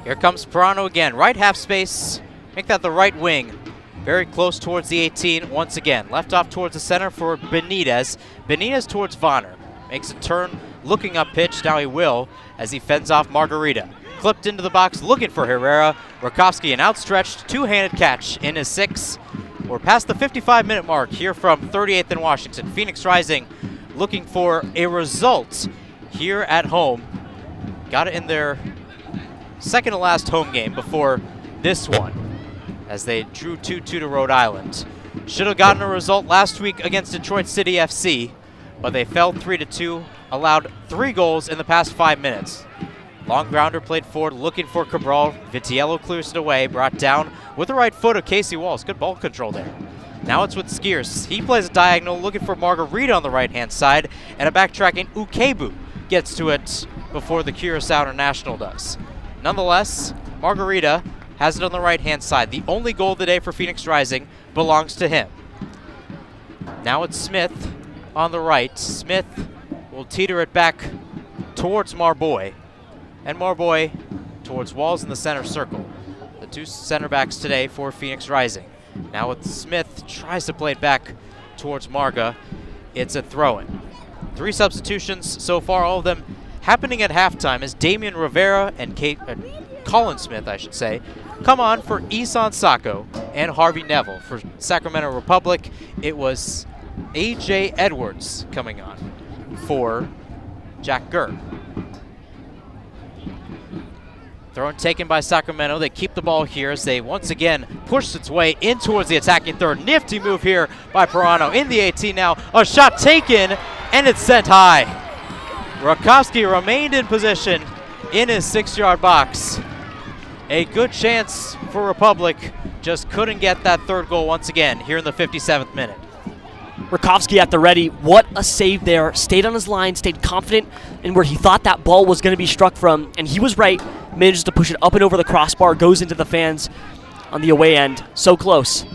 Here comes Pirano again, right half space. Make that the right wing. Very close towards the 18 once again. Left off towards the center for Benitez. Benitez towards Vonner. Makes a turn, looking up pitch. Now he will as he fends off Margarita. Clipped into the box, looking for Herrera. Rakowski, an outstretched two-handed catch in his 6. We're past the 55-minute mark here from 38th and Washington. Phoenix Rising looking for a result here at home. Got it in their second to last home game before this one, as they drew 2-2 to Rhode Island. Should have gotten a result last week against Detroit City FC, but they fell 3-2, allowed 3 goals in the past 5 minutes. Long grounder played forward, looking for Cabral. Vitiello clears it away, brought down with the right foot of Casey Walls. Good ball control there. Now it's with Skiers. He plays a diagonal, looking for Margarita on the right-hand side, and a backtracking Ukebu gets to it before the Curacao International does. Nonetheless, Margarita has it on the right-hand side. The only goal of the day for Phoenix Rising belongs to him. Now it's Smith on the right. Smith will teeter it back towards Marboy. And Marboy towards Walls in the center circle. The 2 center backs today for Phoenix Rising. Now with Smith, tries to play it back towards Marga. It's a throw-in. 3 substitutions so far, all of them happening at halftime as Damian Rivera and Colin Smith, I should say, come on for Isan Sacco and Harvey Neville. For Sacramento Republic, it was A.J. Edwards coming on for Jack Gurr. Throw in taken by Sacramento. They keep the ball here as they once again push its way in towards the attacking third. Nifty move here by Pirano in the 18 now. A shot taken, and it's sent high. Rakowski remained in position in his 6-yard box. A good chance for Republic, just couldn't get that third goal once again here in the 57th minute. Rakowski at the ready. What a save there. Stayed on his line, stayed confident in where he thought that ball was going to be struck from, and he was right. Manages to push it up and over the crossbar, goes into the fans on the away end. So close.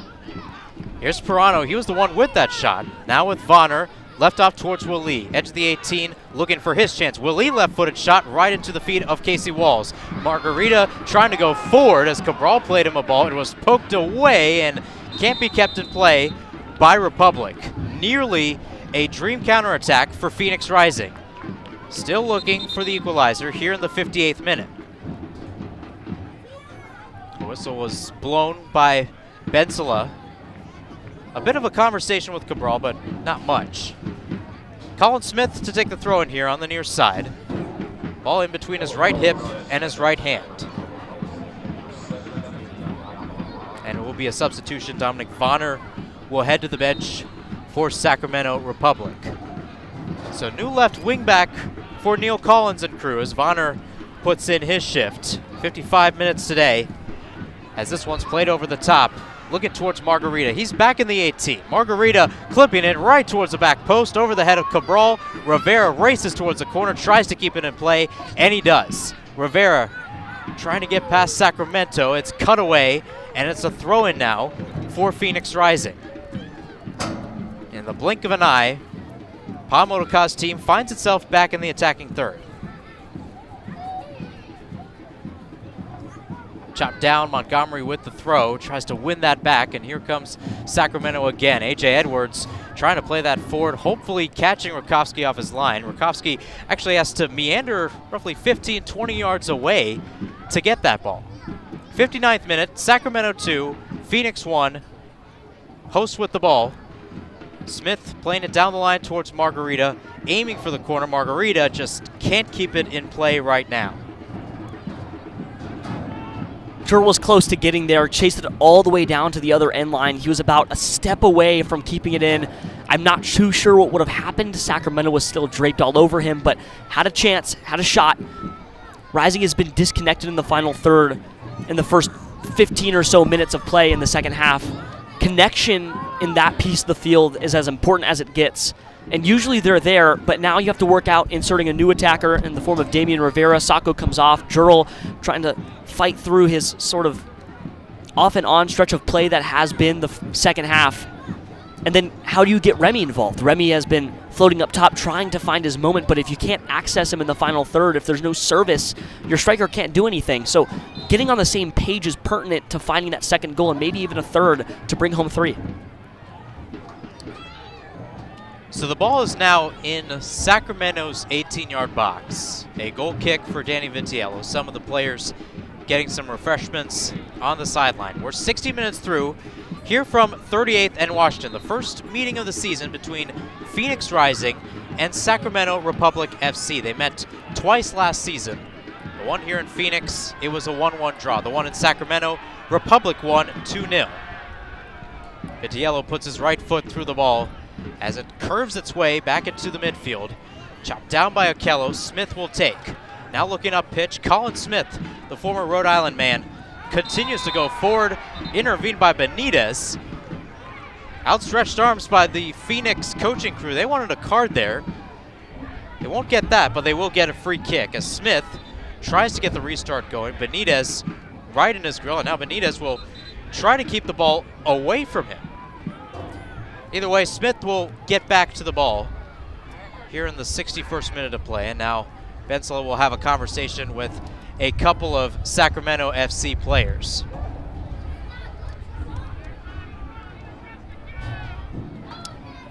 Here's Pirano. He was the one with that shot. Now with Vonner, left off towards Willie. Edge of the 18, looking for his chance. Willie left-footed shot right into the feet of Casey Walls. Margarita trying to go forward as Cabral played him a ball. It was poked away and can't be kept in play by Republic. Nearly a dream counterattack for Phoenix Rising. Still looking for the equalizer here in the 58th minute. The whistle was blown by Bensala. A bit of a conversation with Cabral, but not much. Colin Smith to take the throw in here on the near side. Ball in between his right hip and his right hand. be a substitution. Dominic Vonner will head to the bench for Sacramento Republic. So new left wing back for Neil Collins and crew as Vonner puts in his shift. 55 minutes today as this one's played over the top. Looking towards Margarita. He's back in the 18. Margarita clipping it right towards the back post over the head of Cabral. Rivera races towards the corner, tries to keep it in play, and he does. Rivera trying to get past Sacramento. It's cut away, and it's a throw-in now for Phoenix Rising. In the blink of an eye, Pa Motoka's team finds itself back in the attacking third. Chopped down, Montgomery with the throw, tries to win that back, and here comes Sacramento again. A.J. Edwards trying to play that forward, hopefully catching Rakowski off his line. Rakowski actually has to meander roughly 15, 20 yards away to get that ball. 59th minute, Sacramento 2, Phoenix 1. Hosts with the ball. Smith playing it down the line towards Margarita, aiming for the corner. Margarita just can't keep it in play right now. Jur was close to getting there, chased it all the way down to the other end line. He was about a step away from keeping it in. I'm not too sure what would have happened. Sacramento was still draped all over him, but had a chance, had a shot. Rising has been disconnected in the final third in the first 15 or so minutes of play in the second half. Connection in that piece of the field is as important as it gets. And usually they're there, but now you have to work out inserting a new attacker in the form of Damian Rivera. Sacco comes off. Jurl trying to fight through his sort of off and on stretch of play that has been the second half. And then how do you get Remy involved? Remy has been floating up top trying to find his moment, but if you can't access him in the final third, if there's no service, your striker can't do anything. So getting on the same page is pertinent to finding that second goal and maybe even a third to bring home 3. So the ball is now in Sacramento's 18-yard box. A goal kick for Danny Vitiello. Some of the players getting some refreshments on the sideline. We're 60 minutes through here from 38th and Washington, the first meeting of the season between Phoenix Rising and Sacramento Republic FC. They met twice last season. The one here in Phoenix, it was a 1-1 draw. The one in Sacramento, Republic won 2-0. Vitiello puts his right foot through the ball as it curves its way back into the midfield. Chopped down by Okello. Smith will take. Now looking up pitch, Colin Smith, the former Rhode Island man, continues to go forward, intervened by Benitez. Outstretched arms by the Phoenix coaching crew. They wanted a card there. They won't get that, but they will get a free kick as Smith tries to get the restart going. Benitez right in his grill, and now Benitez will try to keep the ball away from him. Either way, Smith will get back to the ball here in the 61st minute of play. And now Bensela will have a conversation with a couple of Sacramento FC players.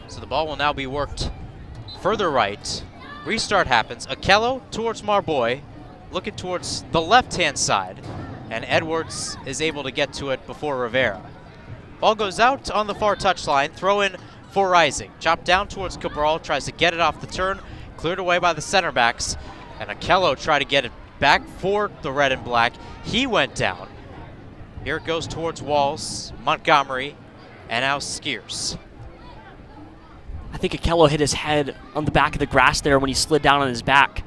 So the ball will now be worked further right. Restart happens. Okello towards Marboy, looking towards the left-hand side. And Edwards is able to get to it before Rivera. Ball goes out on the far touchline. Throw in for Rising. Chopped down towards Cabral. Tries to get it off the turn. Cleared away by the center backs. And Okello tried to get it back for the red and black. He went down. Here it goes towards Walls, Montgomery, and now Skiers. I think Okello hit his head on the back of the grass there when he slid down on his back.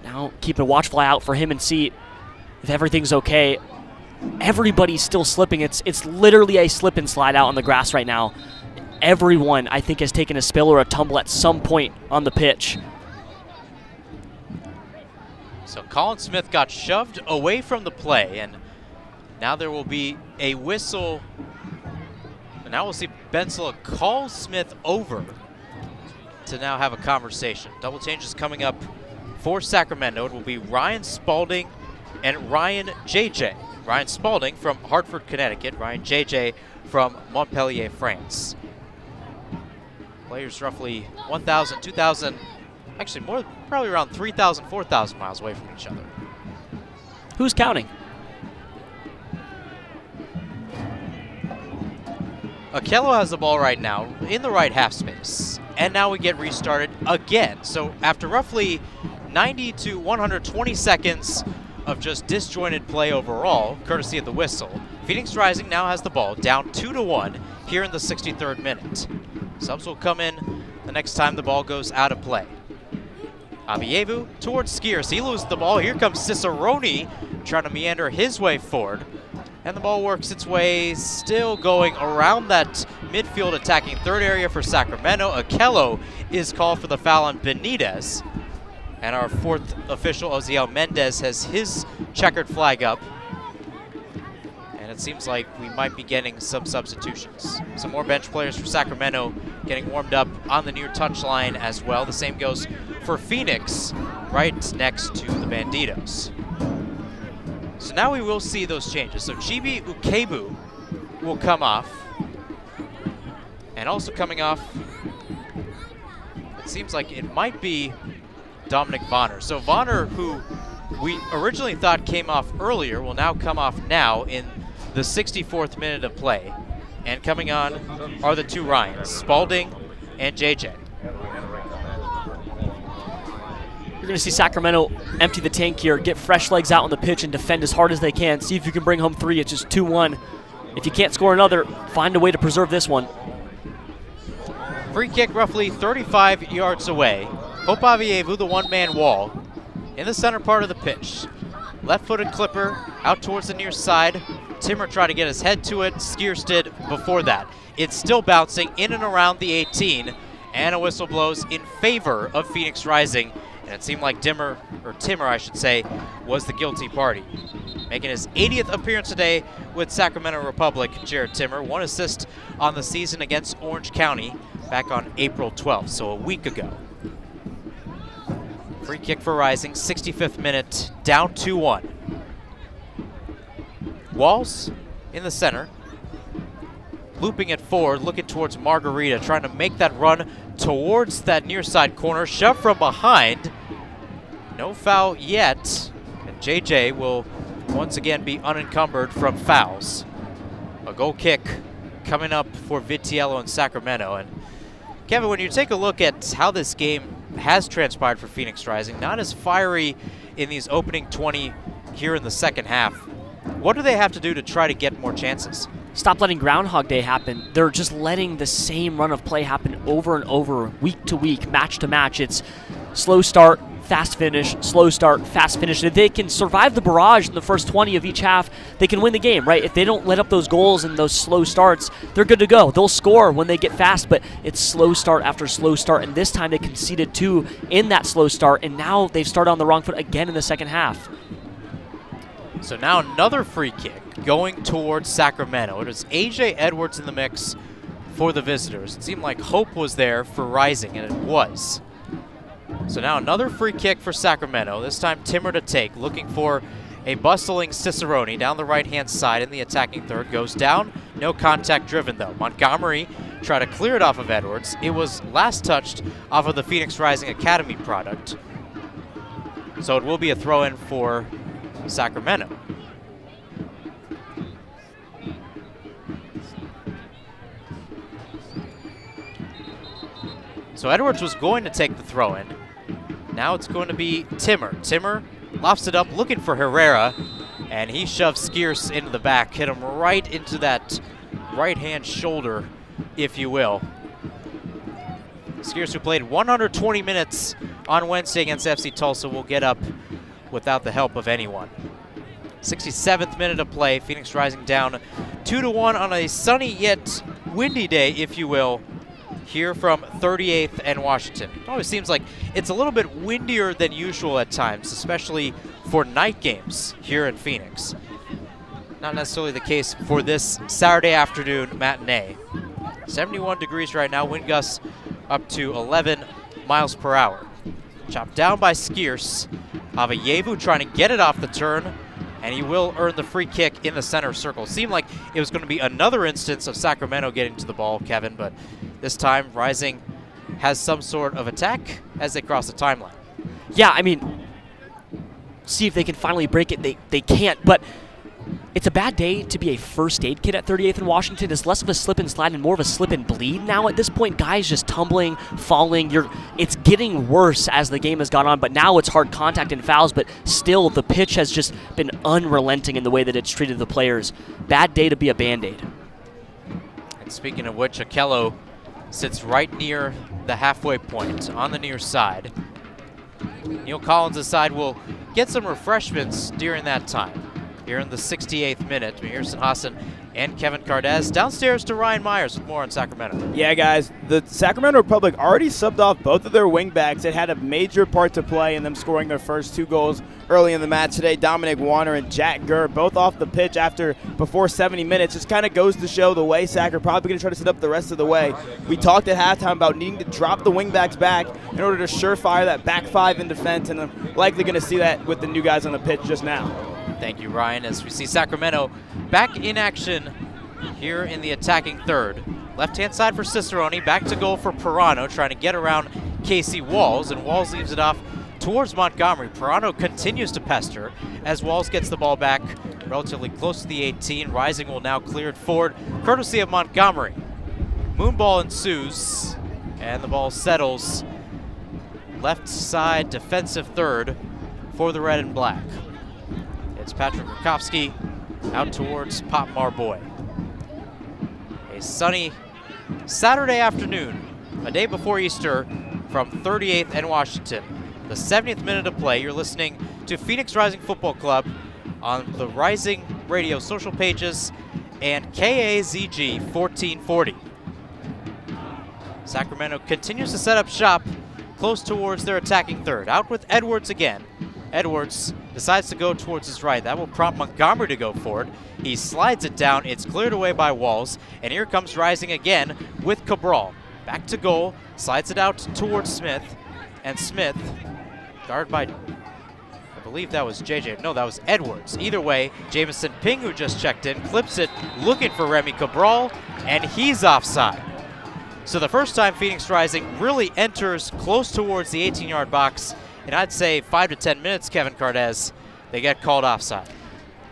Now keep a watchful eye out for him and see if everything's okay. Everybody's still slipping. It's literally a slip and slide out on the grass right now. Everyone, I think, has taken a spill or a tumble at some point on the pitch. So Colin Smith got shoved away from the play, and now there will be a whistle. And now we'll see Bensela call Smith over to now have a conversation. Double changes coming up for Sacramento. It will be Ryan Spalding and Ryan JJ. Ryan Spalding from Hartford, Connecticut. Ryan JJ from Montpellier, France. Players roughly 1,000, 2,000, actually more, probably around 3,000, 4,000 miles away from each other. Who's counting? Okello has the ball right now in the right half space. And now we get restarted again. So after roughly 90 to 120 seconds of just disjointed play overall, courtesy of the whistle, Phoenix Rising now has the ball, down 2-1 here in the 63rd minute. Subs will come in the next time the ball goes out of play. Avievu towards Skiers. He loses the ball. Here comes Cicerone trying to meander his way forward. And the ball works its way, still going around that midfield attacking third area for Sacramento. Akello is called for the foul on Benitez. And our fourth official, Oziel Mendez, has his checkered flag up. And it seems like we might be getting some substitutions. Some more bench players for Sacramento getting warmed up on the near touchline as well. The same goes for Phoenix, right next to the Banditos. So now we will see those changes. So Chibi Ukebu will come off. And also coming off, it seems like it might be Dominic Vonner. So Vonner, who we originally thought came off earlier, will now come off now in the 64th minute of play. And coming on are the two Ryans, Spalding and JJ. You're going to see Sacramento empty the tank here, get fresh legs out on the pitch and defend as hard as they can. See if you can bring home 3. It's just 2-1. If you can't score another, find a way to preserve this one. Free kick roughly 35 yards away. Hope Avievu, the one-man wall, in the center part of the pitch. Left-footed clipper out towards the near side. Timmer tried to get his head to it. Skiers did before that. It's still bouncing in and around the 18, and a whistle blows in favor of Phoenix Rising. And it seemed like Timmer, I should say, was the guilty party. Making his 80th appearance today with Sacramento Republic, Jared Timmer. 1 assist on the season against Orange County back on April 12th, so a week ago. Free kick for Rising, 65th minute, down 2-1. Walls in the center. Looping it forward, looking towards Margarita, trying to make that run towards that near side corner. Shove from behind. No foul yet. And JJ will once again be unencumbered from fouls. A goal kick coming up for Vitiello and Sacramento. And Kevin, when you take a look at how this game has transpired for Phoenix Rising, not as fiery in these opening 20 here in the second half. What do they have to do to try to get more chances? Stop letting Groundhog Day happen. They're just letting the same run of play happen over and over, week to week, match to match. It's slow start, fast finish, slow start, fast finish. If they can survive the barrage in the first 20 of each half, they can win the game, right? If they don't let up those goals and those slow starts, they're good to go. They'll score when they get fast, but it's slow start after slow start, and this time they conceded 2 in that slow start, and now they've started on the wrong foot again in the second half. So now another free kick going towards Sacramento. It was AJ Edwards in the mix for the visitors. It seemed like hope was there for Rising, and it was. So now another free kick for Sacramento. This time Timmer to take, looking for a bustling Cicerone down the right-hand side in the attacking third. Goes down, no contact driven though. Montgomery tried to clear it off of Edwards. It was last touched off of the Phoenix Rising Academy product. So it will be a throw-in for Sacramento. So Edwards was going to take the throw-in. Now it's going to be Timmer. Timmer lofts it up, looking for Herrera, and he shoves Skiers into the back, hit him right into that right-hand shoulder, if you will. Skiers, who played 120 minutes on Wednesday against FC Tulsa, will get up without the help of anyone. 67th minute of play, Phoenix Rising down 2-1 on a sunny yet windy day, if you will, here from 38th and Washington. It always seems like it's a little bit windier than usual at times, especially for night games here in Phoenix. Not necessarily the case for this Saturday afternoon matinee. 71 degrees right now, wind gusts up to 11 miles per hour. Chopped down by Skiers. Avievu trying to get it off the turn, and he will earn the free kick in the center circle. Seemed like it was going to be another instance of Sacramento getting to the ball, Kevin, but this time Rising has some sort of attack as they cross the timeline. Yeah, I mean, see if they can finally break it. They can't, but it's a bad day to be a first aid kit at 38th and Washington. It's less of a slip and slide and more of a slip and bleed now at this point. Guys just tumbling, falling. It's getting worse as the game has gone on, but now it's hard contact and fouls, but still the pitch has just been unrelenting in the way that it's treated the players. Bad day to be a Band-Aid. And speaking of which, Okello sits right near the halfway point on the near side. Neil Collins' side will get some refreshments during that time. Here in the 68th minute, Mahir Hassan and Kevin Cardez downstairs to Ryan Myers with more on Sacramento. Yeah, guys, the Sacramento Republic already subbed off both of their wingbacks. It had a major part to play in them scoring their first 2 goals early in the match today. Dominic Warner and Jack Gurr both off the pitch before 70 minutes. Just kind of goes to show the way Sac are probably going to try to sit up the rest of the way. We talked at halftime about needing to drop the wingbacks back in order to surefire that back 5 in defense, and I'm likely going to see that with the new guys on the pitch just now. Thank you, Ryan, as we see Sacramento back in action here in the attacking third. Left-hand side for Cicerone, back to goal for Pirano, trying to get around Casey Walls, and Walls leaves it off towards Montgomery. Pirano continues to pester as Walls gets the ball back relatively close to the 18. Rising will now clear it forward, courtesy of Montgomery. Moonball ensues, and the ball settles left side defensive third for the red and black. It's Patrick Rakowski out towards Pop Marboy. A sunny Saturday afternoon, a day before Easter, from 38th and Washington. The 70th minute of play. You're listening to Phoenix Rising Football Club on the Rising Radio social pages and KAZG 1440. Sacramento continues to set up shop close towards their attacking third. Out with Edwards again. Edwards decides to go towards his right. That will prompt Montgomery to go forward. He slides it down. It's cleared away by Walls. And here comes Rising again with Cabral. Back to goal. Slides it out towards Smith. And Smith, guarded by, I believe that was JJ. No, that was Edwards. Either way, Jamison Ping, who just checked in, clips it, looking for Remy Cabral, and he's offside. So the first time Phoenix Rising really enters close towards the 18-yard box, and I'd say 5 to 10 minutes, Kevin Cardez, they get called offside.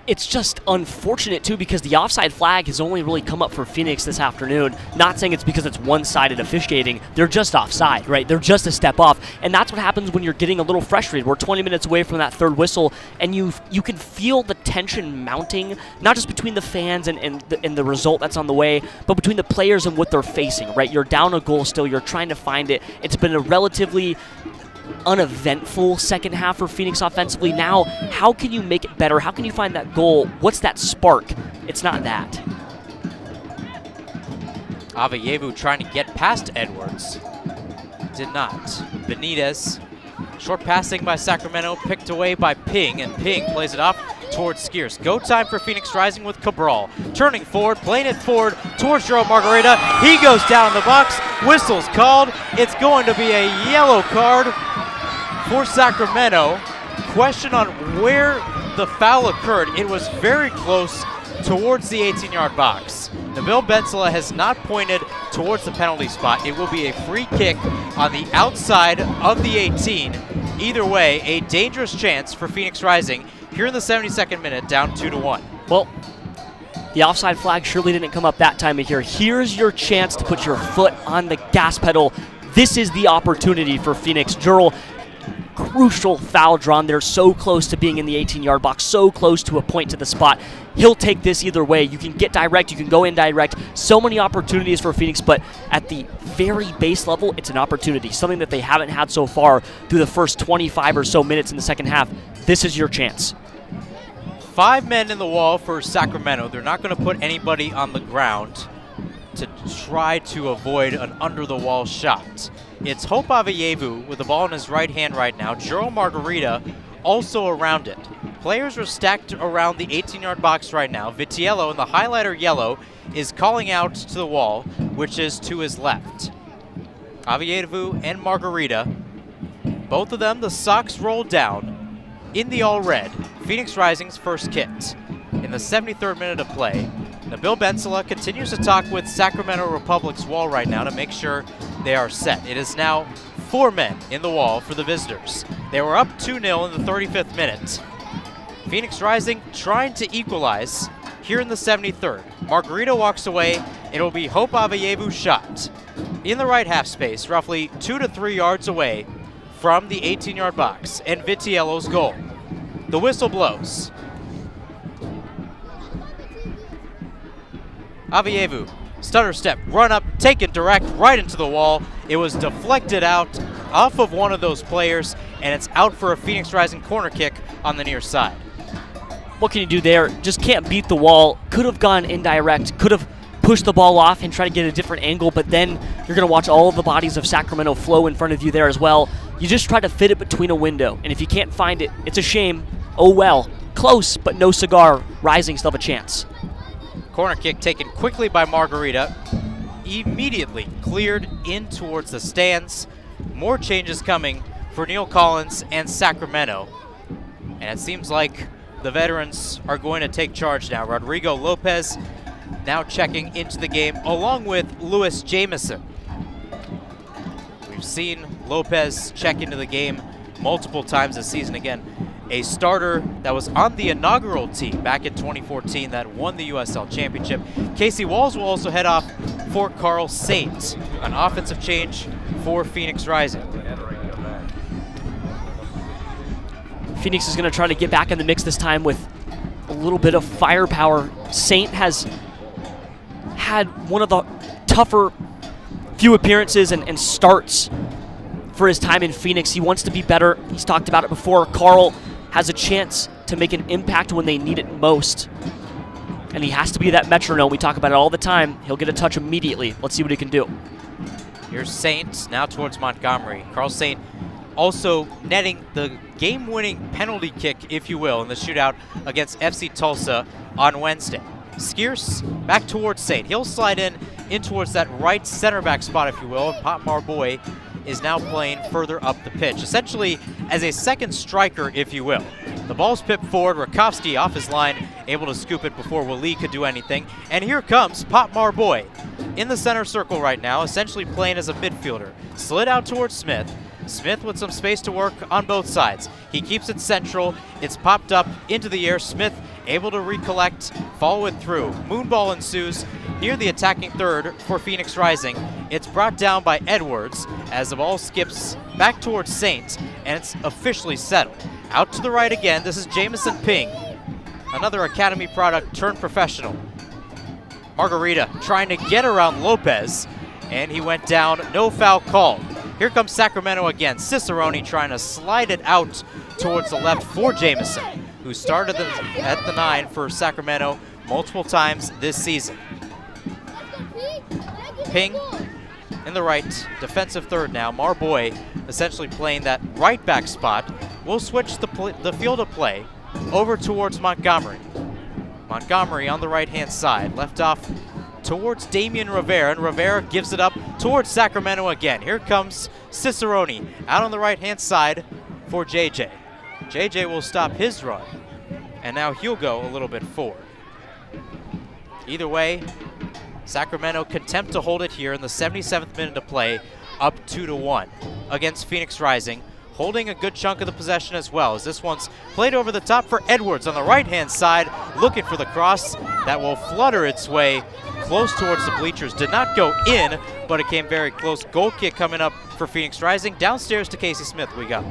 It's just unfortunate, too, because the offside flag has only really come up for Phoenix this afternoon. Not saying it's because it's one-sided officiating. They're just offside, right? They're just a step off. And that's what happens when you're getting a little frustrated. We're 20 minutes away from that third whistle, and you can feel the tension mounting, not just between the fans and the result that's on the way, but between the players and what they're facing, right? You're down a goal still. You're trying to find it. It's been a relatively uneventful second half for Phoenix offensively. Now, how can you make it better? How can you find that goal? What's that spark? It's not that. Avayevu trying to get past Edwards. Did not. Benitez, short passing by Sacramento, picked away by Ping, and Ping plays it off towards Skiers. Go time for Phoenix Rising with Cabral. Turning forward, playing it forward towards Gerald Margarita. He goes down the box. Whistle's called. It's going to be a yellow card for Sacramento. Question on where the foul occurred. It was very close towards the 18-yard box. Nabil Bensala has not pointed towards the penalty spot. It will be a free kick on the outside of the 18. Either way, a dangerous chance for Phoenix Rising here in the 72nd minute, down 2-1. Well, the offside flag surely didn't come up that time of year. Here's your chance to put your foot on the gas pedal. This is the opportunity for Phoenix. Jurl, crucial foul drawn there, so close to being in the 18-yard box, so close to a point to the spot. He'll take this either way. You can get direct, you can go indirect. So many opportunities for Phoenix, but at the very base level, it's an opportunity, something that they haven't had so far through the first 25 or so minutes in the second half. This is your chance. 5 men in the wall for Sacramento. They're not going to put anybody on the ground to try to avoid an under-the-wall shot. It's Hope Avayevu with the ball in his right hand right now. Gerald Margarita also around it. Players are stacked around the 18-yard box right now. Vitiello in the highlighter yellow is calling out to the wall, which is to his left. Avayevu and Margarita, both of them, the socks rolled down in the all-red. Phoenix Rising's first kicked. In the 73rd minute of play, Nabil Bensala continues to talk with Sacramento Republic's wall right now to make sure they are set. It is now 4 men in the wall for the visitors. They were up 2-0 in the 35th minute. Phoenix Rising trying to equalize here in the 73rd. Margarita walks away. It'll be Hope Avayevu's shot in the right half space, roughly 2 to 3 yards away from the 18-yard box, and Vitiello's goal. The whistle blows. Avayevu, stutter step, run up, taken direct, right into the wall. It was deflected out off of one of those players, and it's out for a Phoenix Rising corner kick on the near side. What can you do there? Just can't beat the wall. Could have gone indirect, could have pushed the ball off and tried to get a different angle, but then you're going to watch all of the bodies of Sacramento flow in front of you there as well. You just try to fit it between a window, and if you can't find it, it's a shame. Oh well. Close, but no cigar. Rising still have a chance. Corner kick taken quickly by Margarita. Immediately cleared in towards the stands. More changes coming for Neil Collins and Sacramento. And it seems like the veterans are going to take charge now. Rodrigo Lopez now checking into the game along with Lewis Jamison. We've seen Lopez check into the game multiple times this season. Again, a starter that was on the inaugural team back in 2014 that won the USL Championship. Casey Walls will also head off for Carl Saint, an offensive change for Phoenix Rising. Phoenix is going to try to get back in the mix this time with a little bit of firepower. Saint has had one of the tougher few appearances and starts for his time in Phoenix. He wants to be better. He's talked about it before. Carl has a chance to make an impact when they need it most. And he has to be that metronome. We talk about it all the time. He'll get a touch immediately. Let's see what he can do. Here's Saint now towards Montgomery. Carl Saint also netting the game-winning penalty kick, if you will, in the shootout against FC Tulsa on Wednesday. Skierce back towards Saint. He'll slide in towards that right center back spot, if you will, and Pop Marboy is now playing further up the pitch, essentially as a second striker, if you will. The ball's pipped forward, Rakowski off his line, able to scoop it before Wally could do anything. And here comes Pop Marboy in the center circle right now, essentially playing as a midfielder. Slid out towards Smith. Smith with some space to work on both sides. He keeps it central. It's popped up into the air. Smith able to recollect, follow it through. Moonball ensues near the attacking third for Phoenix Rising. It's brought down by Edwards as the ball skips back towards Saint, and it's officially settled. Out to the right again. This is Jamison Ping, another academy product turned professional. Margarita trying to get around Lopez, and he went down. No foul called. Here comes Sacramento again. Cicerone trying to slide it out towards the left for Jamison, who started at the 9 for Sacramento multiple times this season. Ping in the right, defensive third now. Marboy essentially playing that right back spot. We'll switch the field of play over towards Montgomery. Montgomery on the right-hand side, left off towards Damian Rivera, and Rivera gives it up towards Sacramento again. Here comes Cicerone out on the right-hand side for JJ. JJ will stop his run, and now he'll go a little bit forward. Either way, Sacramento contempt to hold it here in the 77th minute of play, up 2-1 against Phoenix Rising, holding a good chunk of the possession as well, as this one's played over the top for Edwards on the right-hand side, looking for the cross that will flutter its way close towards the bleachers. Did not go in, but it came very close. Goal kick coming up for Phoenix Rising. Downstairs to Casey Smith we go.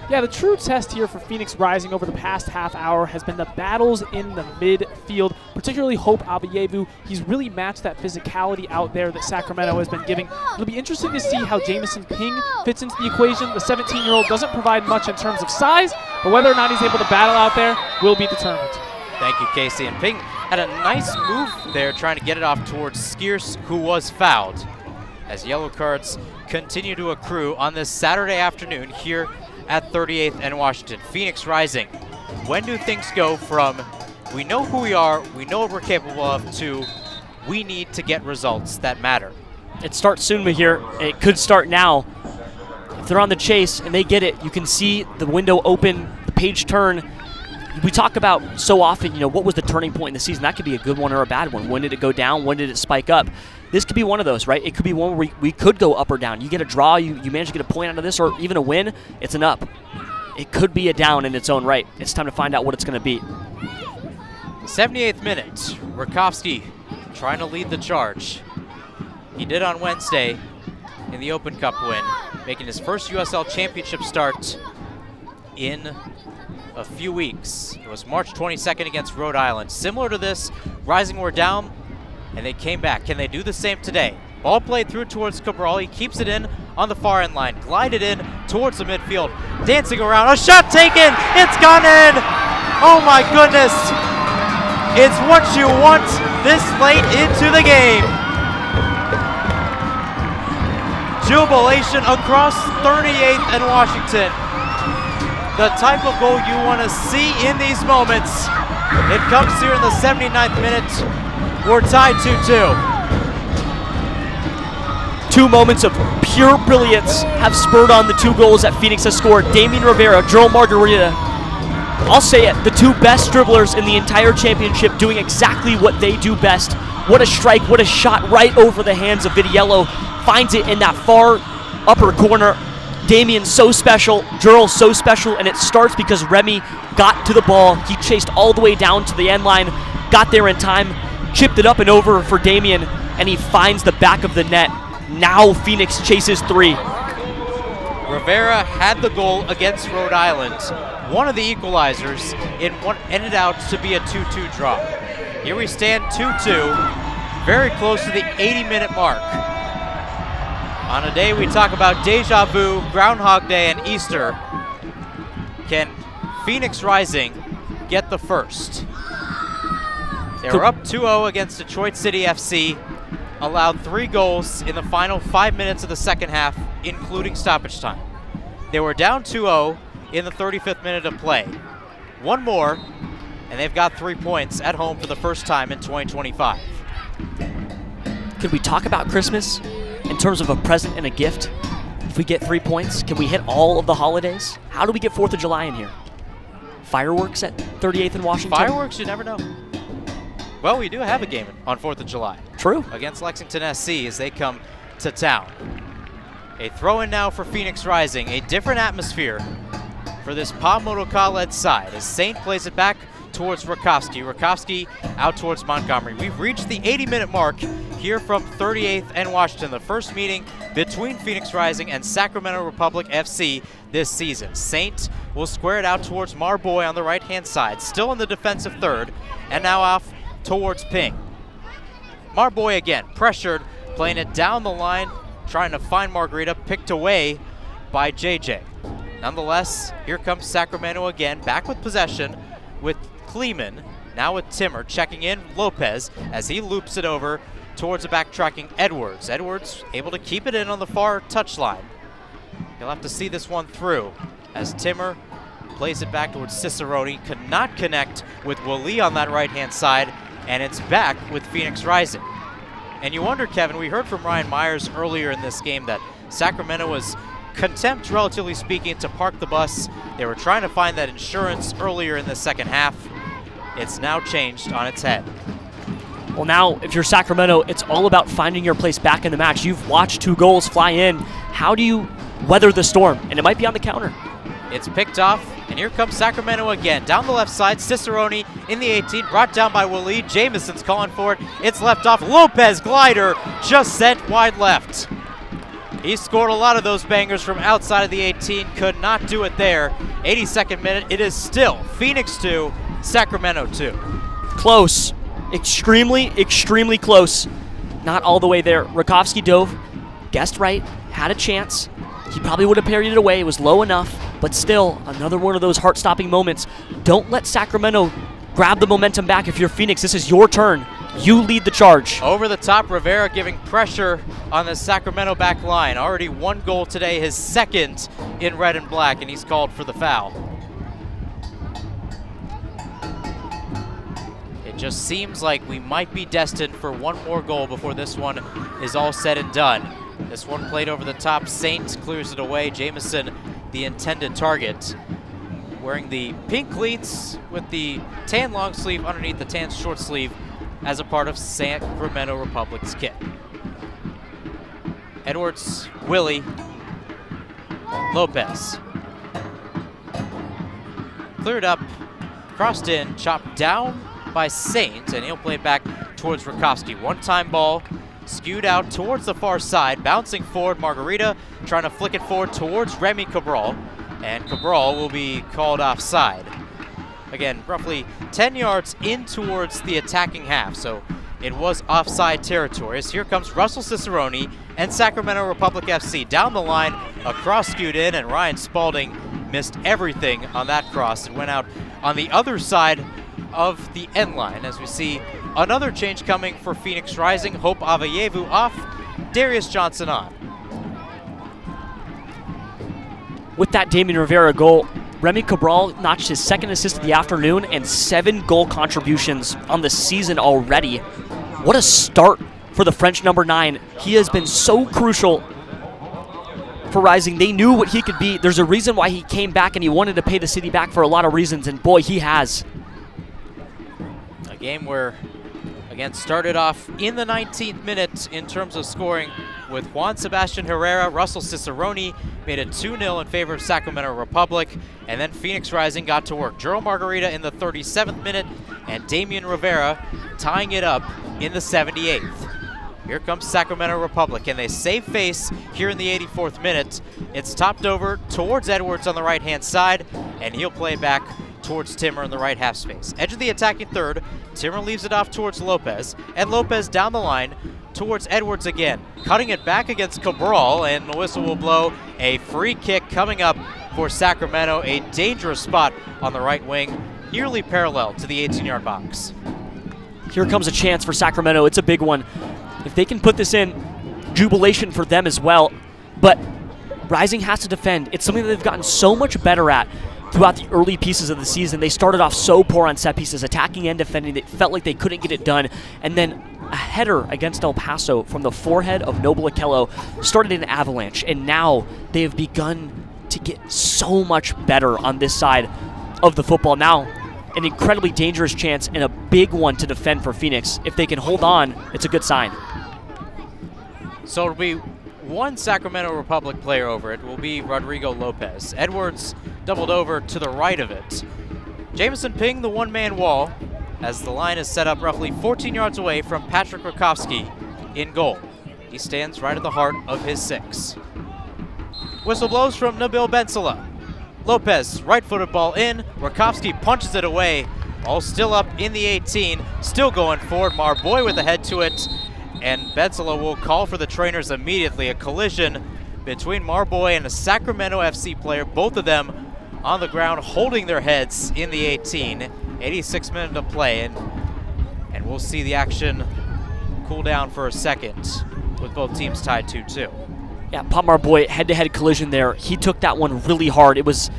Yeah, the true test here for Phoenix Rising over the past half hour has been the battles in the midfield, particularly Hope Avayevu. He's really matched that physicality out there that Sacramento has been giving. It'll be interesting to see how Jamison Ping fits into the equation. The 17-year-old doesn't provide much in terms of size, but whether or not he's able to battle out there will be determined. Thank you, Casey. And Ping had a nice move there trying to get it off towards Skierce, who was fouled, as yellow cards continue to accrue on this Saturday afternoon here at 38th and Washington. Phoenix Rising, when do things go from we know who we are, we know what we're capable of, to we need to get results that matter? It starts soon here. It could start now. If they're on the chase and they get it, you can see the window open, the page turn. We talk about so often, what was the turning point in the season? That could be a good one or a bad one. When did it go down? When did it spike up? This could be one of those, right? It could be one where we could go up or down. You get a draw, you manage to get a point out of this, or even a win, it's an up. it could be a down in its own right. It's time to find out what it's going to be. 78th minute, Rakowski trying to lead the charge. He did on Wednesday in the Open Cup win, making his first USL Championship start in a few weeks. It was March 22nd against Rhode Island. Similar to this, Rising were down, and they came back. Can they do the same today? Ball played through towards Cabral. He keeps it in on the far end line. Glided in towards the midfield. Dancing around. A shot taken. It's gone in. Oh my goodness. It's what you want this late into the game. Jubilation across 38th and Washington. The type of goal you want to see in these moments. It comes here in the 79th minute. We're tied 2-2. 2 moments of pure brilliance have spurred on the 2 goals that Phoenix has scored. Damien Rivera, Joel Margarita. I'll say it, the 2 best dribblers in the entire championship doing exactly what they do best. What a strike, what a shot right over the hands of Vitiello. Finds it in that far upper corner. Damien so special, Joel so special, and it starts because Remy got to the ball. He chased all the way down to the end line, got there in time, chipped it up and over for Damien, and he finds the back of the net. Now Phoenix chases 3. Rivera had the goal against Rhode Island. One of the equalizers in what ended out to be a 2-2 draw. Here we stand 2-2, very close to the 80-minute mark. On a day we talk about deja vu, Groundhog Day, and Easter. Can Phoenix Rising get the first? They were up 2-0 against Detroit City FC. Allowed 3 goals in the final 5 minutes of the second half, including stoppage time. They were down 2-0 in the 35th minute of play. One more, and they've got 3 points at home for the first time in 2025. Could we talk about Christmas in terms of a present and a gift? If we get 3 points, can we hit all of the holidays? How do we get 4th of July in here? Fireworks at 38th and Washington? Fireworks, you never know. Well, we do have a game on 4th of July. True. Against Lexington SC as they come to town. A throw-in now for Phoenix Rising. A different atmosphere for this Pa Motoka-led side as Saint plays it back towards Rakowski. Rakowski out towards Montgomery. We've reached the 80-minute mark here from 38th and Washington. The first meeting between Phoenix Rising and Sacramento Republic FC this season. Saint will square it out towards Marboy on the right-hand side. Still in the defensive third. And now off towards Ping. Marboy again, pressured, playing it down the line, trying to find Margarita, picked away by JJ. Nonetheless, here comes Sacramento again, back with possession with Kleeman, now with Timmer, checking in Lopez as he loops it over towards the backtracking Edwards. Edwards able to keep it in on the far touchline. He'll have to see this one through as Timmer plays it back towards Cicerone, could not connect with Wally on that right-hand side, and it's back with Phoenix Rising. And you wonder, Kevin, we heard from Ryan Myers earlier in this game that Sacramento was content, relatively speaking, to park the bus. They were trying to find that insurance earlier in the second half. It's now changed on its head. Well, now, if you're Sacramento, it's all about finding your place back in the match. You've watched 2 goals fly in. How do you weather the storm? And it might be on the counter. It's picked off, and here comes Sacramento again. Down the left side, Cicerone in the 18, brought down by Waleed. Jameson's calling for it. It's left off. Lopez glider just sent wide left. He scored a lot of those bangers from outside of the 18. Could not do it there. 82nd minute. It is still Phoenix 2, Sacramento 2. Close. Extremely, extremely close. Not all the way there. Rakowski dove, guessed right, had a chance. He probably would have parried it away. It was low enough, but still another one of those heart-stopping moments. Don't let Sacramento grab the momentum back. If you're Phoenix, this is your turn. You lead the charge. Over the top, Rivera giving pressure on the Sacramento back line. Already 1 goal today, his 2nd in red and black, and he's called for the foul. It just seems like we might be destined for 1 more goal before this one is all said and done. This one played over the top. Saint clears it away. Jameson, the intended target, wearing the pink cleats with the tan long sleeve underneath the tan short sleeve as a part of Sacramento Republic's kit. Edwards, Willie, Lopez. cleared up, crossed in, chopped down by Saint, and he'll play it back towards Rakowski. One-time ball, skewed out towards the far side, bouncing forward. Margarita trying to flick it forward towards Remy Cabral, and Cabral will be called offside. Again, roughly 10 yards in towards the attacking half, so it was offside territory. As here comes Russell Cicerone and Sacramento Republic FC down the line, a cross skewed in, and Ryan Spalding missed everything on that cross. It went out on the other side of the end line, as we see another change coming for Phoenix Rising. Hope Avayevu off, Darius Johnson on. With that Damien Rivera goal, Remy Cabral notched his second assist of the afternoon and 7 goal contributions on the season already. What a start for the French number 9. He has been so crucial for Rising. They knew what he could be. There's a reason why he came back, and he wanted to pay the city back for a lot of reasons, and boy, he has. A game where, again, started off in the 19th minute in terms of scoring with Juan Sebastian Herrera. Russell Cicerone made it 2-0 in favor of Sacramento Republic, and then Phoenix Rising got to work. Jero Margarita in the 37th minute, and Damien Rivera tying it up in the 78th. Here comes Sacramento Republic, and they save face here in the 84th minute. It's topped over towards Edwards on the right-hand side, and he'll play back towards Timmer in the right half space. Edge of the attacking third, Timmer leaves it off towards Lopez, and Lopez down the line towards Edwards again. Cutting it back against Cabral, and the whistle will blow. A free kick coming up for Sacramento, a dangerous spot on the right wing, nearly parallel to the 18-yard box. Here comes a chance for Sacramento. It's a big one. If they can put this in, jubilation for them as well. But Rising has to defend. It's something that they've gotten so much better at throughout the early pieces of the season. They started off so poor on set pieces, attacking and defending. They felt like they couldn't get it done. And then a header against El Paso from the forehead of Noble Okello started an avalanche. And now they have begun to get so much better on this side of the football. Now, an incredibly dangerous chance and a big one to defend for Phoenix. If they can hold on, it's a good sign. So it'll be one Sacramento Republic player over it. Will be Rodrigo Lopez. Edwards doubled over to the right of it. Jamison Ping, the one-man wall, as the line is set up roughly 14 yards away from Patrick Rakowski in goal. He stands right at the heart of his 6. Whistle blows from Nabil Bensala. Lopez, right-footed ball in. Rakowski punches it away. All still up in the 18. Still going forward. Marboy with a head to it. And Bensala will call for the trainers immediately. A collision between Marboy and a Sacramento FC player. Both of them on the ground holding their heads in the 18. 86 minutes to play. And we'll see the action cool down for a second with both teams tied 2-2. Yeah, Pop Marboy, head-to-head collision there. He took that one really hard. It was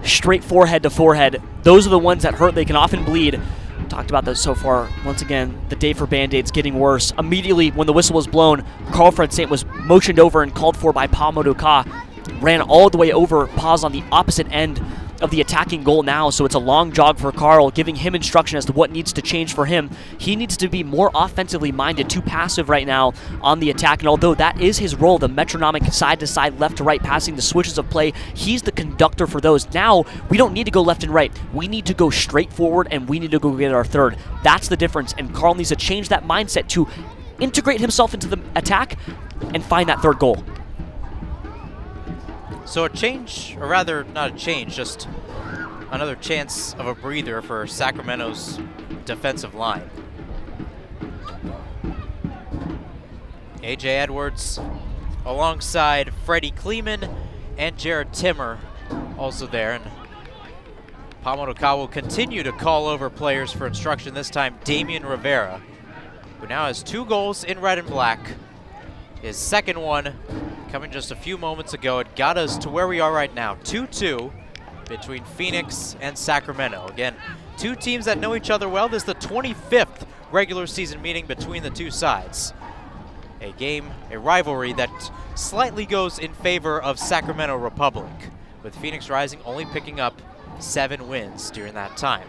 straight forehead to forehead. Those are the ones that hurt. They can often bleed. Talked about those so far. Once again, the day for Band-Aids getting worse. Immediately when the whistle was blown, Carl-Fred Saint was motioned over and called for by Pa Modoka. Ran all the way over, paused on the opposite end of the attacking goal now, so it's a long jog for Carl, giving him instruction as to what needs to change for him. He needs to be more offensively minded, too passive right now on the attack, and although that is his role, the metronomic side-to-side, left-to-right passing, the switches of play, he's the conductor for those. Now, we don't need to go left and right. We need to go straight forward, and we need to go get our third. That's the difference, and Carl needs to change that mindset to integrate himself into the attack and find that third goal. So a change, or rather not a change, just another chance of a breather for Sacramento's defensive line. A.J. Edwards alongside Freddie Kleeman and Jared Timmer also there. And Pa Modoka will continue to call over players for instruction, this time Damien Rivera, who now has 2 goals in red and black. His second one coming just a few moments ago. It got us to where we are right now, 2-2 between Phoenix and Sacramento. Again, 2 teams that know each other well. This is the 25th regular season meeting between the 2 sides. A game, a rivalry that slightly goes in favor of Sacramento Republic, with Phoenix Rising only picking up 7 wins during that time.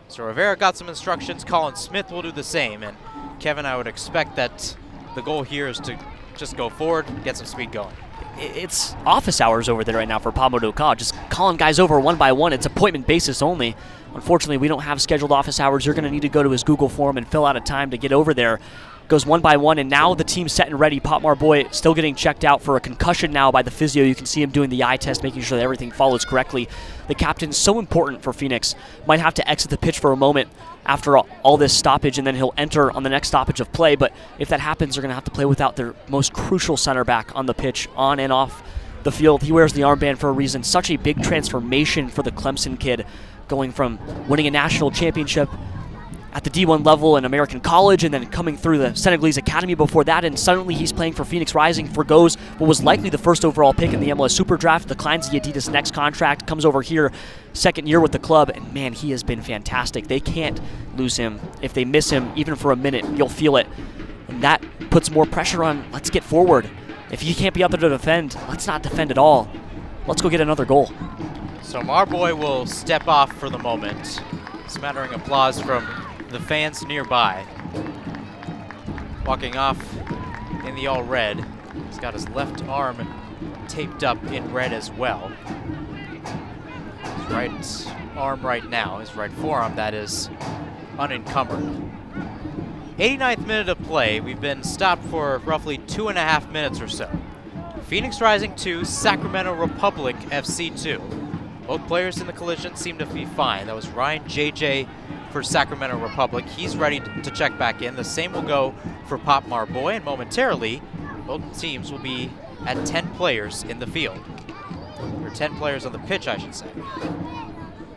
So Rivera got some instructions. Colin Smith will do the same. And Kevin, I would expect that the goal here is to just go forward, get some speed going. it's office hours over there right now for Pablo Ducal, just calling guys over one by one. It's appointment basis only. Unfortunately, we don't have scheduled office hours. You're going to need to go to his Google form and fill out a time to get over there. Goes one by one, and now the team's set and ready. Pop Marboy still getting checked out for a concussion now by the physio. You can see him doing the eye test, making sure that everything follows correctly. The captain's so important for Phoenix. Might have to exit the pitch for a moment after all this stoppage, and then he'll enter on the next stoppage of play. But if that happens, they're going to have to play without their most crucial center back on the pitch, on and off the field. He wears the armband for a reason. Such a big transformation for the Clemson kid, going from winning a national championship at the D1 level in American college and then coming through the Senegalese Academy before that, and suddenly he's playing for Phoenix Rising, forgoes what was likely the first overall pick in the MLS Super Draft, declines the Adidas Next contract, comes over here, second year with the club, and man, he has been fantastic. They can't lose him. If they miss him even for a minute, you'll feel it. And that puts more pressure on, let's get forward. If you can't be out there to defend, let's not defend at all. Let's go get another goal. So Marboy will step off for the moment. Smattering applause from the fans nearby. Walking off in the all red. He's got his left arm taped up in red as well. His right arm right now, his right forearm, that is, unencumbered. 89th minute of play. We've been stopped for roughly 2.5 minutes or so. Phoenix Rising 2, Sacramento Republic FC 2. Both players in the collision seem to be fine. That was Ryan JJ for Sacramento Republic. He's ready to check back in. The same will go for Pop Marboy, and momentarily, both teams will be at 10 players in the field. Or 10 players on the pitch, I should say.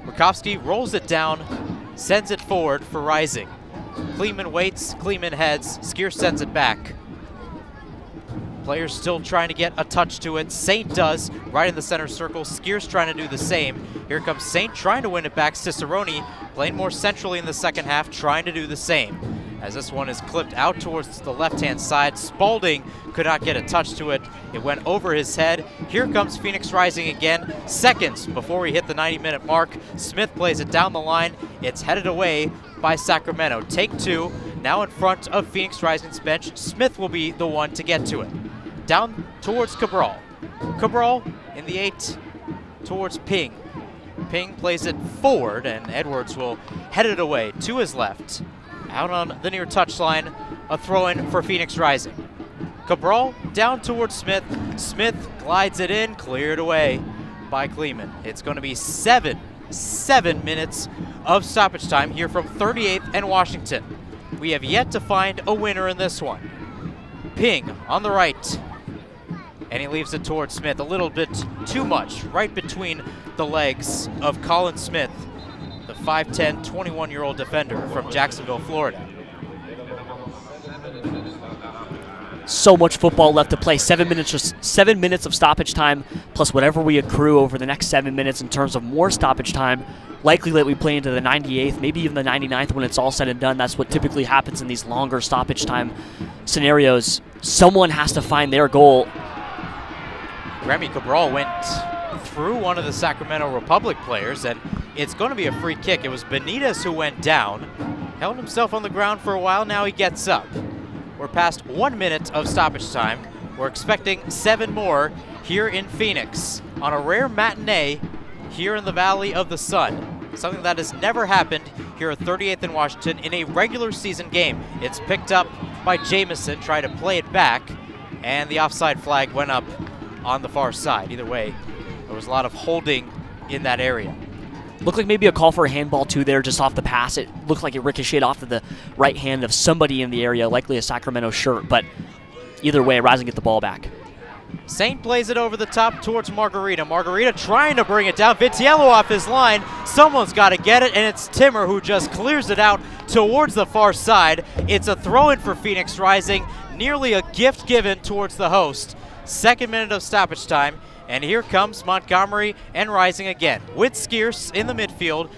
Rakowski rolls it down, sends it forward for Rising. Kleeman waits, Kleeman heads, Skier sends it back. Players still trying to get a touch to it. Saint does, right in the center circle. Skier's trying to do the same. Here comes Saint trying to win it back. Cicerone playing more centrally in the second half, trying to do the same. As this one is clipped out towards the left-hand side. Spalding could not get a touch to it. It went over his head. Here comes Phoenix Rising again. Seconds before we hit the 90-minute mark. Smith plays it down the line. It's headed away by Sacramento. Take two. Now in front of Phoenix Rising's bench. Smith will be the one to get to it. Down towards Cabral. Cabral in the 8 towards Ping. Ping plays it forward, and Edwards will head it away to his left. Out on the near touchline, a throw-in for Phoenix Rising. Cabral down towards Smith. Smith glides it in, cleared away by Kleeman. It's going to be 7 minutes of stoppage time here from 38th and Washington. We have yet to find a winner in this one. Ping on the right. And he leaves it towards Smith a little bit too much, right between the legs of Colin Smith, the 5'10", 21-year-old defender from Jacksonville, Florida. So much football left to play. 7 minutes of stoppage time, plus whatever we accrue over the next 7 minutes in terms of more stoppage time. Likely that we play into the 98th, maybe even the 99th when it's all said and done. That's what typically happens in these longer stoppage time scenarios. Someone has to find their goal. Remy Cabral went through one of the Sacramento Republic players, and it's going to be a free kick. It was Benitez who went down, held himself on the ground for a while. Now he gets up. We're past 1 minute of stoppage time. We're expecting 7 more here in Phoenix on a rare matinee here in the Valley of the Sun. Something that has never happened here at 38th and Washington in a regular season game. It's picked up by Jamison, trying to play it back, and the offside flag went up on the far side. Either way, there was a lot of holding in that area. Looked like maybe a call for a handball too there, just off the pass. It looked like it ricocheted off of the right hand of somebody in the area, likely a Sacramento shirt, but either way, Rising get the ball back. Saint plays it over the top towards Margarita. Margarita trying to bring it down. Vitiello off his line. Someone's got to get it, and it's Timmer who just clears it out towards the far side. It's a throw-in for Phoenix Rising, nearly a gift given towards the host. 2nd minute of stoppage time, and here comes Montgomery and Rising again, with Skierce in the midfield,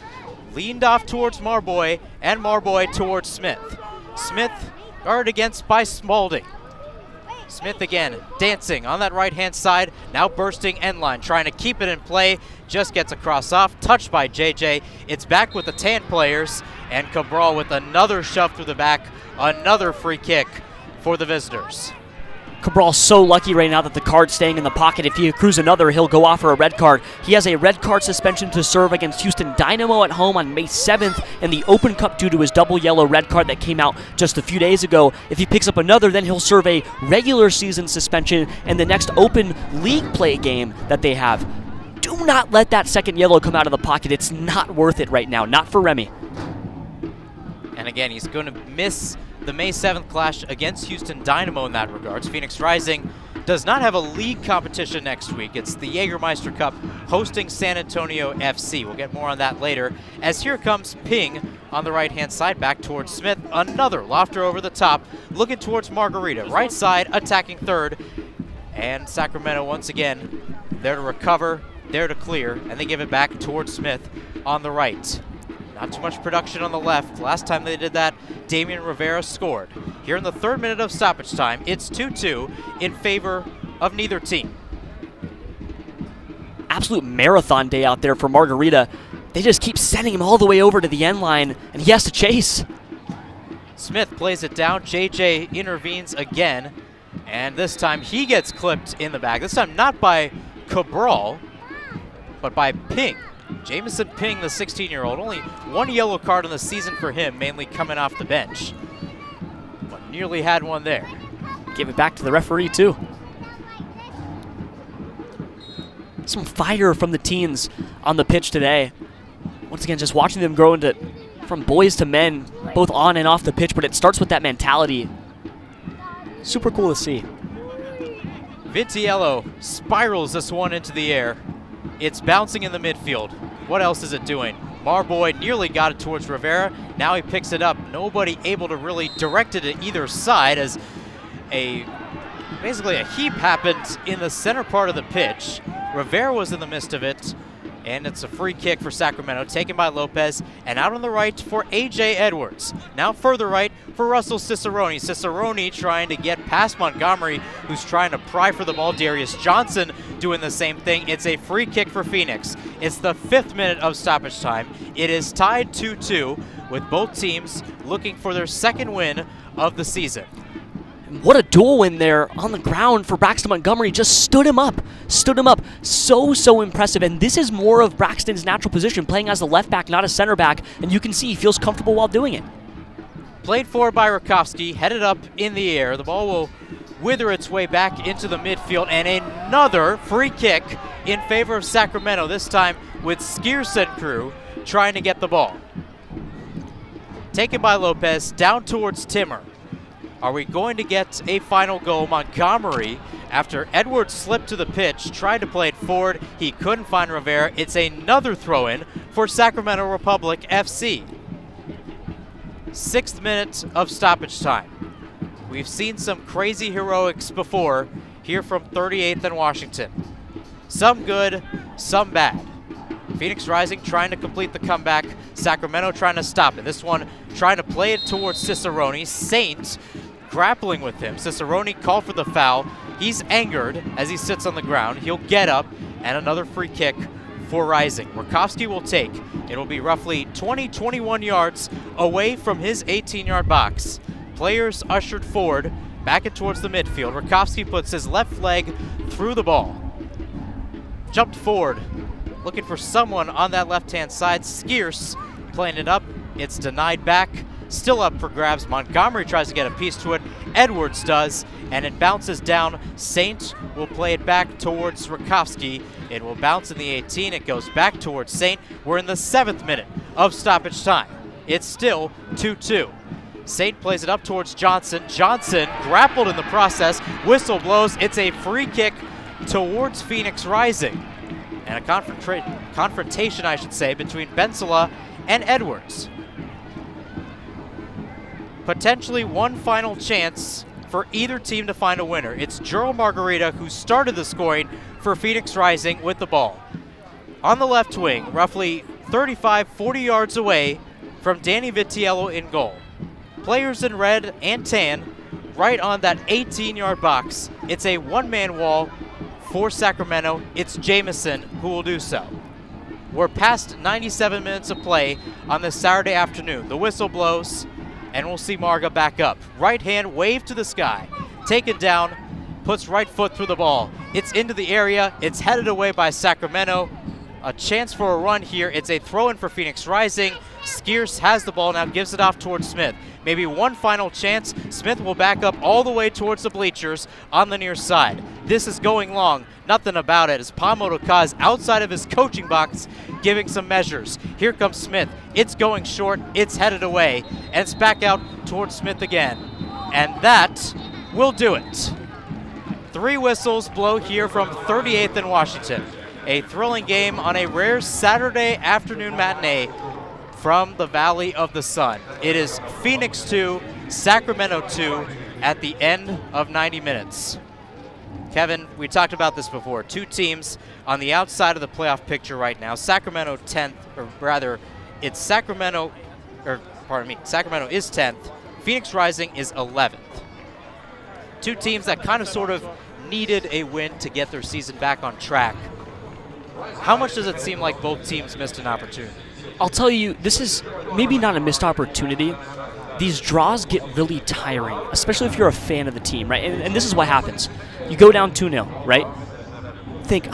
leaned off towards Marboy, and Marboy towards Smith. Smith guarded against by Spalding. Smith again, dancing on that right-hand side, now bursting end line, trying to keep it in play, just gets a cross off, touched by JJ. It's back with the tan players, and Cabral with another shove through the back, another free kick for the visitors. Cabral's so lucky right now that the card's staying in the pocket. If he accrues another, he'll go off for a red card. He has a red card suspension to serve against Houston Dynamo at home on May 7th in the Open Cup due to his double yellow red card that came out just a few days ago. If he picks up another, then he'll serve a regular season suspension in the next Open League play game that they have. Do not let that second yellow come out of the pocket. It's not worth it right now, not for Remy. And again, he's going to miss the May 7th clash against Houston Dynamo in that regards. Phoenix Rising does not have a league competition next week. It's the Jägermeister Cup hosting San Antonio FC. We'll get more on that later. As here comes Ping on the right-hand side, back towards Smith. Another lofter over the top, looking towards Margarita. Right side, attacking third. And Sacramento once again there to recover, there to clear, and they give it back towards Smith on the right. Not too much production on the left. Last time they did that, Damian Rivera scored. Here in the 3rd minute of stoppage time, it's 2-2 in favor of neither team. Absolute marathon day out there for Margarita. They just keep sending him all the way over to the end line, and he has to chase. Smith plays it down. JJ intervenes again, and this time he gets clipped in the back. This time not by Cabral, but by Ping. Jamison Ping, the 16-year-old, only 1 yellow card in the season for him, mainly coming off the bench. But nearly had one there. Give it back to the referee, too. Some fire from the teens on the pitch today. Once again, just watching them grow from boys to men, both on and off the pitch, but it starts with that mentality. Super cool to see. Vintiello spirals this one into the air. It's bouncing in the midfield. What else is it doing? Marboy nearly got it towards Rivera. Now he picks it up. Nobody able to really direct it to either side as basically a heap happened in the center part of the pitch. Rivera was in the midst of it, and it's a free kick for Sacramento, taken by Lopez, and out on the right for A.J. Edwards. Now further right for Russell Cicerone. Cicerone trying to get past Montgomery, who's trying to pry for the ball. Darius Johnson doing the same thing. It's a free kick for Phoenix. It's the 5th minute of stoppage time. It is tied 2-2, with both teams looking for their 2nd win of the season. What a duel win there on the ground for Braxton Montgomery. Just stood him up. So impressive. And this is more of Braxton's natural position, playing as a left back, not a center back. And you can see he feels comfortable while doing it. Played forward by Rakowski, headed up in the air. The ball will wither its way back into the midfield. And another free kick in favor of Sacramento, this time with Skierson crew trying to get the ball. Taken by Lopez, down towards Timmer. Are we going to get a final goal? Montgomery, after Edwards slipped to the pitch, tried to play it forward. He couldn't find Rivera. It's another throw-in for Sacramento Republic FC. 6th minute of stoppage time. We've seen some crazy heroics before here from 38th and Washington. Some good, some bad. Phoenix Rising trying to complete the comeback. Sacramento trying to stop it. This one trying to play it towards Cicerone. Saint grappling with him. Cicerone called for the foul. He's angered as he sits on the ground. He'll get up, and another free kick for Rising. Rakowski will take. It will be roughly 20-21 yards away from his 18-yard box. Players ushered forward, back and towards the midfield. Rakowski puts his left leg through the ball. Jumped forward, looking for someone on that left-hand side. Skierce playing it up. It's denied back. Still up for grabs. Montgomery tries to get a piece to it. Edwards does, and it bounces down. Saint will play it back towards Rakowski. It will bounce in the 18. It goes back towards Saint. We're in the 7th minute of stoppage time. It's still 2-2. Saint plays it up towards Johnson. Johnson grappled in the process. Whistle blows. It's a free kick towards Phoenix Rising. And a confrontation, I should say, between Bensala and Edwards. Potentially one final chance for either team to find a winner. It's Juro Margarita who started the scoring for Phoenix Rising with the ball. On the left wing, roughly 35-40 yards away from Danny Vitiello in goal. Players in red and tan right on that 18-yard box. It's a one-man wall for Sacramento. It's Jamison who will do so. We're past 97 minutes of play on this Saturday afternoon. The whistle blows, and we'll see Marga back up. Right hand wave to the sky. Taken down puts right foot through the ball. It's into the area. It's headed away by Sacramento. A chance for a run here. It's a throw-in for Phoenix Rising. Skeers has the ball now, gives it off towards Smith. Maybe one final chance. Smith will back up all the way towards the bleachers on the near side. This is going long. Nothing about it as Pamo Kaz outside of his coaching box giving some measures. Here comes Smith. It's going short. It's headed away. And it's back out towards Smith again. And that will do it. 3 whistles blow here from 38th and Washington. A thrilling game on a rare Saturday afternoon matinee from the Valley of the Sun. It is Phoenix 2, Sacramento 2 at the end of 90 minutes. Kevin, we talked about this before. 2 teams on the outside of the playoff picture right now. Sacramento 10th, or rather, it's Sacramento is 10th. Phoenix Rising is 11th. 2 teams that kind of sort of needed a win to get their season back on track. How much does it seem like both teams missed an opportunity? I'll tell you, this is maybe not a missed opportunity. These draws get really tiring, especially if you're a fan of the team, right? And this is what happens. You go down 2-0, right? Think,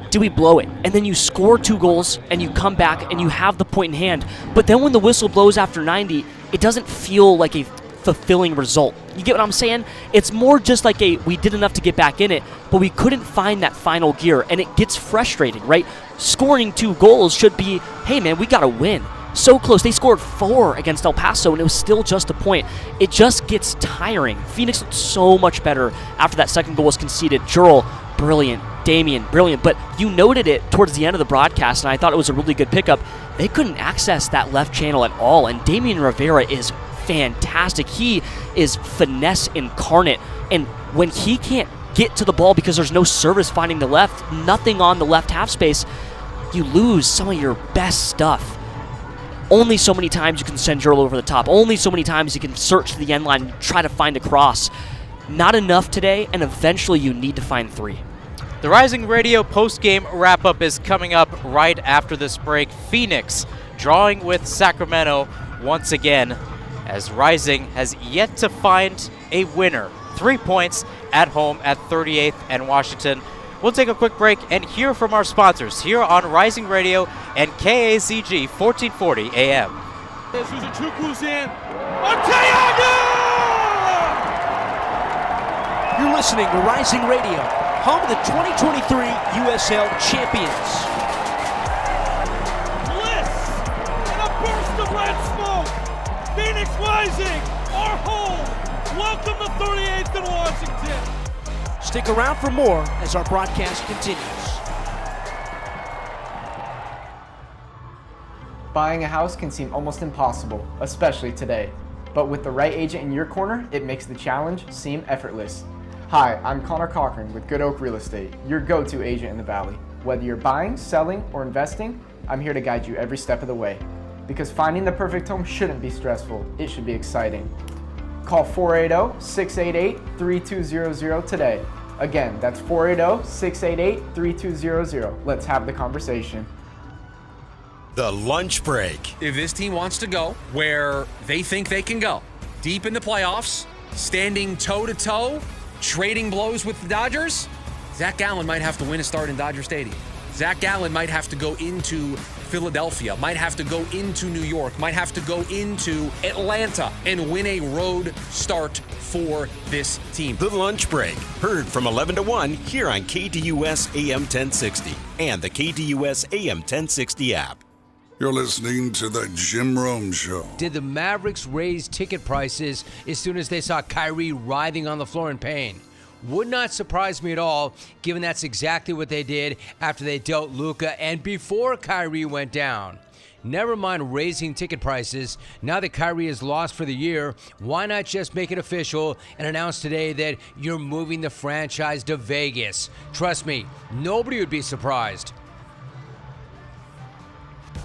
do we blow it? And then you score 2 goals, and you come back, and you have the point in hand. But then when the whistle blows after 90, it doesn't feel like a fulfilling result. You get what I'm saying? It's more just like we did enough to get back in it, but we couldn't find that final gear, and it gets frustrating, right? Scoring 2 goals should be, hey man, we gotta win. So close. They scored 4 against El Paso, and it was still just a point. It just gets tiring. Phoenix looked so much better after that second goal was conceded. Jurl, brilliant. Damien, brilliant. But you noted it towards the end of the broadcast, and I thought it was a really good pickup. They couldn't access that left channel at all, and Damien Rivera is fantastic. He is finesse incarnate, and when he can't get to the ball because there's no service finding the left, nothing on the left half space, you lose some of your best stuff. Only so many times you can send Jurl over the top. Only so many times you can search the end line and try to find a cross. Not enough today, and eventually you need to find 3. The Rising Radio post-game wrap-up is coming up right after this break. Phoenix drawing with Sacramento once again, as Rising has yet to find a winner. 3 points at home at 38th and Washington. We'll take a quick break and hear from our sponsors here on Rising Radio and KAZG 1440 AM. Suzuchuku's in. Arteaga! You're listening to Rising Radio, home of the 2023 USL champions. Bliss and a burst of red smoke. Phoenix Rising, our home. Welcome to 38th and Washington. Stick around for more as our broadcast continues. Buying a house can seem almost impossible, especially today. But with the right agent in your corner, it makes the challenge seem effortless. Hi, I'm Connor Cochran with Good Oak Real Estate, your go-to agent in the Valley. Whether you're buying, selling, or investing, I'm here to guide you every step of the way. Because finding the perfect home shouldn't be stressful, it should be exciting. Call 480-688-3200 today. Again, that's 480-688-3200. Let's have the conversation. The lunch break. If this team wants to go where they think they can go, deep in the playoffs, standing toe-to-toe, trading blows with the Dodgers, Zach Gallen might have to win a start in Dodger Stadium. Zach Gallen might have to go into Philadelphia, might have to go into New York, might have to go into Atlanta and win a road start for this team. The lunch break, heard from 11 to 1 here on KDUS AM 1060 and the KDUS AM 1060 app. You're listening to The Jim Rome Show. Did the Mavericks raise ticket prices as soon as they saw Kyrie writhing on the floor in pain? Would not surprise me at all, given that's exactly what they did after they dealt Luka and before Kyrie went down. Never mind raising ticket prices. Now that Kyrie is lost for the year, why not just make it official and announce today that you're moving the franchise to Vegas? Trust me, nobody would be surprised.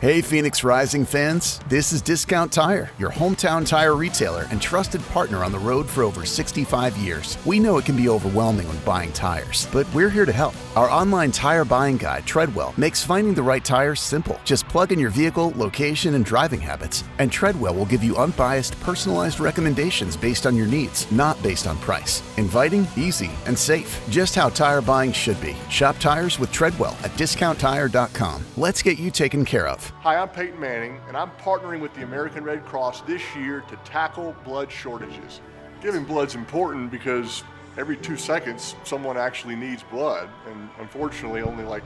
Hey Phoenix Rising fans, this is Discount Tire, your hometown tire retailer and trusted partner on the road for over 65 years. We know it can be overwhelming when buying tires, but we're here to help. Our online tire buying guide, Treadwell, makes finding the right tires simple. Just plug in your vehicle, location, and driving habits, and Treadwell will give you unbiased, personalized recommendations based on your needs, not based on price. Inviting, easy, and safe. Just how tire buying should be. Shop tires with Treadwell at discounttire.com. Let's get you taken care of. Hi, I'm Peyton Manning, and I'm partnering with the American Red Cross this year to tackle blood shortages. Giving blood's important because every 2 seconds, someone actually needs blood, and unfortunately, only like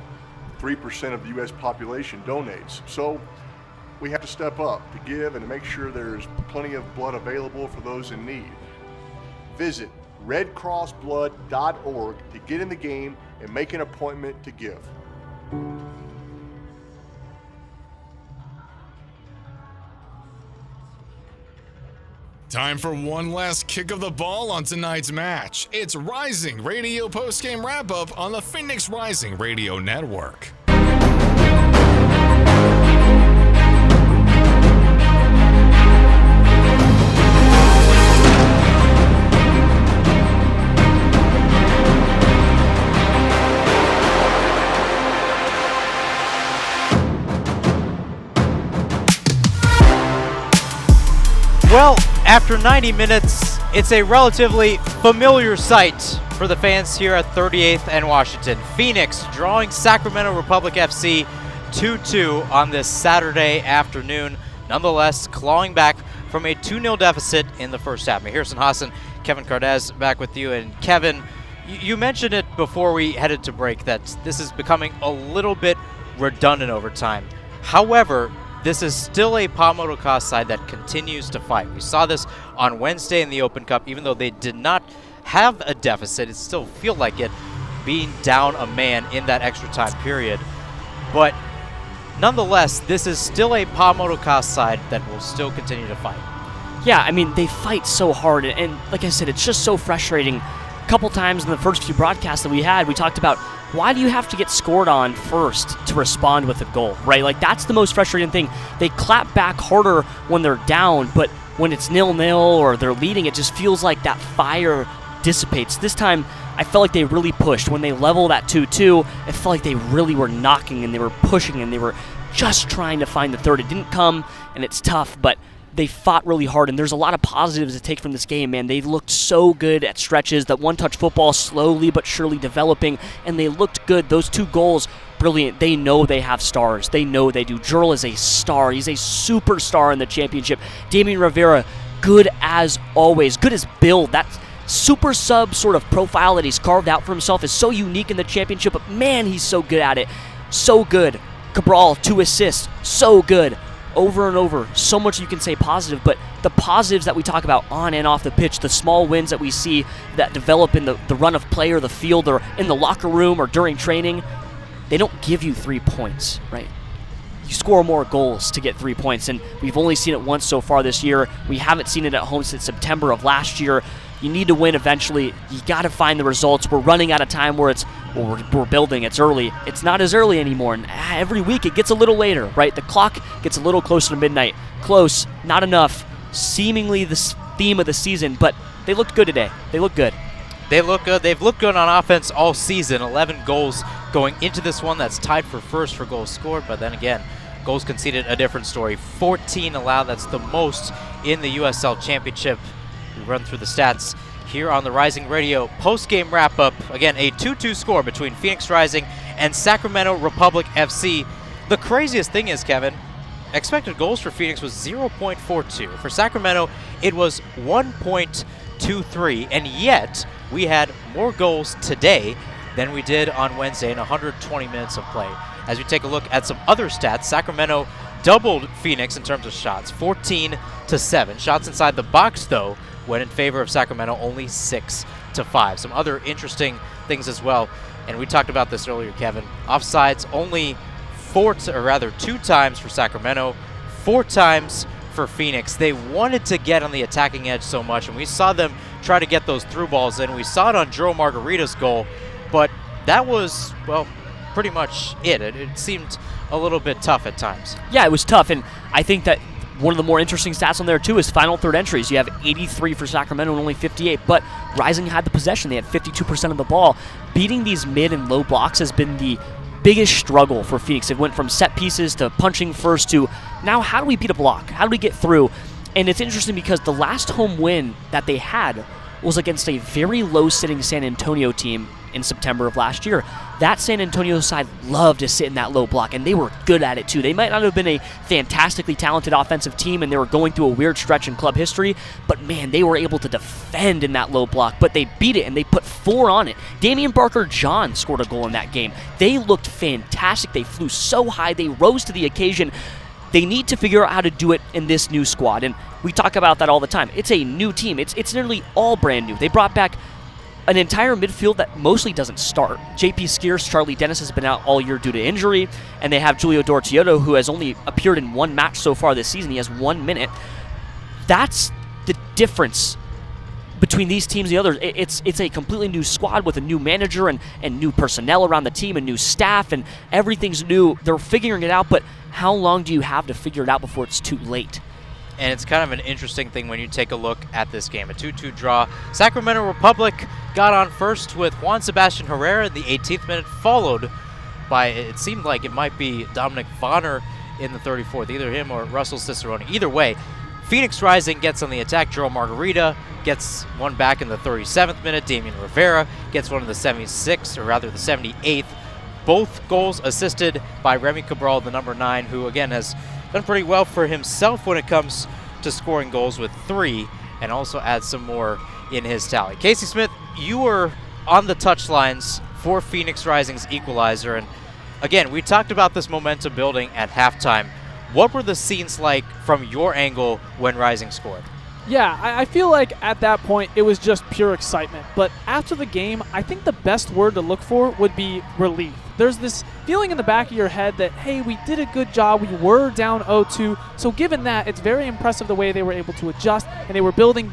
3% of the U.S. population donates. So we have to step up to give and to make sure there's plenty of blood available for those in need. Visit redcrossblood.org to get in the game and make an appointment to give. Time for one last kick of the ball on tonight's match. It's Rising Radio postgame wrap-up on the Phoenix Rising Radio Network. Well, after 90 minutes, it's a relatively familiar sight for the fans here at 38th and Washington. Phoenix drawing Sacramento Republic FC 2-2 on this Saturday afternoon. Nonetheless, clawing back from a 2-0 deficit in the first half. Mahirson Hassan, Kevin Cardez back with you. And Kevin, you mentioned it before we headed to break that this is becoming a little bit redundant over time. However, this is still a Pa Motocross side that continues to fight. We saw this on Wednesday in the Open Cup. Even though they did not have a deficit, it still felt like it, being down a man in that extra time period. But nonetheless, this is still a Pa Motocross side that will still continue to fight. Yeah, I mean, they fight so hard, and like I said, it's just so frustrating. A couple times in the first few broadcasts that we had, we talked about, why do you have to get scored on first to respond with a goal, right? Like, that's the most frustrating thing. They clap back harder when they're down, but when it's 0-0 or they're leading, it just feels like that fire dissipates. This time, I felt like they really pushed. When they leveled at 2-2, it felt like they really were knocking and they were pushing and they were just trying to find the third. It didn't come, and it's tough, but they fought really hard, and there's a lot of positives to take from this game, man. They looked so good at stretches, that one-touch football slowly but surely developing, and they looked good. Those 2 goals, brilliant. They know they have stars. They know they do. Jurl is a star. He's a superstar in the championship. Damian Rivera, good as always. Good as build. That super sub sort of profile that he's carved out for himself is so unique in the championship, but man, he's so good at it. So good. Cabral, 2 assists. So good. Over and over, so much you can say positive, but the positives that we talk about on and off the pitch, the small wins that we see that develop in the run of play or the field or in the locker room or during training, they don't give you 3 points, right? You score more goals to get 3 points, and we've only seen it once so far this year. We haven't seen it at home since September of last year. You need to win eventually. You got to find the results. We're running out of time where we're building. It's early. It's not as early anymore. And every week it gets a little later, right? The clock gets a little closer to midnight. Close, not enough. Seemingly the theme of the season, but they looked good today. They look good. They look good. They've looked good on offense all season. 11 goals going into this one. That's tied for first for goals scored, but then again, goals conceded, a different story. 14 allowed. That's the most in the USL Championship. We run through the stats here on the Rising Radio post-game wrap-up. Again, a 2-2 score between Phoenix Rising and Sacramento Republic FC. The craziest thing is, Kevin, expected goals for Phoenix was 0.42. For Sacramento, it was 1.23, and yet we had more goals today than we did on Wednesday in 120 minutes of play. As we take a look at some other stats, Sacramento doubled Phoenix in terms of shots, 14-7. Shots inside the box, though, went in favor of Sacramento, only 6-5. Some other interesting things as well, and we talked about this earlier, Kevin. Offsides only 2 times for Sacramento, 4 times for Phoenix. They wanted to get on the attacking edge so much, and we saw them try to get those through balls in. We saw it on Joe Margarita's goal, but that was, well, pretty much it. It seemed a little bit tough at times. Yeah, it was tough, and I think that one of the more interesting stats on there, too, is final third entries. You have 83 for Sacramento and only 58, but Rising had the possession. They had 52% of the ball. Beating these mid and low blocks has been the biggest struggle for Phoenix. It went from set pieces to punching first to now how do we beat a block? How do we get through? And it's interesting because the last home win that they had was against a very low-sitting San Antonio team in September of last year. That San Antonio side loved to sit in that low block, and they were good at it too. They might not have been a fantastically talented offensive team, and they were going through a weird stretch in club history, but man, they were able to defend in that low block, but they beat it, and they put 4 on it. Damian Barker-John scored a goal in that game. They looked fantastic. They flew so high. They rose to the occasion. They need to figure out how to do it in this new squad, and we talk about that all the time. It's a new team. It's nearly all brand new. They brought back an entire midfield that mostly doesn't start. JP Skeers, Charlie Dennis has been out all year due to injury, and they have Julio Dortiotto, who has only appeared in 1 match so far this season. He has 1 minute. That's the difference between these teams and the others. It's a completely new squad with a new manager and new personnel around the team and new staff, and everything's new. They're figuring it out, but how long do you have to figure it out before it's too late? And it's kind of an interesting thing when you take a look at this game. A 2-2 draw. Sacramento Republic got on first with Juan Sebastian Herrera in the 18th minute, followed by, it seemed like it might be Dominic Vonner in the 34th, either him or Russell Cicerone. Either way, Phoenix Rising gets on the attack. Joel Margarita gets one back in the 37th minute. Damian Rivera gets one in the 76th, or rather the 78th. Both goals assisted by Remy Cabral, the number 9, who again has done pretty well for himself when it comes to scoring goals with 3, and also adds some more in his tally. Casey Smith, you were on the touchlines for Phoenix Rising's equalizer, and again, we talked about this momentum building at halftime. What were the scenes like from your angle when Rising scored? Yeah, I feel like at that point it was just pure excitement. But after the game, I think the best word to look for would be relief. There's this feeling in the back of your head that, hey, we did a good job. We were down 0-2. So given that, it's very impressive the way they were able to adjust, and they were building.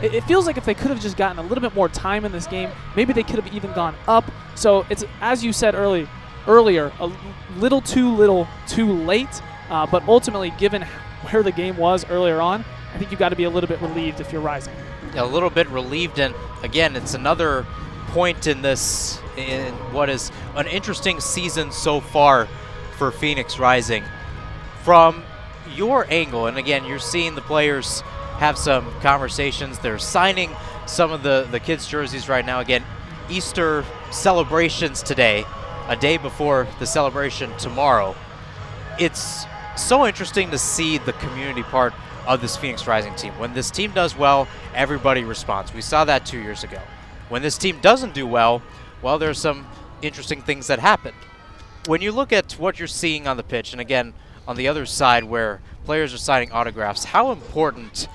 It feels like if they could have just gotten a little bit more time in this game, maybe they could have even gone up. So it's, as you said earlier, a little too late. But ultimately, given where the game was earlier on, I think you've got to be a little bit relieved if you're Rising. A little bit relieved, and again, it's another point in what is an interesting season so far for Phoenix Rising. From your angle, and again, you're seeing the players have some conversations. They're signing some of the kids' jerseys right now. Again, Easter celebrations today, a day before the celebration tomorrow. It's so interesting to see the community part of this Phoenix Rising team. When this team does well, everybody responds. We saw that 2 years ago. When this team doesn't do well, there's some interesting things that happen. When you look at what you're seeing on the pitch, and again, on the other side where players are signing autographs, how important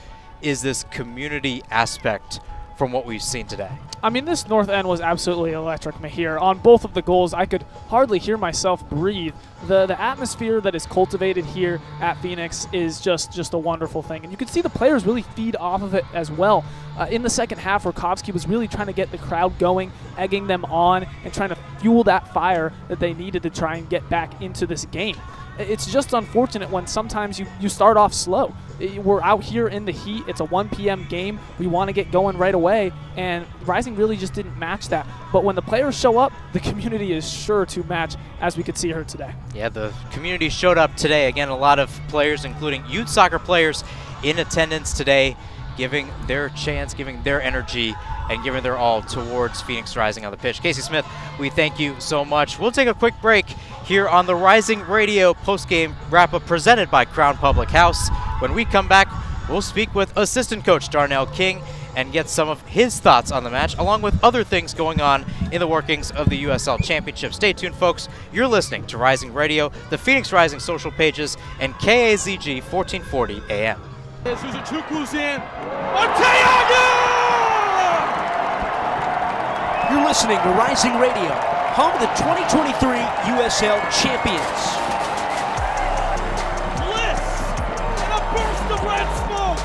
is this community aspect from what we've seen today? I mean, this north end was absolutely electric, Mahir. On both of the goals, I could hardly hear myself breathe. The atmosphere that is cultivated here at Phoenix is just a wonderful thing. And you can see the players really feed off of it as well. In the second half, Rakowski was really trying to get the crowd going, egging them on, and trying to fuel that fire that they needed to try and get back into this game. It's just unfortunate when sometimes you start off slow. We're out here in the heat. It's a 1 p.m. game. We want to get going right away, and Rising really just didn't match that. But when the players show up, the community is sure to match, as we could see here today. Yeah, the community showed up today. Again, a lot of players, including youth soccer players, in attendance today, giving their chance, giving their energy, and giving their all towards Phoenix Rising on the pitch. Casey Smith, we thank you so much. We'll take a quick break here on the Rising Radio postgame wrap-up presented by Crown Public House. When we come back, we'll speak with assistant coach Darnell King and get some of his thoughts on the match, along with other things going on in the workings of the USL Championship. Stay tuned, folks. You're listening to Rising Radio, the Phoenix Rising social pages, and KAZG 1440 AM. Suzuchuku's in. Arteaga! You're listening to Rising Radio, home of the 2023 USL Champions. Bliss and a burst of red smoke.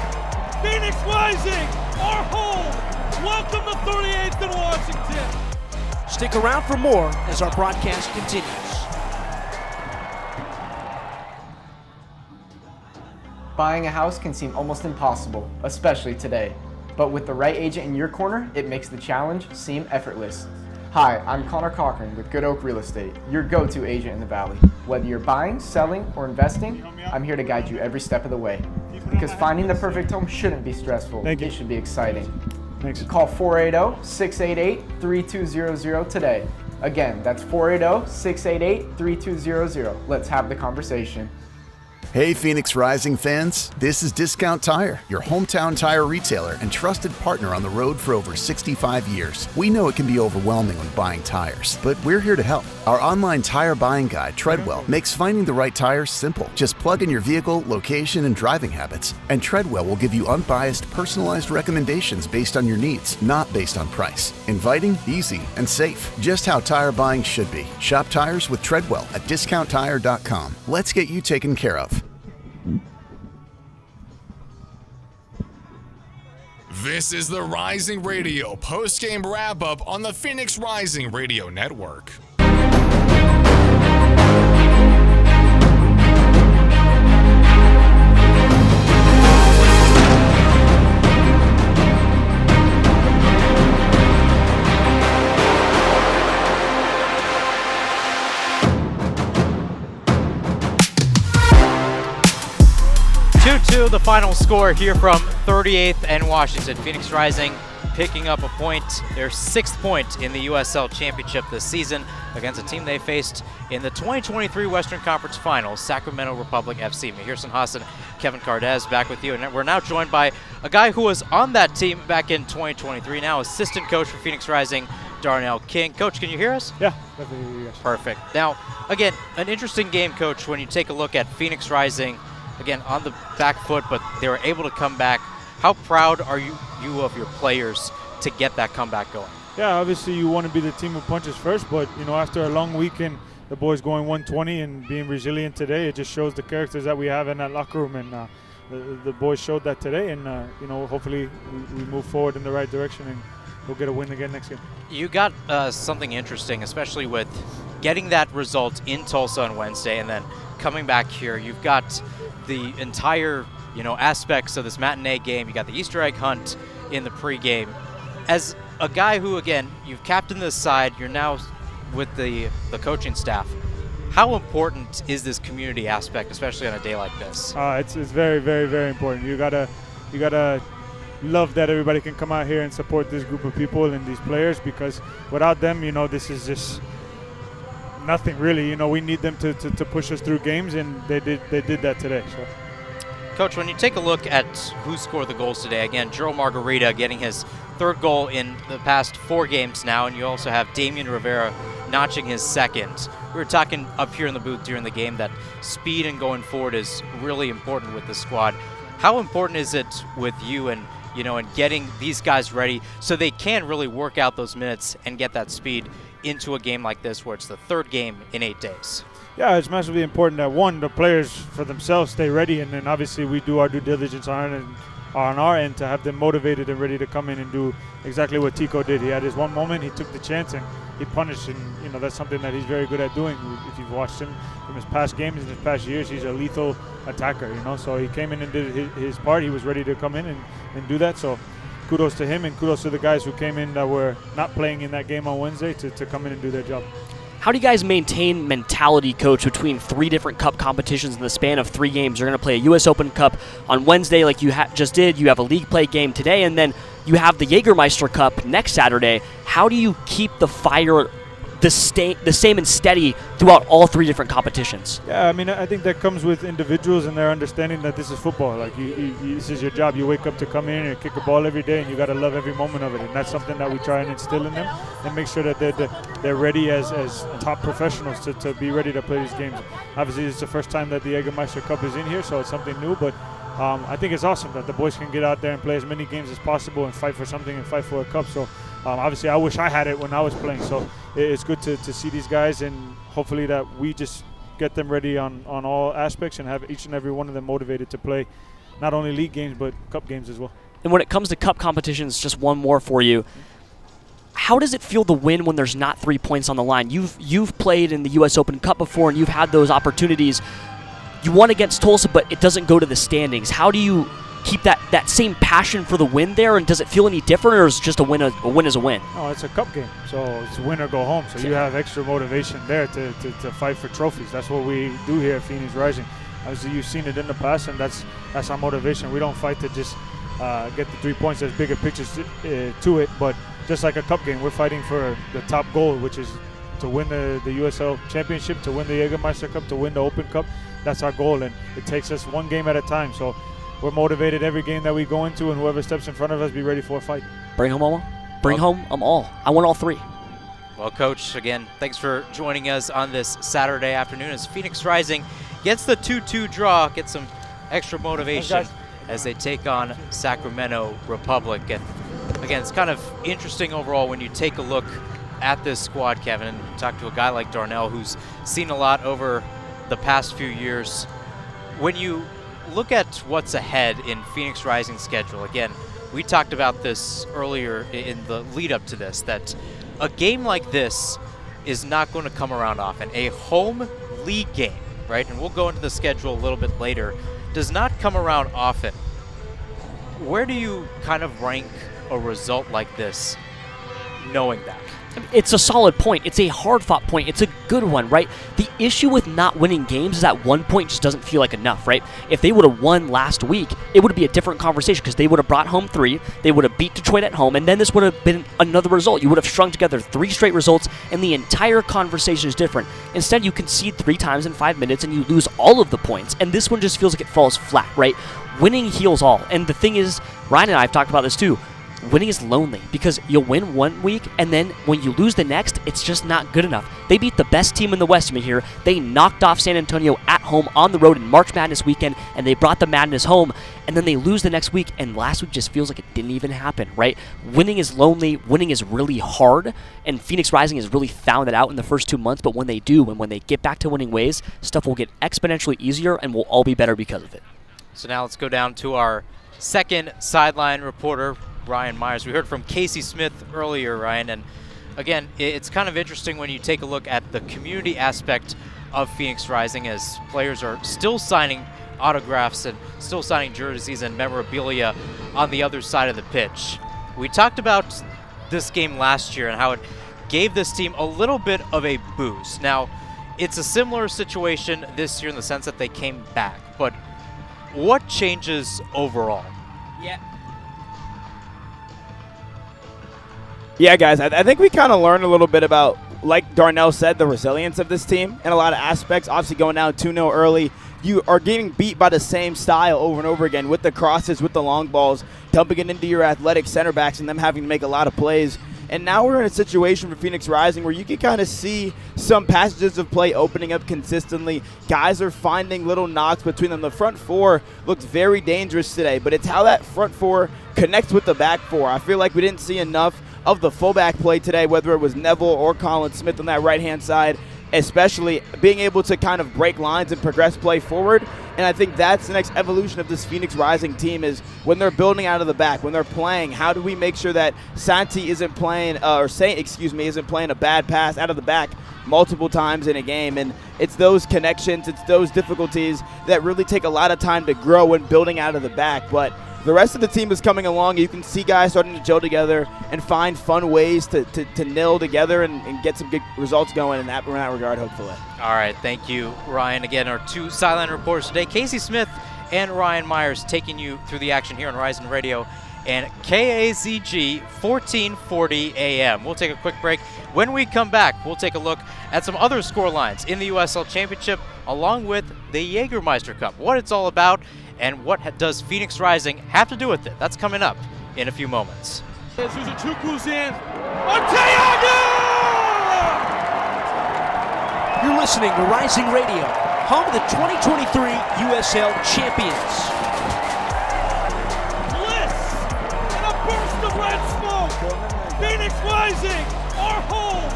Phoenix Rising, our home. Welcome to 38th and Washington. Stick around for more as our broadcast continues. Buying a house can seem almost impossible, especially today. But with the right agent in your corner, it makes the challenge seem effortless. Hi, I'm Connor Cochran with Good Oak Real Estate, your go-to agent in the Valley. Whether you're buying, selling, or investing, I'm here to guide you every step of the way. Because finding the perfect home shouldn't be stressful. It should be exciting. Thanks. Call 480-688-3200 today. Again, that's 480-688-3200. Let's have the conversation. Hey Phoenix Rising fans, this is Discount Tire, your hometown tire retailer and trusted partner on the road for over 65 years. We know it can be overwhelming when buying tires, but we're here to help. Our online tire buying guide, Treadwell, makes finding the right tires simple. Just plug in your vehicle, location, and driving habits, and Treadwell will give you unbiased, personalized recommendations based on your needs, not based on price. Inviting, easy, and safe. Just how tire buying should be. Shop tires with Treadwell at discounttire.com. Let's get you taken care of. This is the Rising Radio post-game wrap-up on the Phoenix Rising Radio Network. 2-2, the final score here from 38th and Washington. Phoenix Rising picking up a point, their 6th point in the USL Championship this season against a team they faced in the 2023 Western Conference Finals, Sacramento Republic FC. Mahirson Hassan, Kevin Cardez back with you, and we're now joined by a guy who was on that team back in 2023, now assistant coach for Phoenix Rising, Darnell King. Coach, can you hear us? Yeah, definitely. Yes. Perfect. Now, again, an interesting game, Coach, when you take a look at Phoenix Rising, again, on the back foot, but they were able to come back. How proud are you of your players to get that comeback going? Yeah, obviously you want to be the team who punches first, but after a long weekend, the boys going 120 and being resilient today, it just shows the characters that we have in that locker room, and the boys showed that today, and hopefully we move forward in the right direction and we'll get a win again next game. You got something interesting, especially with getting that result in Tulsa on Wednesday and then coming back here. You've got the entire aspects of this matinee game. You got the Easter egg hunt in the pregame. As a guy who, again, you've captained this side, you're now with the coaching staff. How important is this community aspect, especially on a day like this? It's very, very, very important. You gotta love that everybody can come out here and support this group of people and these players, because without them, this is just nothing really. We need them to push us through games, and they did that today. So. Coach, when you take a look at who scored the goals today, again, Gerald Margarita getting his 3rd goal in the past 4 games now, and you also have Damian Rivera notching his 2nd. We were talking up here in the booth during the game that speed and going forward is really important with the squad. How important is it with you and getting these guys ready so they can really work out those minutes and get that speed into a game like this where it's the 3rd game in 8 days? Yeah, it's massively important that, one, the players for themselves stay ready, and then obviously we do our due diligence on our end to have them motivated and ready to come in and do exactly what Tico did. He had his one moment, he took the chance, and he punished, and that's something that he's very good at doing. If you've watched him from his past games and his past years, he's a lethal attacker, so he came in and did his part. He was ready to come in and do that, so kudos to him, and kudos to the guys who came in that were not playing in that game on Wednesday to come in and do their job. How do you guys maintain mentality, Coach, between 3 different cup competitions in the span of 3 games? You're going to play a U.S. Open Cup on Wednesday like you just did. You have a league play game today, and then you have the Jägermeister Cup next Saturday. How do you keep the fire the same and steady throughout all 3 different competitions? Yeah, I think that comes with individuals and their understanding that this is football. Like, this is your job. You wake up to come in and kick a ball every day, and you got to love every moment of it. And that's something that we try and instill in them and make sure that they're ready as top professionals to be ready to play these games. Obviously, it's the first time that the Jägermeister Cup is in here, so it's something new, but I think it's awesome that the boys can get out there and play as many games as possible and fight for something and fight for a cup. So obviously I wish I had it when I was playing. So it's good to see these guys, and hopefully that we just get them ready on all aspects and have each and every one of them motivated to play not only league games but cup games as well. And when it comes to cup competitions, just one more for you. How does it feel to win when there's not 3 points on the line? You've played in the U.S. Open Cup before, and you've had those opportunities. You won against Tulsa, but it doesn't go to the standings. How do you keep that same passion for the win there, and does it feel any different, or is it just a win is a win? Oh, it's a cup game, so it's win or go home. So you have extra motivation there to fight for trophies. That's what we do here at Phoenix Rising. Obviously, you've seen it in the past, and that's our motivation. We don't fight to just get the 3 points. There's bigger pictures to it, but just like a cup game, we're fighting for the top goal, which is to win the USL Championship, to win the Jägermeister Cup, to win the Open Cup. That's our goal, and it takes us one game at a time. So we're motivated every game that we go into, and whoever steps in front of us, be ready for a fight. Bring home all. Bring home them all. I want all 3. Well, Coach, again, thanks for joining us on this Saturday afternoon as Phoenix Rising gets the 2-2 draw, gets some extra motivation as they take on Sacramento Republic. And again, it's kind of interesting overall when you take a look at this squad, Kevin, and talk to a guy like Darnell who's seen a lot over the past few years. When you look at what's ahead in Phoenix Rising's schedule, again, we talked about this earlier in the lead up to this, that a game like this is not going to come around often. A home league game, right? And we'll go into the schedule a little bit later, does not come around often. Where do you kind of rank a result like this, knowing that? It's a solid point. It's a hard-fought point. It's a good one, right? The issue with not winning games is that 1 point just doesn't feel like enough, right? If they would have won last week, it would be a different conversation because they would have brought home 3, they would have beat Detroit at home, and then this would have been another result. You would have strung together 3 straight results, and the entire conversation is different. Instead, you concede 3 times in 5 minutes, and you lose all of the points, and this one just feels like it falls flat, right? Winning heals all, and the thing is, Ryan and I have talked about this too, winning is lonely because you'll win one week, and then when you lose the next, it's just not good enough. They beat the best team in the West here. They knocked off San Antonio at home on the road in March Madness weekend, and they brought the madness home, and then they lose the next week, and last week just feels like it didn't even happen, right? Winning is lonely. Winning is really hard, and Phoenix Rising has really found it out in the first 2 months, but when they do, and when they get back to winning ways, stuff will get exponentially easier, and we'll all be better because of it. So now let's go down to our second sideline reporter, Ryan Myers. We heard from Casey Smith earlier, Ryan, and again, it's kind of interesting when you take a look at the community aspect of Phoenix Rising as players are still signing autographs and still signing jerseys and memorabilia on the other side of the pitch. We talked about this game last year and how it gave this team a little bit of a boost. Now, it's a similar situation this year in the sense that they came back, but what changes overall? Yeah, guys, I think we kind of learned a little bit about, like Darnell said, the resilience of this team in a lot of aspects. Obviously, going down 2-0 early, you are getting beat by the same style over and over again with the crosses, with the long balls, dumping it into your athletic center backs and them having to make a lot of plays. And now we're in a situation for Phoenix Rising where you can kind of see some passages of play opening up consistently. Guys are finding little knocks between them. The front four looked very dangerous today, but it's how that front four connects with the back four. I feel like we didn't see enough of the fullback play today, whether it was Neville or Colin Smith on that right-hand side, especially being able to kind of break lines and progress play forward. And I think that's the next evolution of this Phoenix Rising team is when they're building out of the back, when they're playing, how do we make sure that Santi isn't playing, isn't playing a bad pass out of the back multiple times in a game. And it's those connections, it's those difficulties that really take a lot of time to grow when building out of the back. But the rest of the team is coming along. You can see guys starting to gel together and find fun ways to nil together and get some good results going in that regard, hopefully. All right, thank you, Ryan. Again, our 2 sideline reporters today, Casey Smith and Ryan Myers, taking you through the action here on Rising Radio and KAZG 1440 AM. We'll take a quick break. When we come back, we'll take a look at some other score lines in the USL Championship along with the Jägermeister Cup, what it's all about, and what does Phoenix Rising have to do with it? That's coming up in a few moments. Suzuchuku's in. Arteaga! You're listening to Rising Radio, home of the 2023 USL Champions. Bliss and a burst of red smoke. Phoenix Rising, our home.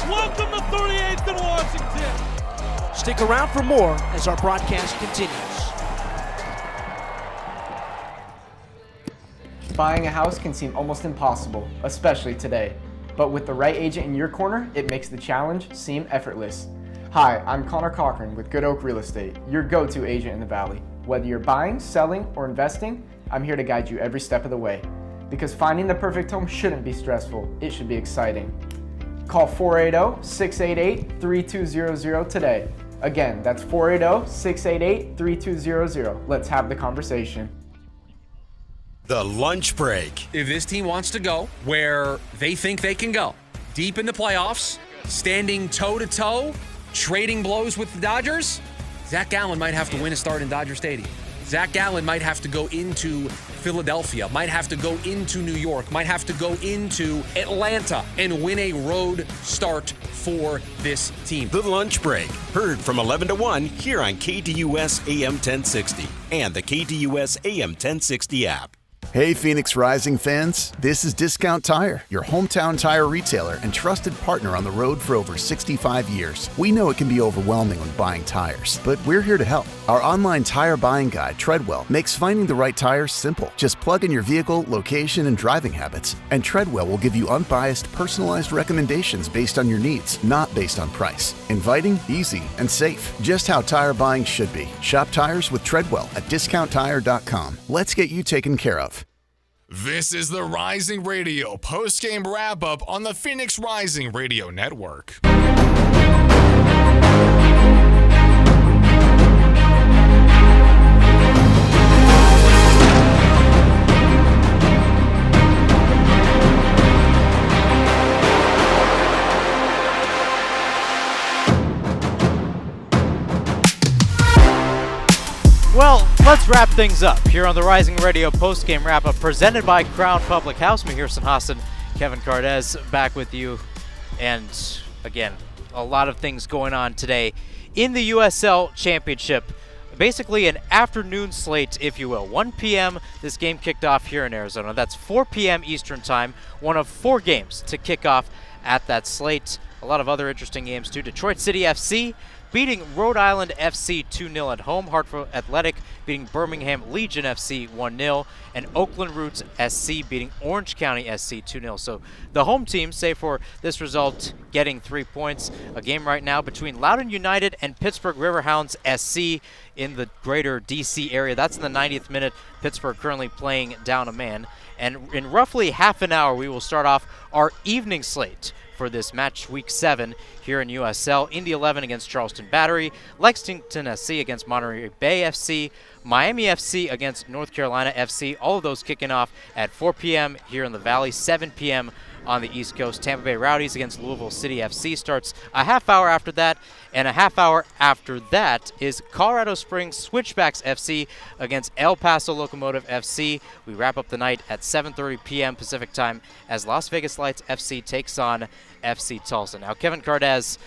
Welcome to 38th and Washington. Stick around for more as our broadcast continues. Buying a house can seem almost impossible, especially today. But with the right agent in your corner, it makes the challenge seem effortless. Hi, I'm Connor Cochran with Good Oak Real Estate, your go-to agent in the Valley. Whether you're buying, selling, or investing, I'm here to guide you every step of the way. Because finding the perfect home shouldn't be stressful, it should be exciting. Call 480-688-3200 today. Again, that's 480-688-3200. Let's have the conversation. The lunch break. If this team wants to go where they think they can go, deep in the playoffs, standing toe-to-toe, trading blows with the Dodgers, Zach Gallen might have to win a start in Dodger Stadium. Zach Gallen might have to go into Philadelphia, might have to go into New York, might have to go into Atlanta and win a road start for this team. The lunch break. Heard from 11 to 1 here on KDUS AM 1060 and the KDUS AM 1060 app. Hey Phoenix Rising fans, this is Discount Tire, your hometown tire retailer and trusted partner on the road for over 65 years. We know it can be overwhelming when buying tires, but we're here to help. Our online tire buying guide, Treadwell, makes finding the right tire simple. Just plug in your vehicle, location, and driving habits, and Treadwell will give you unbiased, personalized recommendations based on your needs, not based on price. Inviting, easy, and safe. Just how tire buying should be. Shop tires with Treadwell at discounttire.com. Let's get you taken care of. This is the Rising Radio post-game wrap-up on the Phoenix Rising Radio Network. Well, let's wrap things up here on the Rising Radio post-game wrap-up presented by Crown Public House. Mahir Hassan, Kevin Cardez back with you. And again, a lot of things going on today in the USL Championship. Basically an afternoon slate, if you will. 1 p.m. this game kicked off here in Arizona. That's 4 p.m. Eastern time. One of 4 games to kick off at that slate. A lot of other interesting games too. Detroit City FC beating Rhode Island FC 2-0 at home. Hartford Athletic beating Birmingham Legion FC 1-0. And Oakland Roots SC beating Orange County SC 2-0. So the home team, save for this result, getting 3 points. A game right now between Loudoun United and Pittsburgh Riverhounds SC in the greater D.C. area. That's in the 90th minute. Pittsburgh currently playing down a man. And in roughly half an hour, we will start off our evening slate for this match, week 7 here in USL. Indy 11 against Charleston Battery, Lexington SC against Monterey Bay FC, Miami FC against North Carolina FC. All of those kicking off at 4 p.m. here in the Valley, 7 p.m. on the East Coast. Tampa Bay Rowdies against Louisville City FC starts a half hour after that, and a half hour after that is Colorado Springs Switchbacks FC against El Paso Locomotive FC. We wrap up the night at 7:30 p.m. Pacific time as Las Vegas Lights FC takes on FC Tulsa. Now, Kevin Cardez,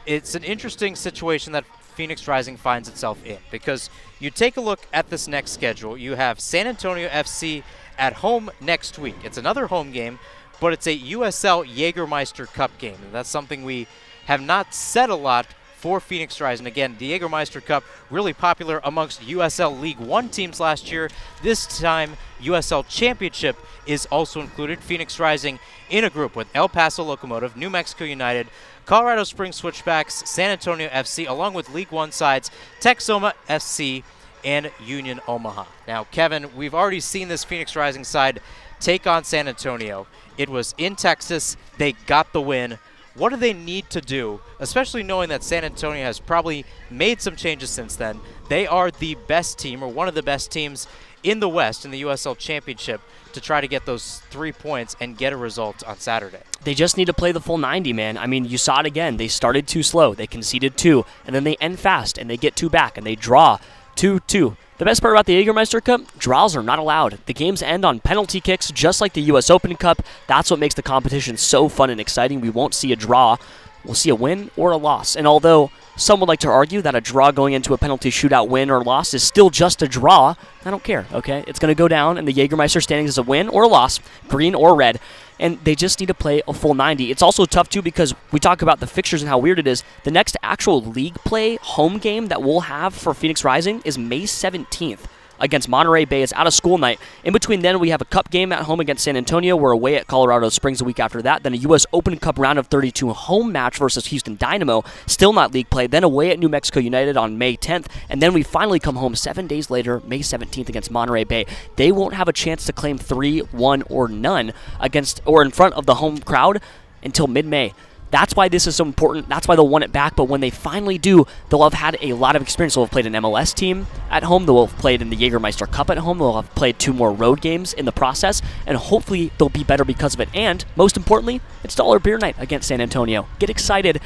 it's an interesting situation that Phoenix Rising finds itself in, because you take a look at this next schedule. You have San Antonio FC at home next week. It's another home game, but it's a USL Jägermeister Cup game, and that's something we have not said a lot for Phoenix Rising. Again, the Jägermeister Cup really popular amongst USL League One teams last year. This time, USL Championship is also included. Phoenix Rising in a group with El Paso Locomotive, New Mexico United, Colorado Springs Switchbacks, San Antonio FC, along with League One sides, Texoma FC, and Union Omaha. Now, Kevin, we've already seen this Phoenix Rising side take on San Antonio. It was in Texas. They got the win. What do they need to do, especially knowing that San Antonio has probably made some changes since then? They are the best team, or one of the best teams in the West in the USL Championship, to try to get those 3 points and get a result on Saturday. They just need to play the full 90, man. I mean, you saw it again. They started too slow. They conceded 2, and then they end fast, and they get 2 back, and they draw 2-2. The best part about the Jägermeister Cup, draws are not allowed. The games end on penalty kicks, just like the U.S. Open Cup. That's what makes the competition so fun and exciting. We won't see a draw. We'll see a win or a loss. And although some would like to argue that a draw going into a penalty shootout win or loss is still just a draw, I don't care, okay? It's going to go down in the Jägermeister standings as a win or a loss, green or red. And they just need to play a full 90. It's also tough, too, because we talk about the fixtures and how weird it is. The next actual league play home game that we'll have for Phoenix Rising is May 17th against Monterey Bay is out of school night. In between then, we have a cup game at home against San Antonio. We're away at Colorado Springs a week after that. Then a U.S. Open Cup round of 32 home match versus Houston Dynamo, still not league play. Then away at New Mexico United on May 10th. And then we finally come home 7 days later, May 17th against Monterey Bay. They won't have a chance to claim 3, 1, or none against or in front of the home crowd until mid-May. That's why this is so important. That's why they'll want it back. But when they finally do, they'll have had a lot of experience. They'll have played an MLS team at home. They'll have played in the Jägermeister Cup at home. They'll have played 2 more road games in the process. And hopefully they'll be better because of it. And most importantly, it's Dollar Beer Night against San Antonio. Get excited.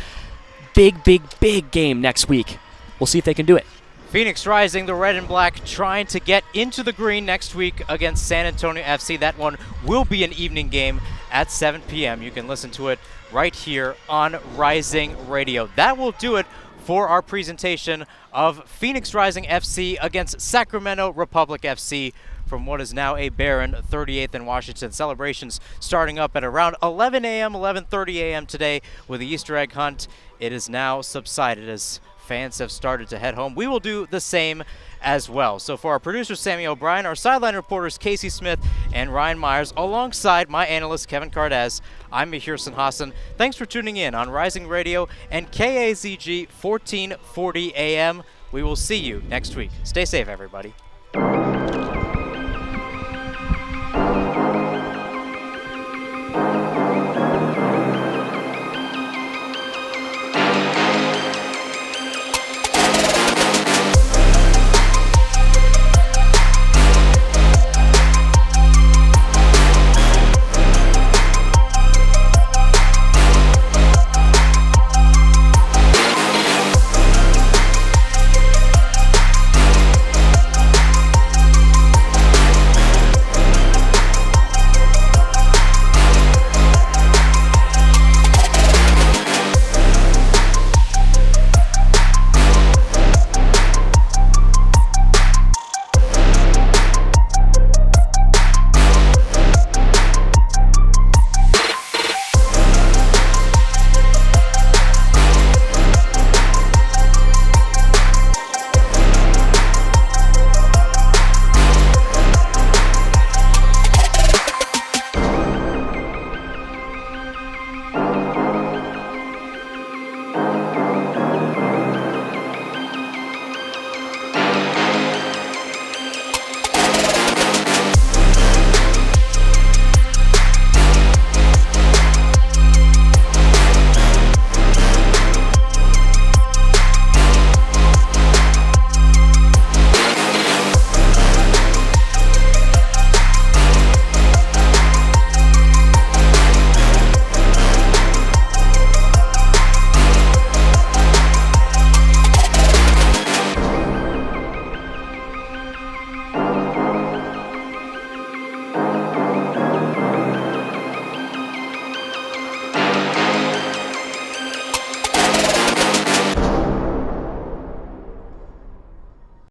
Big, big, big game next week. We'll see if they can do it. Phoenix Rising, the red and black, trying to get into the green next week against San Antonio FC. That one will be an evening game at 7 p.m. You can listen to it right here on Rising Radio. That will do it for our presentation of Phoenix Rising FC against Sacramento Republic FC from what is now a barren 38th and Washington. Celebrations starting up at around 11 a.m., 11:30 a.m. today with the Easter egg hunt. It is now subsided as fans have started to head home. We will do the same as well. So for our producer, Sammy O'Brien, our sideline reporters, Casey Smith and Ryan Myers, alongside my analyst, Kevin Cardez, I'm Mahirson Hassan. Thanks for tuning in on Rising Radio and KAZG 1440 AM. We will see you next week. Stay safe, everybody.